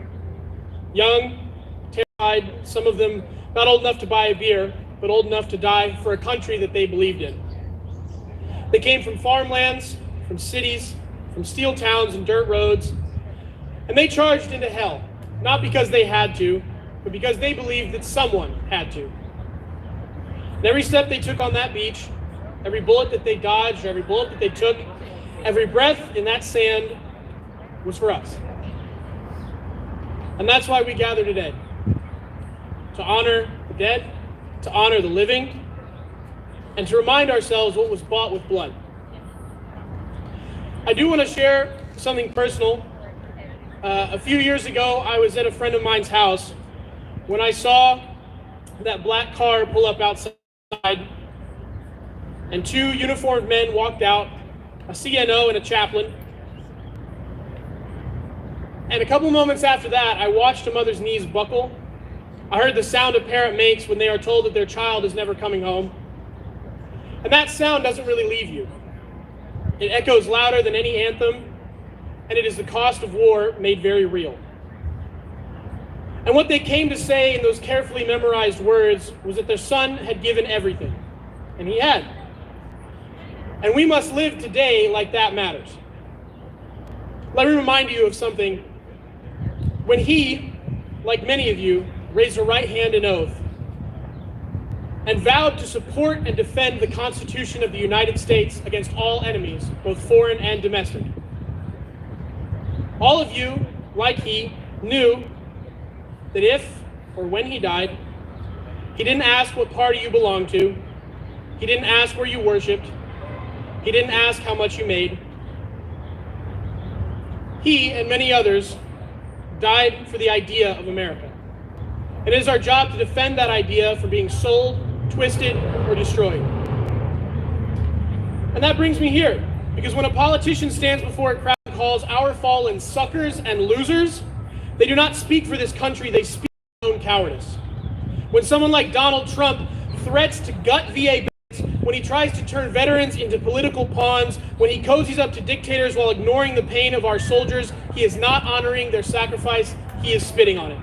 young, terrified, some of them not old enough to buy a beer, but old enough to die for a country that they believed in. They came from farmlands, from cities, from steel towns and dirt roads, and they charged into hell, not because they had to, but because they believed that someone had to. And every step they took on that beach, every bullet that they dodged, every bullet that they took, every breath in that sand was for us. And that's why we gather today, to honor the dead, to honor the living, and to remind ourselves what was bought with blood. I do want to share something personal. A few years ago, I was at a friend of mine's house when I saw that black car pull up outside, and two uniformed men walked out, a CNO and a chaplain. And a couple moments after that, I watched a mother's knees buckle. I heard the sound a parent makes when they are told that their child is never coming home. And that sound doesn't really leave you. It echoes louder than any anthem, and it is the cost of war made very real. And what they came to say in those carefully memorized words was that their son had given everything, and he had. And we must live today like that matters. Let me remind you of something. When he, like many of you, raised a right hand in oath and vowed to support and defend the Constitution of the United States against all enemies, both foreign and domestic. All of you, like he, knew that if or when he died, he didn't ask what party you belonged to, he didn't ask where you worshiped, he didn't ask how much you made. He and many others died for the idea of America. And it is our job to defend that idea from being sold, twisted, or destroyed. And that brings me here, because when a politician stands before a crowd and calls our fallen suckers and losers, they do not speak for this country, they speak their own cowardice. When someone like Donald Trump threats to gut VA benefits, when he tries to turn veterans into political pawns, when he cozies up to dictators while ignoring the pain of our soldiers, he is not honoring their sacrifice, he is spitting on it.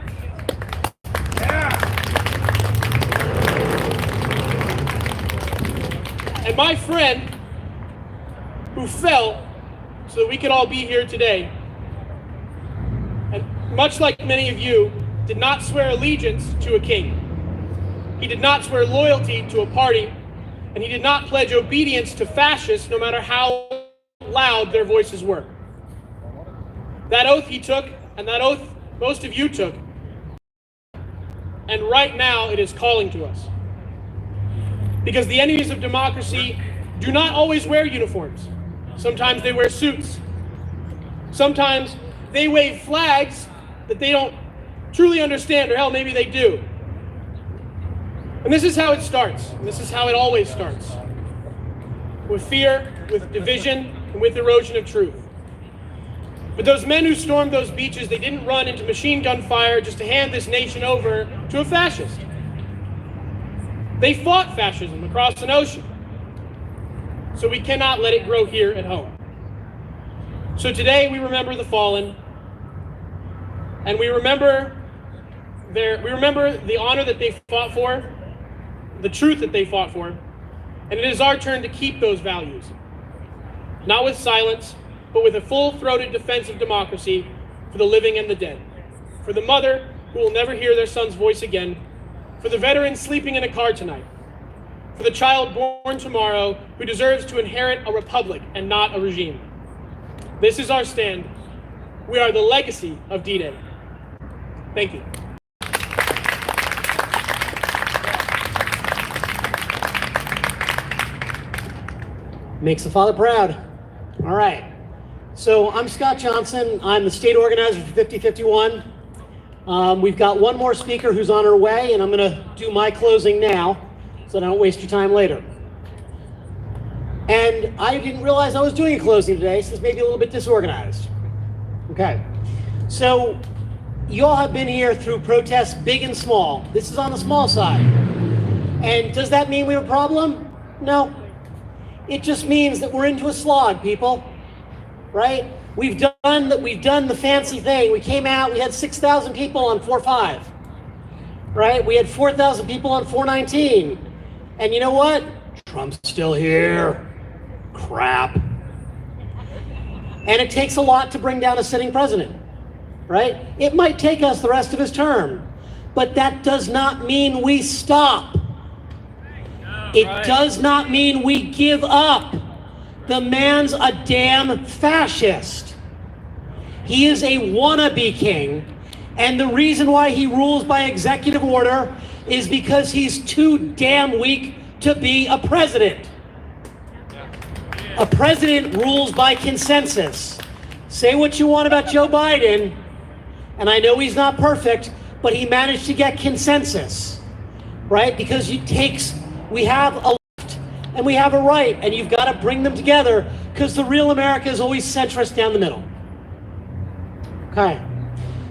And my friend, who fell so that we could all be here today, and much like many of you, did not swear allegiance to a king. He did not swear loyalty to a party, and he did not pledge obedience to fascists, no matter how loud their voices were. That oath he took, and that oath most of you took, and right now it is calling to us. Because the enemies of democracy do not always wear uniforms. Sometimes they wear suits. Sometimes they wave flags that they don't truly understand, or hell, maybe they do. And this is how it starts, and this is how it always starts. With fear, with division, and with erosion of truth. But those men who stormed those beaches, they didn't run into machine gun fire just to hand this nation over to a fascist. They fought fascism across an ocean. So we cannot let it grow here at home. So today we remember the fallen, and we remember the honor that they fought for, the truth that they fought for, and it is our turn to keep those values. Not with silence, but with a full-throated defense of democracy for the living and the dead. For the mother who will never hear their son's voice again, for the veteran sleeping in a car tonight, for the child born tomorrow who deserves to inherit a republic and not a regime. This is our stand. We are the legacy of D-Day. Thank you. Makes the father proud. All right. So I'm Scott Johnson. I'm the state organizer for 5051. We've got one more speaker who's on her way, and I'm going to do my closing now so that I don't waste your time later. And I didn't realize I was doing a closing today, so it's maybe a little bit disorganized. Okay. So you all have been here through protests big and small. This is on the small side. And does that mean we have a problem? No. It just means that we're into a slog, people. Right? We've done the fancy thing. We came out, we had 6,000 people on 4/5. Right? We had 4,000 people on 4/19. And you know what? Trump's still here. Crap. And it takes a lot to bring down a sitting president. Right? It might take us the rest of his term. But that does not mean we stop. It does not mean we give up. The man's a damn fascist. He is a wannabe king, and the reason why he rules by executive order is because he's too damn weak to be a president. A president rules by consensus. Say what you want about Joe Biden, and I know he's not perfect, but he managed to get consensus, right? Because we have a left and we have a right, and you've got to bring them together because the real America is always centrist down the middle. Okay,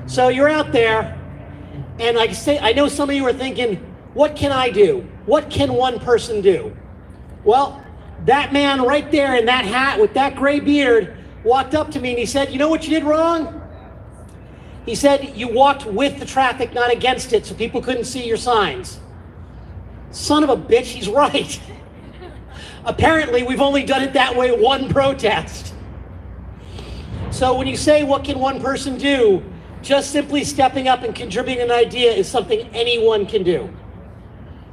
so you're out there, and like I say, I know some of you are thinking, what can I do? What can one person do? Well, that man right there in that hat with that gray beard walked up to me and he said, you know what you did wrong? He said, you walked with the traffic, not against it, so people couldn't see your signs. Son of a bitch, he's right. Apparently, we've only done it that way one protest. So when you say, what can one person do? Just simply stepping up and contributing an idea is something anyone can do.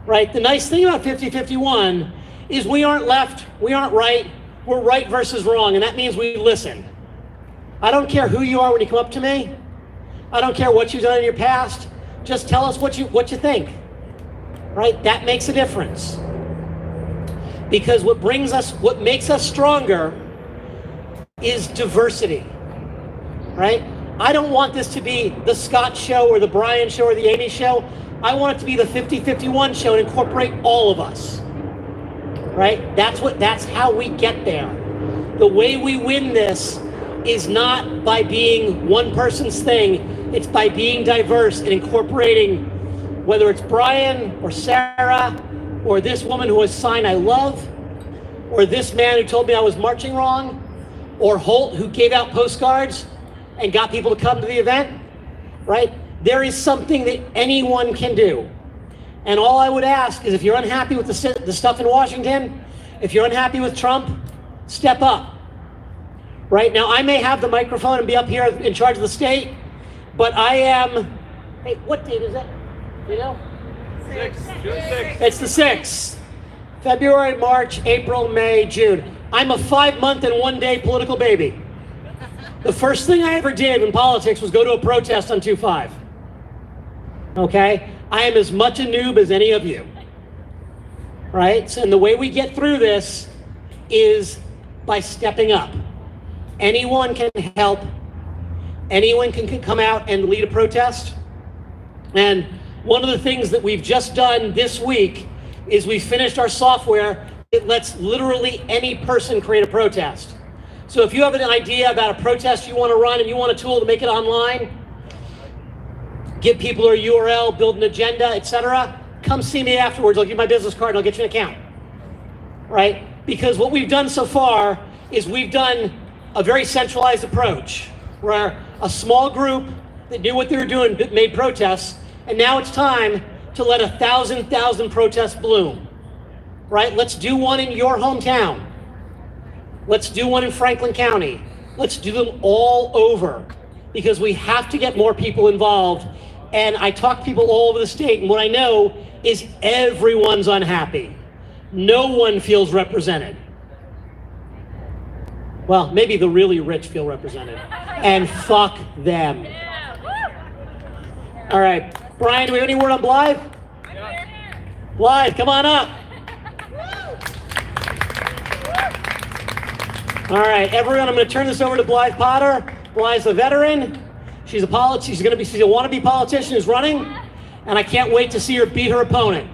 Right? The nice thing about 50-51 is we aren't left, we aren't right, we're right versus wrong, and that means we listen. I don't care who you are when you come up to me. I don't care what you've done in your past. Just tell us what you think. Right? That makes a difference. Because what makes us stronger is diversity. Right? I don't want this to be the Scott show or the Brian show or the Amy show. I want it to be the 50-51 show and incorporate all of us. Right? That's how we get there. The way we win this is not by being one person's thing. It's by being diverse and incorporating, whether it's Brian or Sarah or this woman who has signed I love, or this man who told me I was marching wrong, or Holt who gave out postcards and got people to come to the event, right? There is something that anyone can do. And all I would ask is if you're unhappy with the stuff in Washington, if you're unhappy with Trump, step up. Right now, I may have the microphone and be up here in charge of the state, but I am, hey, what date is it? Do you know? June 6th. It's the 6th. February, March, April, May, June. I'm a 5-month and 1-day political baby. The first thing I ever did in politics was go to a protest on 2-5. Okay? I am as much a noob as any of you. Right? So, and the way we get through this is by stepping up. Anyone can help. Anyone can come out and lead a protest. And one of the things that we've just done this week is we finished our software that lets literally any person create a protest. So if you have an idea about a protest you want to run and you want a tool to make it online, give people a URL, build an agenda, etc., come see me afterwards. I'll give you my business card and I'll get you an account. Right? Because what we've done so far is we've done a very centralized approach where a small group that knew what they were doing made protests, and now it's time to let 1,000 protests bloom. Right? Let's do one in your hometown. Let's do one in Franklin County. Let's do them all over because we have to get more people involved. And I talk to people all over the state, and what I know is everyone's unhappy. No one feels represented. Well, maybe the really rich feel represented. And fuck them. All right. Brian, do we have any word on Blythe? Blythe, come on up. All right, everyone, I'm going to turn this over to Blythe Potter. Blythe's a veteran. She's a wannabe politician who's running, and I can't wait to see her beat her opponent.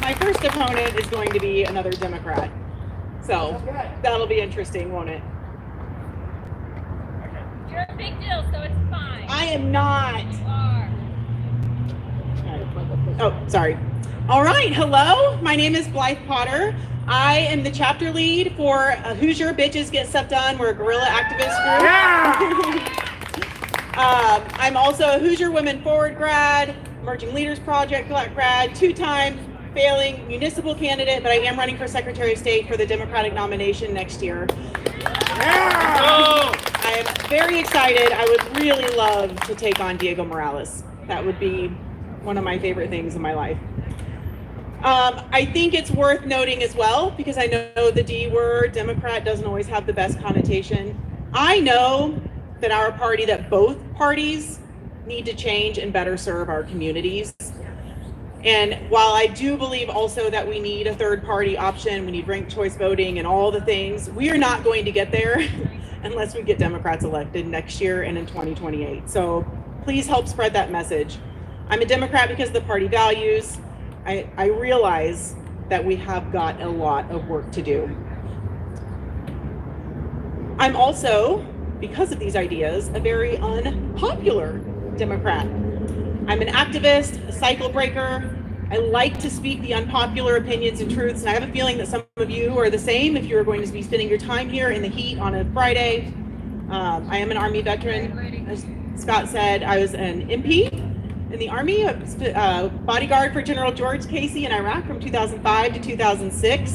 My first opponent is going to be another Democrat. So that'll be interesting, won't it? You're a big deal, so it's fine. I am not. You are. Oh, sorry. All right, hello. My name is Blythe Potter. I am the chapter lead for Hoosier Bitches Get Stuff Done. We're a guerrilla activist group. Yeah! I'm also a Hoosier Women Forward grad, Emerging Leaders Project grad, 2-time failing municipal candidate, but I am running for Secretary of State for the Democratic nomination next year. Yeah! I am very excited. I would really love to take on Diego Morales. That would be one of my favorite things in my life. I think it's worth noting as well, because I know the D word, Democrat, doesn't always have the best connotation. I know that our party, that both parties need to change and better serve our communities. And while I do believe also that we need a third party option, we need ranked choice voting and all the things, we are not going to get there unless we get Democrats elected next year and in 2028. So please help spread that message. I'm a Democrat because of the party values. I realize that we have got a lot of work to do. I'm also, because of these ideas, a very unpopular Democrat. I'm an activist, a cycle breaker. I like to speak the unpopular opinions and truths, and I have a feeling that some of you are the same if you're going to be spending your time here in the heat on a Friday. I am an Army veteran. As Scott said, I was an MP in the Army, a bodyguard for General George Casey in Iraq from 2005 to 2006.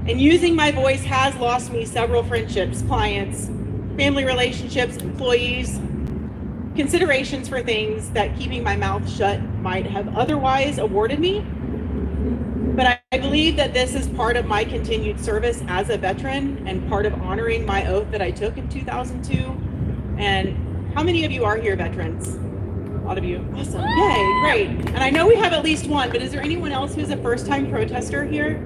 And using my voice has lost me several friendships, clients, family relationships, employees, considerations for things that keeping my mouth shut might have otherwise awarded me. But I believe that this is part of my continued service as a veteran and part of honoring my oath that I took in 2002. And how many of you are here veterans? A lot of you. Awesome. Yay, great. And I know we have at least one, but is there anyone else who's a first-time protester here?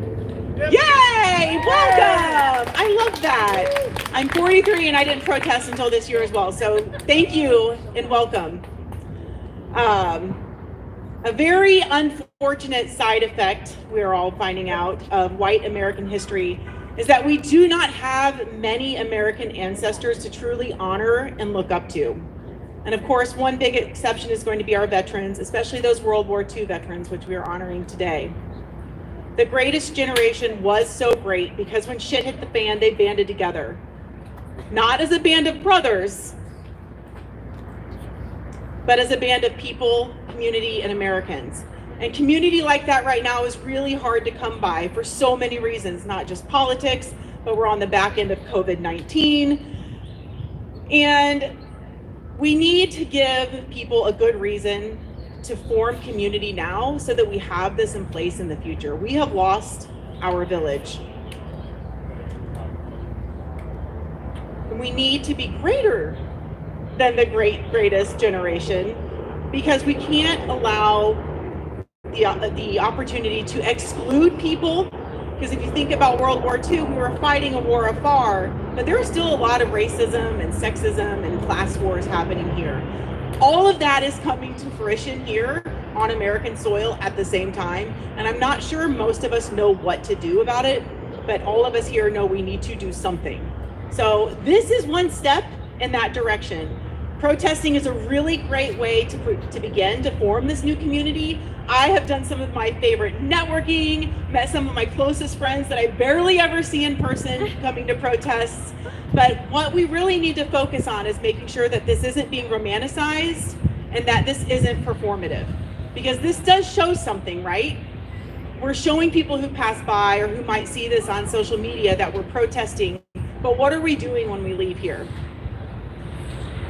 Yay! Welcome! I love that. I'm 43 and I didn't protest until this year as well. So thank you and welcome. A very unfortunate side effect we're all finding out of white American history is that we do not have many American ancestors to truly honor and look up to. And of course, one big exception is going to be our veterans, especially those World War II veterans, which we are honoring today. The greatest generation was so great because when shit hit the fan, they banded together. Not as a band of brothers, but as a band of people, community, and Americans. And community like that right now is really hard to come by for so many reasons, not just politics, but we're on the back end of COVID-19. And we need to give people a good reason to form community now so that we have this in place in the future. We have lost our village. And we need to be greater than the greatest generation because we can't allow the opportunity to exclude people. Because if you think about World War II, we were fighting a war afar, but there is still a lot of racism and sexism and class wars happening here. All of that is coming to fruition here on American soil at the same time. And I'm not sure most of us know what to do about it, but all of us here know we need to do something. So this is one step in that direction. Protesting is a really great way to begin to form this new community. I have done some of my favorite networking, met some of my closest friends that I barely ever see in person coming to protests. But what we really need to focus on is making sure that this isn't being romanticized and that this isn't performative. Because this does show something, right? We're showing people who pass by or who might see this on social media that we're protesting, but what are we doing when we leave here?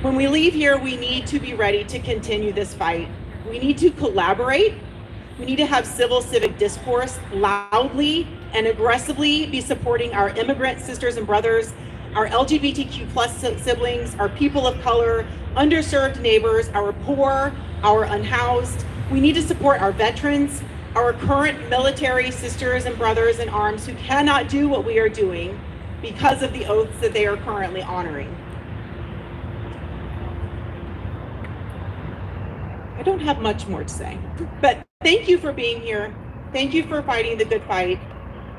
When we leave here, we need to be ready to continue this fight. We need to collaborate. We need to have civil civic discourse loudly and aggressively be supporting our immigrant sisters and brothers, our LGBTQ plus siblings, our people of color, underserved neighbors, our poor, our unhoused. We need to support our veterans, our current military sisters and brothers in arms who cannot do what we are doing because of the oaths that they are currently honoring. I don't have much more to say, but thank you for being here. Thank you for fighting the good fight.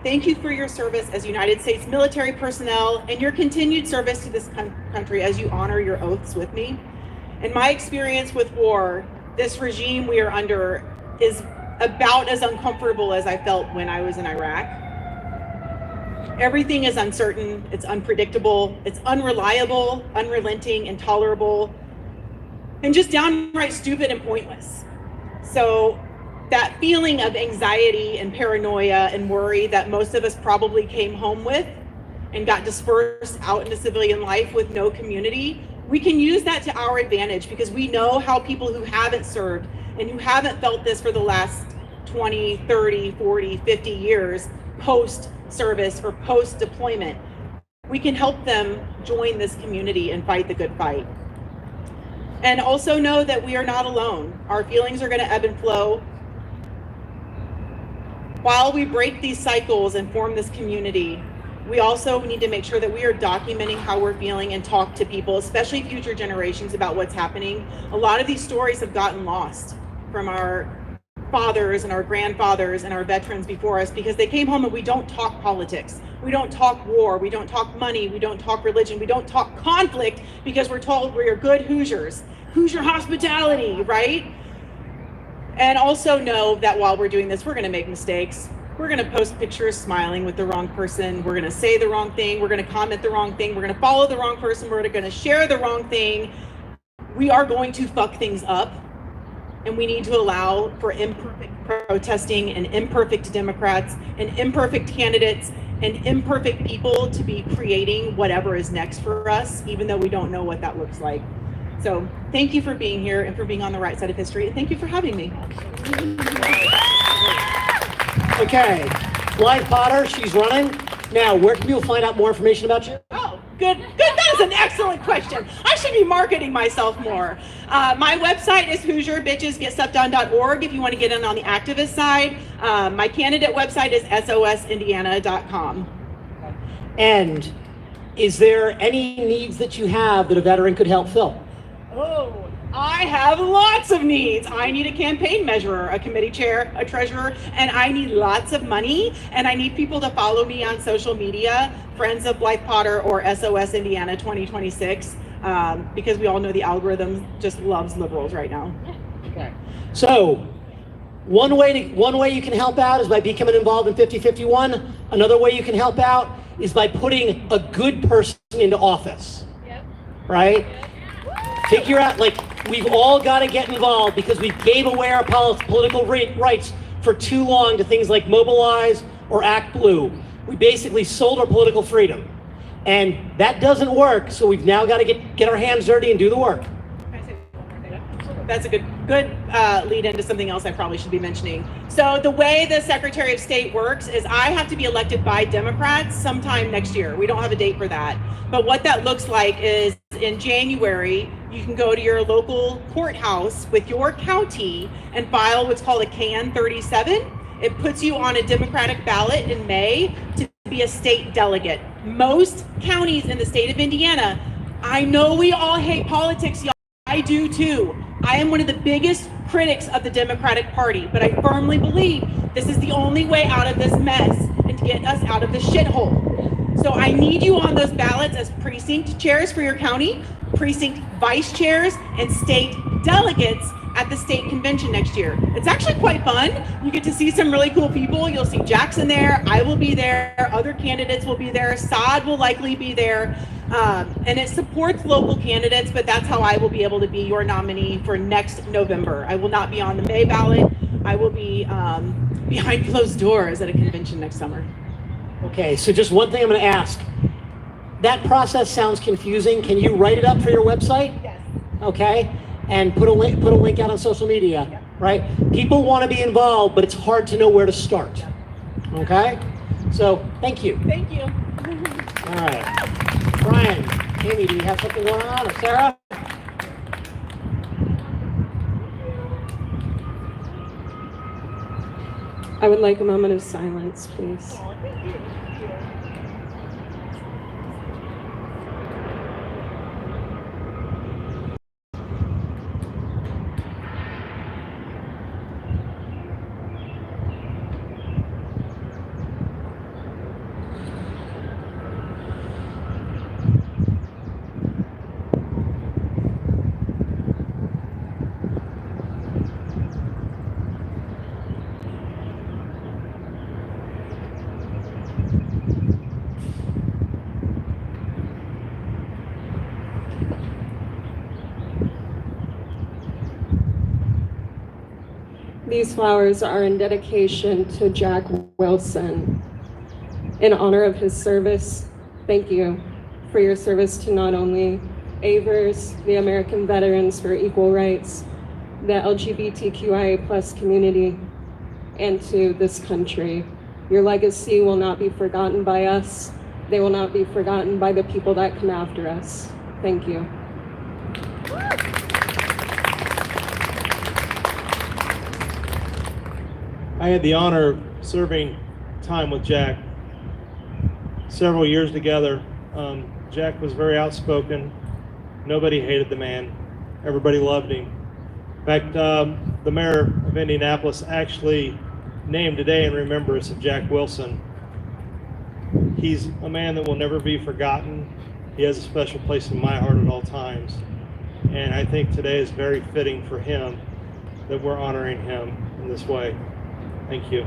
Thank you for your service as United States military personnel and your continued service to this country as you honor your oaths with me. In my experience with war, this regime we are under is about as uncomfortable as I felt when I was in Iraq. Everything is uncertain, it's unpredictable, it's unreliable, unrelenting, intolerable, and just downright stupid and pointless. So that feeling of anxiety and paranoia and worry that most of us probably came home with and got dispersed out into civilian life with no community, we can use that to our advantage because we know how people who haven't served and who haven't felt this for the last 20, 30, 40, 50 years post-service or post-deployment, we can help them join this community and fight the good fight. And also know that we are not alone. Our feelings are going to ebb and flow. While we break these cycles and form this community, we also need to make sure that we are documenting how we're feeling and talk to people, especially future generations, about what's happening. A lot of these stories have gotten lost from our fathers and our grandfathers and our veterans before us because they came home and we don't talk politics. We don't talk war. We don't talk money. We don't talk religion. We don't talk conflict because we're told we're good Hoosiers. Hoosier hospitality, right? And also know that while we're doing this, we're going to make mistakes. We're going to post pictures smiling with the wrong person. We're going to say the wrong thing. We're going to comment the wrong thing. We're going to follow the wrong person. We're going to share the wrong thing. We are going to fuck things up. And we need to allow for imperfect protesting and imperfect Democrats and imperfect candidates and imperfect people to be creating whatever is next for us, even though we don't know what that looks like. So thank you for being here and for being on the right side of history. And thank you for having me. Okay, Blythe Potter, she's running. Now, where can people find out more information about you? Oh, good. That is an excellent question. I should be marketing myself more. My website is HoosierBitchesGetStuffDone.org if you want to get in on the activist side. My candidate website is SOSIndiana.com. And is there any needs that you have that a veteran could help fill? Oh, I have lots of needs. I need a campaign measurer, a committee chair, a treasurer, and I need lots of money. And I need people to follow me on social media, Friends of Blythe Potter or SOS Indiana 2026, because we all know the algorithm just loves liberals right now. Okay. So one way you can help out is by becoming involved in 5051. Another way you can help out is by putting a good person into office. Yep. Right? Yep. Figure out, like, we've all got to get involved because we gave away our political rights for too long to things like Mobilize or Act Blue. We basically sold our political freedom. And that doesn't work, so we've now got to get our hands dirty and do the work. That's a good lead into something else I probably should be mentioning. So the way the Secretary of State works is I have to be elected by Democrats sometime next year. We don't have a date for that. But what that looks like is in January, you can go to your local courthouse with your county and file what's called a CAN 37. It puts you on a Democratic ballot in May to be a state delegate. Most counties in the state of Indiana, I know we all hate politics, y'all. I do too. I am one of the biggest critics of the Democratic Party, but I firmly believe this is the only way out of this mess and to get us out of the shithole. So I need you on those ballots as precinct chairs for your county, precinct vice chairs, and state delegates at the state convention next year. It's actually quite fun. You get to see some really cool people. You'll see Jackson there. I will be there. Other candidates will be there. Saad will likely be there. And it supports local candidates, but that's how I will be able to be your nominee for next November. I will not be on the May ballot. I will be behind closed doors at a convention next summer. Okay, so just one thing I'm going to ask. That process sounds confusing. Can you write it up for your website? Yes. Okay, and put a link out on social media, yeah. Right? People want to be involved, but it's hard to know where to start. Okay, so thank you. Thank you. All right, Brian, Amy, do you have something going on, or Sarah? I would like a moment of silence, please. These flowers are in dedication to Jack Wilson. In honor of his service, thank you for your service to not only AVERS, the American Veterans for Equal Rights, the LGBTQIA+ community, and to this country. Your legacy will not be forgotten by us. They will not be forgotten by the people that come after us. Thank you. I had the honor of serving time with Jack several years together. Jack was very outspoken. Nobody hated the man. Everybody loved him. In fact, the mayor of Indianapolis actually named today in remembrance of Jack Wilson. He's a man that will never be forgotten. He has a special place in my heart at all times. And I think today is very fitting for him that we're honoring him in this way. Thank you.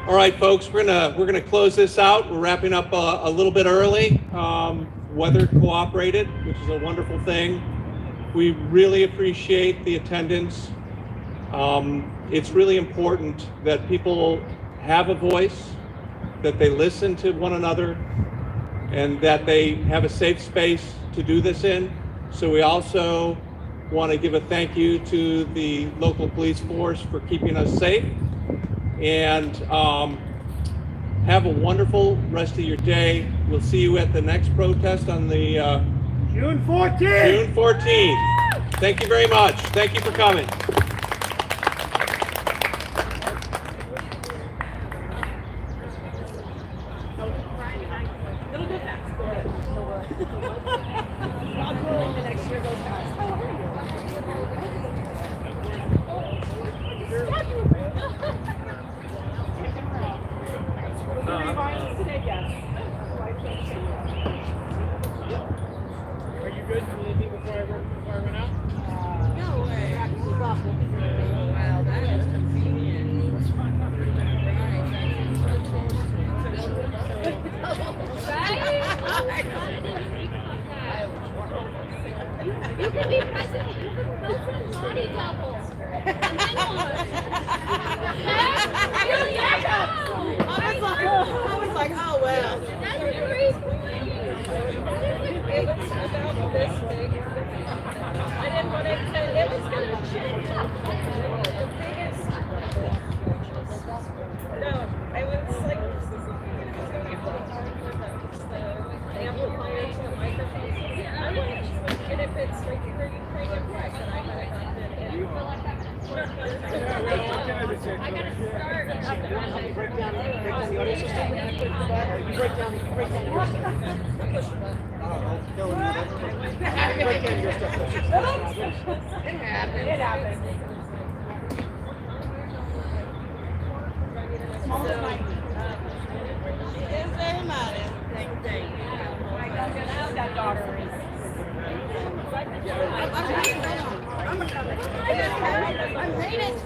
All right, folks, we're gonna close this out. We're wrapping up a little bit early. Weather cooperated, which is a wonderful thing. We really appreciate the attendance. It's really important that people have a voice, that they listen to one another, and that they have a safe space to do this in. So we also want to give a thank you to the local police force for keeping us safe. And have a wonderful rest of your day. We'll see you at the next protest on the June 14th. June 14th. Thank you very much. Thank you for coming. You can be president. You can build some body doubles. I was like, oh well. It was about this big. I didn't want it to, it was gonna change. The biggest. No, I was like, it was gonna be really hard for the amplifier to the microphone. I wanted to, and if it's like pretty impression, I gotta have it in. I gotta start. You break down the audio system? You break down your stuff. Break down your stuff. It happened. It happened. Is there money? I've got daughters. I'm reading.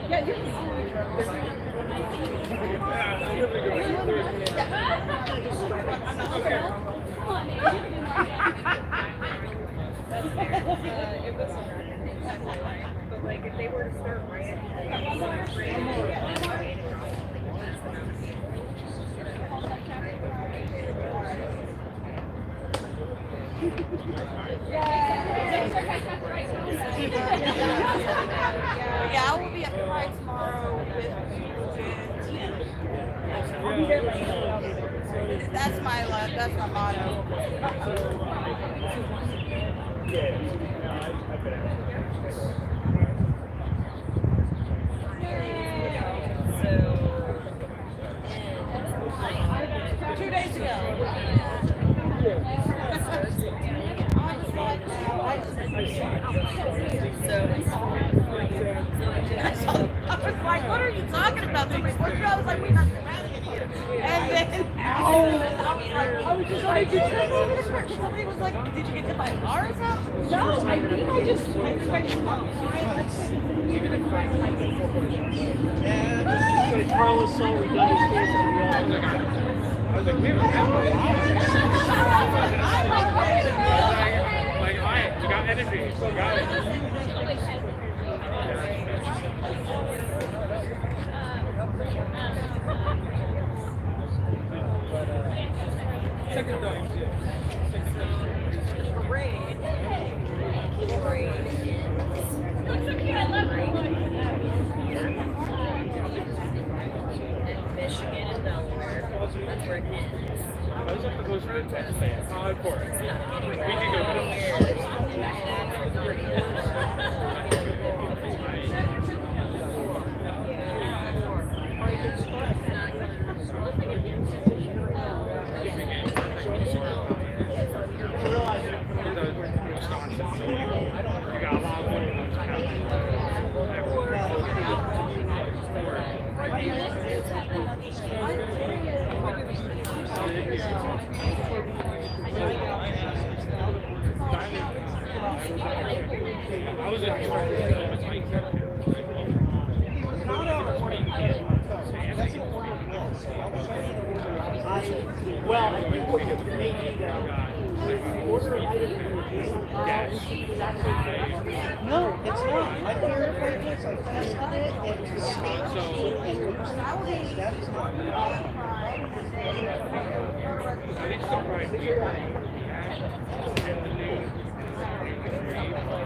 Yeah, you it was but like if they were to start writing Yeah, I will be at the Pride tomorrow with That's my motto. Two days ago. I was like, what are you talking about? I was like, we're not rallying here. And then, I was just like, somebody was like, did you get hit by a car or something? No, I think I just went Carlos saw we got his face on the wall. I was like, we haven't had one. Like, all right, we got energy. We got it. Second time, Michigan and Delaware. That's where it ends. I was up to go straight to Texas. Of course. We can go. Well, I think what you may order No, it's not. I verified this, I tested it, and that is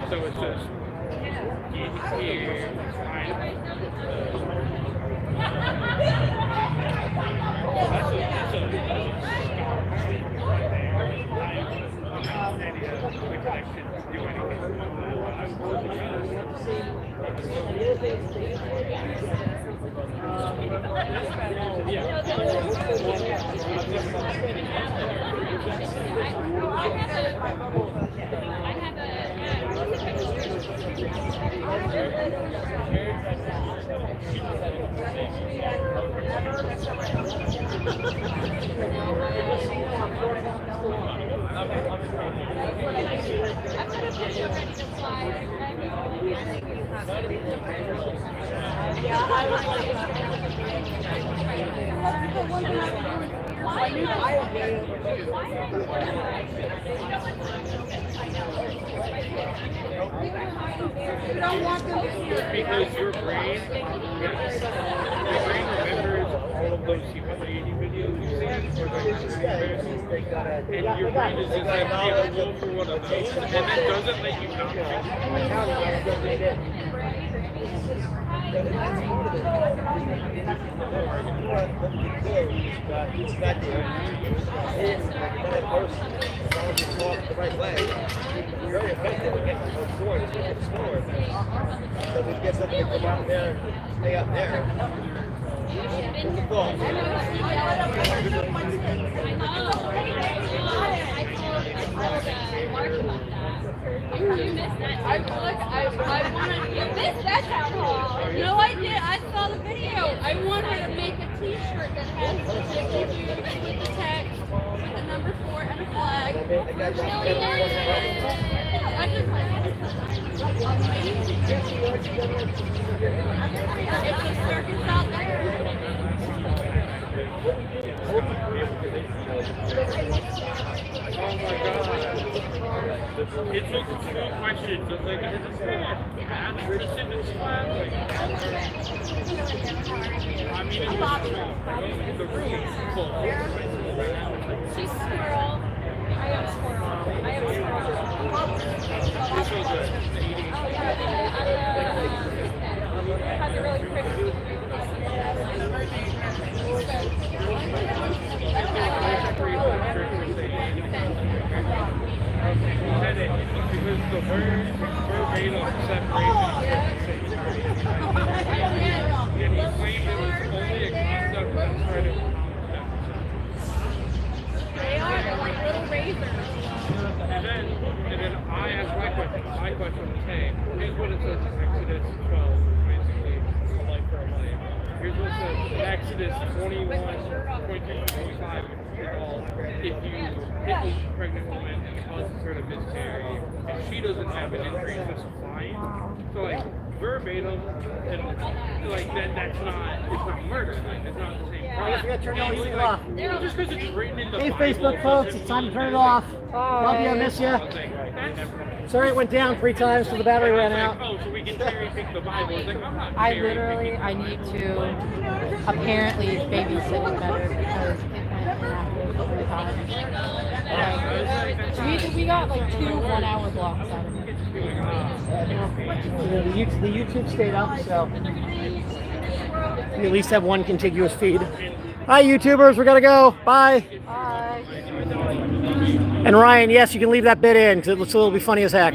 So it says because your brain remembers all of those humiliating videos you've seen, or and your brain is just like, yeah, we'll go for one of those, and it doesn't let you not very effective at getting the score. So we get something to come out there and stay up there. You missed that. I wanted you missed that town hall. No, I did. I saw the video. I want her to make a T-shirt that has with the text, with the number 4 and a flag. It's a circus out there. Oh my god. It took 2 questions. It's like, is this bad for the civics class? I mean, it was the room is full. She's squirrel. I am squirrel. I am squirrel. This was a has a really pretty. because the verbatim separation and he claimed it was only a concept outside of They are. They're like little razors. and then I asked my question. My question was, hey, here's what it says in Exodus 12, basically, a life for a life. Here's what it says in Exodus 21:22-25. If you hit a pregnant woman and causes her to miscarry, and she doesn't have an injury, that's fine. So like verbatim, and like that's not, it's not murder. Like, it's not the same crime. I forgot to turn the music off. Just because it's written in the Hey, Bible Facebook folks, it's time to turn it off. Love you, I miss you. Sorry it went down 3 times till the battery ran out. Oh, so we can cherry pick the Bible. It's like, I'm not I cherry literally, I need to apparently babysit it better because it went really hard. We got like 2 1-hour blocks out of it. The YouTube stayed up, so we at least have one contiguous feed. Hi, YouTubers, we gotta go. Bye. Bye. And Ryan, yes, you can leave that bit in because it'll be funny as heck.